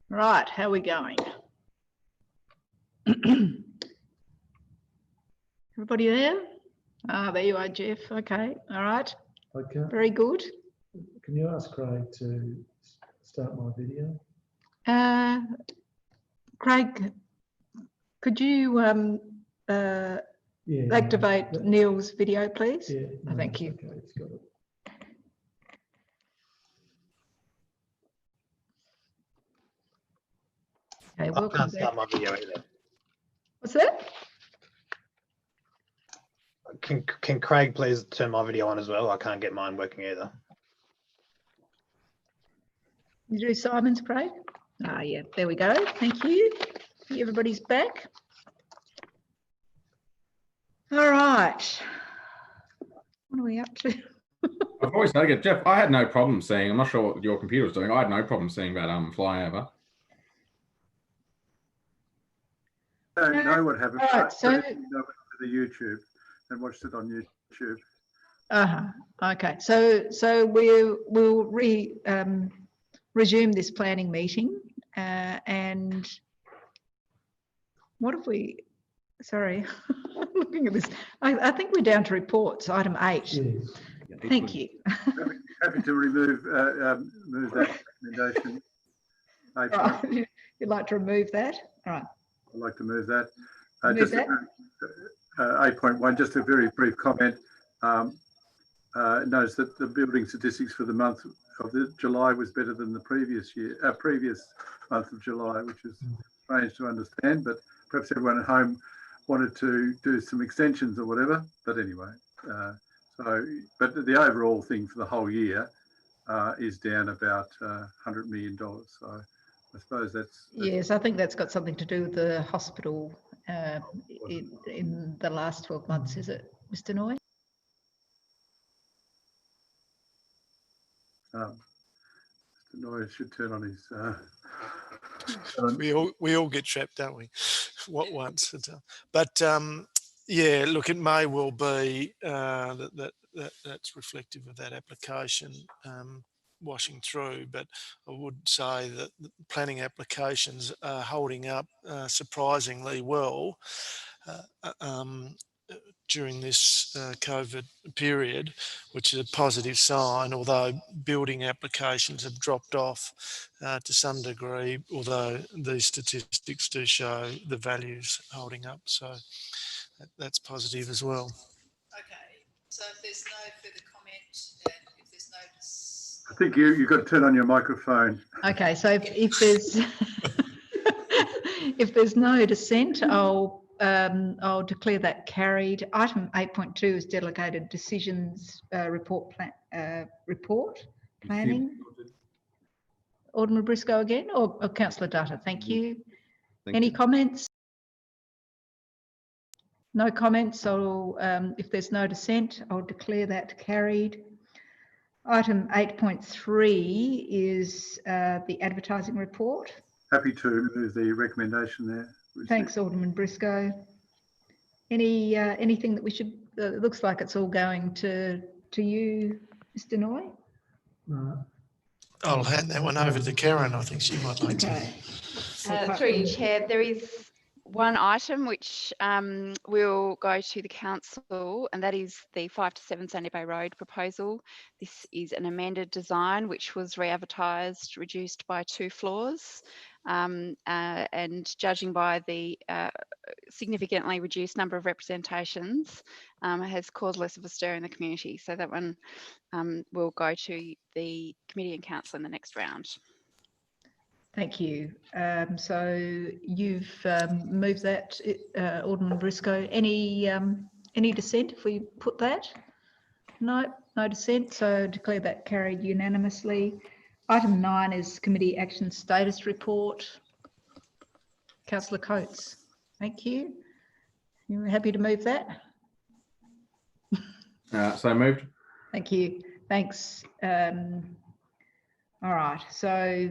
Right, how are we going? Everybody there? Ah, there you are, Jeff. Okay, all right. Okay. Very good. Can you ask Craig to start my video? Craig, could you activate Neil's video, please? Yeah. No, Thank you. Okay, it's got it. Okay, I welcome can't back. start my video either. What's that? Can Craig please turn my video on as well? I can't get mine working either. Did you do Simon's, Craig? Ah, yeah, there we go. Thank you. Everybody's back. All right. What are we up to? I've always said it, Jeff. I had no problem seeing. I'm not sure what your computer was doing. I had no problem seeing that flyover. I don't know what happened. All right, so I went to the YouTube and watched it on YouTube. Okay, so we'll resume this planning meeting, and what have we? Sorry, I'm looking at this. I think we're down to reports, item 8. Yes. Thank you. Happy to move that recommendation. You'd like to remove that? All right. I'd like to move that. Move Just that. 8.1, just a very brief comment. Notice that the building statistics for the month of July was better than the previous month of July, which is strange to understand, but perhaps everyone at home wanted to do some extensions or whatever. But anyway, but the overall thing for the whole year is down about $100 million. So I suppose that's Yes, I think that's got something to do with the hospital in the last 12 months, is it, Mr. Noy? Mr. Noy should turn on his. We all get trapped, don't we? What once, but yeah. Look, it may well be that's reflective of that application washing through. But I would say that the planning applications are holding up surprisingly well during this COVID period, which is a positive sign, although building applications have dropped off to some degree, although these statistics do show the values holding up. So that's positive as well. Okay, so if there's no further comment, and if there's no... I think you've got to turn on your microphone. Okay, so if there's if there's no dissent, I'll declare that carried. Item 8.2 is delegated decisions report planning. Alderman Briscoe again, or Councillor Dutta? Thank you. Any comments? No comments. So if there's no dissent, I'll declare that carried. Item 8.3 is the advertising report. Happy to move the recommendation there. Thanks, Alderman Briscoe. Anything that we should? It looks like it's all going to you, Mr. Noy. No. I'll hand that one over to Karen. I think she might like to. Through you, Chair, there is one item which will go to the council, and that is the 5 to 7 Sandy Bay Road proposal. This is an amended design which was re-advertised, reduced by 2 floors, and judging by the significantly reduced number of representations, has caused less of a stir in the community. So that one will go to the committee and council in the next round. Thank you. So you've moved that, Alderman Briscoe. Any dissent if we put that? No dissent. So declare that carried unanimously. Item 9 is committee action status report. Councillor Coates, thank you. You're happy to move that? So moved. Thank you. Thanks. All right. So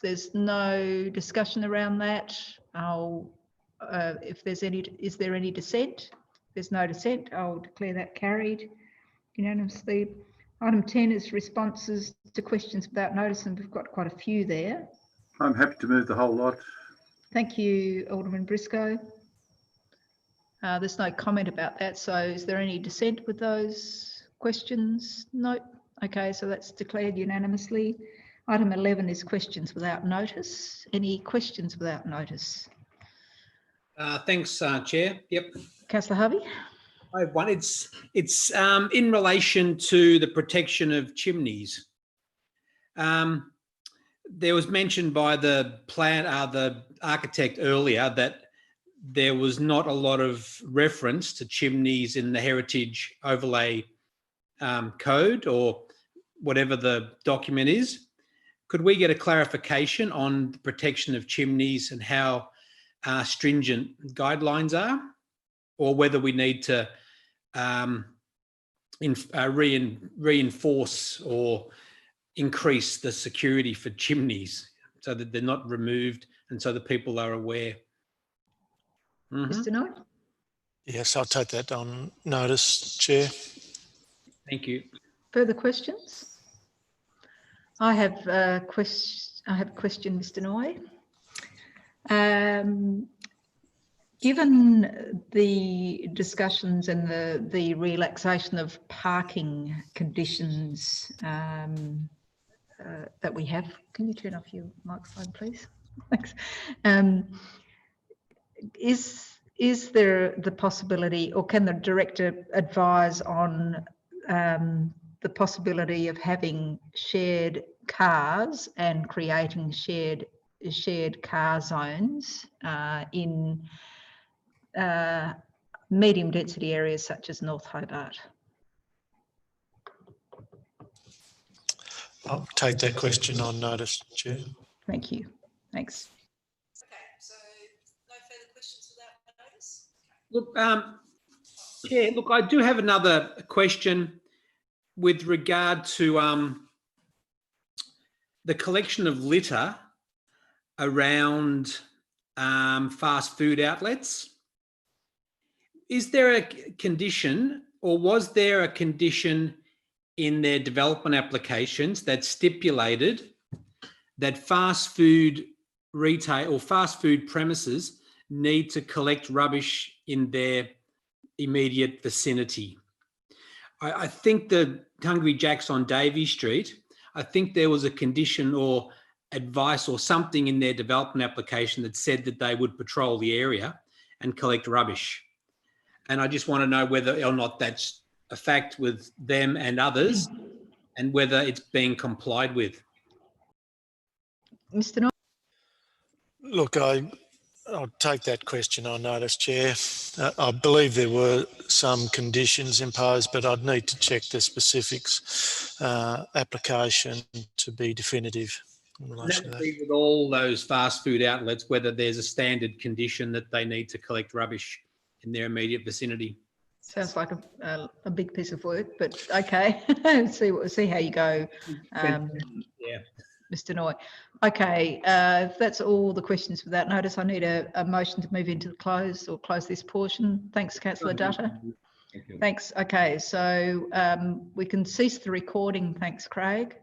there's no discussion around that. If there's any, is there any dissent? If there's no dissent, I'll declare that carried unanimously. Item 10 is responses to questions without notice, and we've got quite a few there. I'm happy to move the whole lot. Thank you, Alderman Briscoe. There's no comment about that. So is there any dissent with those questions? No. Okay, so that's declared unanimously. Item 11 is questions without notice. Any questions without notice? Thanks, Chair. Yep. Councillor Harvey? I have one. It's in relation to the protection of chimneys. There was mentioned by the architect earlier that there was not a lot of reference to chimneys in the heritage overlay code or whatever the document is. Could we get a clarification on the protection of chimneys and how stringent guidelines are, or whether we need to reinforce or increase the security for chimneys so that they're not removed and so that people are aware? Mr. Knight? Yes, I'll take that on notice, Chair. Thank you. Further questions? I have a question, Mr. Noy. Given the discussions and the relaxation of parking conditions that we have, can you turn off your microphone, please? Thanks. Is there the possibility, or can the director advise on the possibility of having shared cars and creating shared car zones in medium density areas such as North Hobart? I'll take that question on notice, Chair. Thank you. Thanks. Look, Chair, look, I do have another question with regard to the collection of litter around fast food outlets. Is there a condition, or was there a condition in their development applications that stipulated that fast food retail or fast food premises need to collect rubbish in their immediate vicinity? I think the Hungry Jack's on Davey Street, I think there was a condition or advice or something in their development application that said that they would patrol the area and collect rubbish. And I just want to know whether or not that's a fact with them and others, and whether it's being complied with. Mr. Knight? Look, I'll take that question on notice, Chair. I believe there were some conditions imposed, but I'd need to check the specifics application to be definitive in relation to that. With all those fast food outlets, whether there's a standard condition that they need to collect rubbish in their immediate vicinity. Sounds like a big piece of work, but okay. see how you go, yeah. Mr. Noy. Okay, if that's all the questions without notice, I need a motion to move into the close this portion. Thanks, Councillor Dutta. Thank you. Thanks. Okay, so we can cease the recording. Thanks, Craig.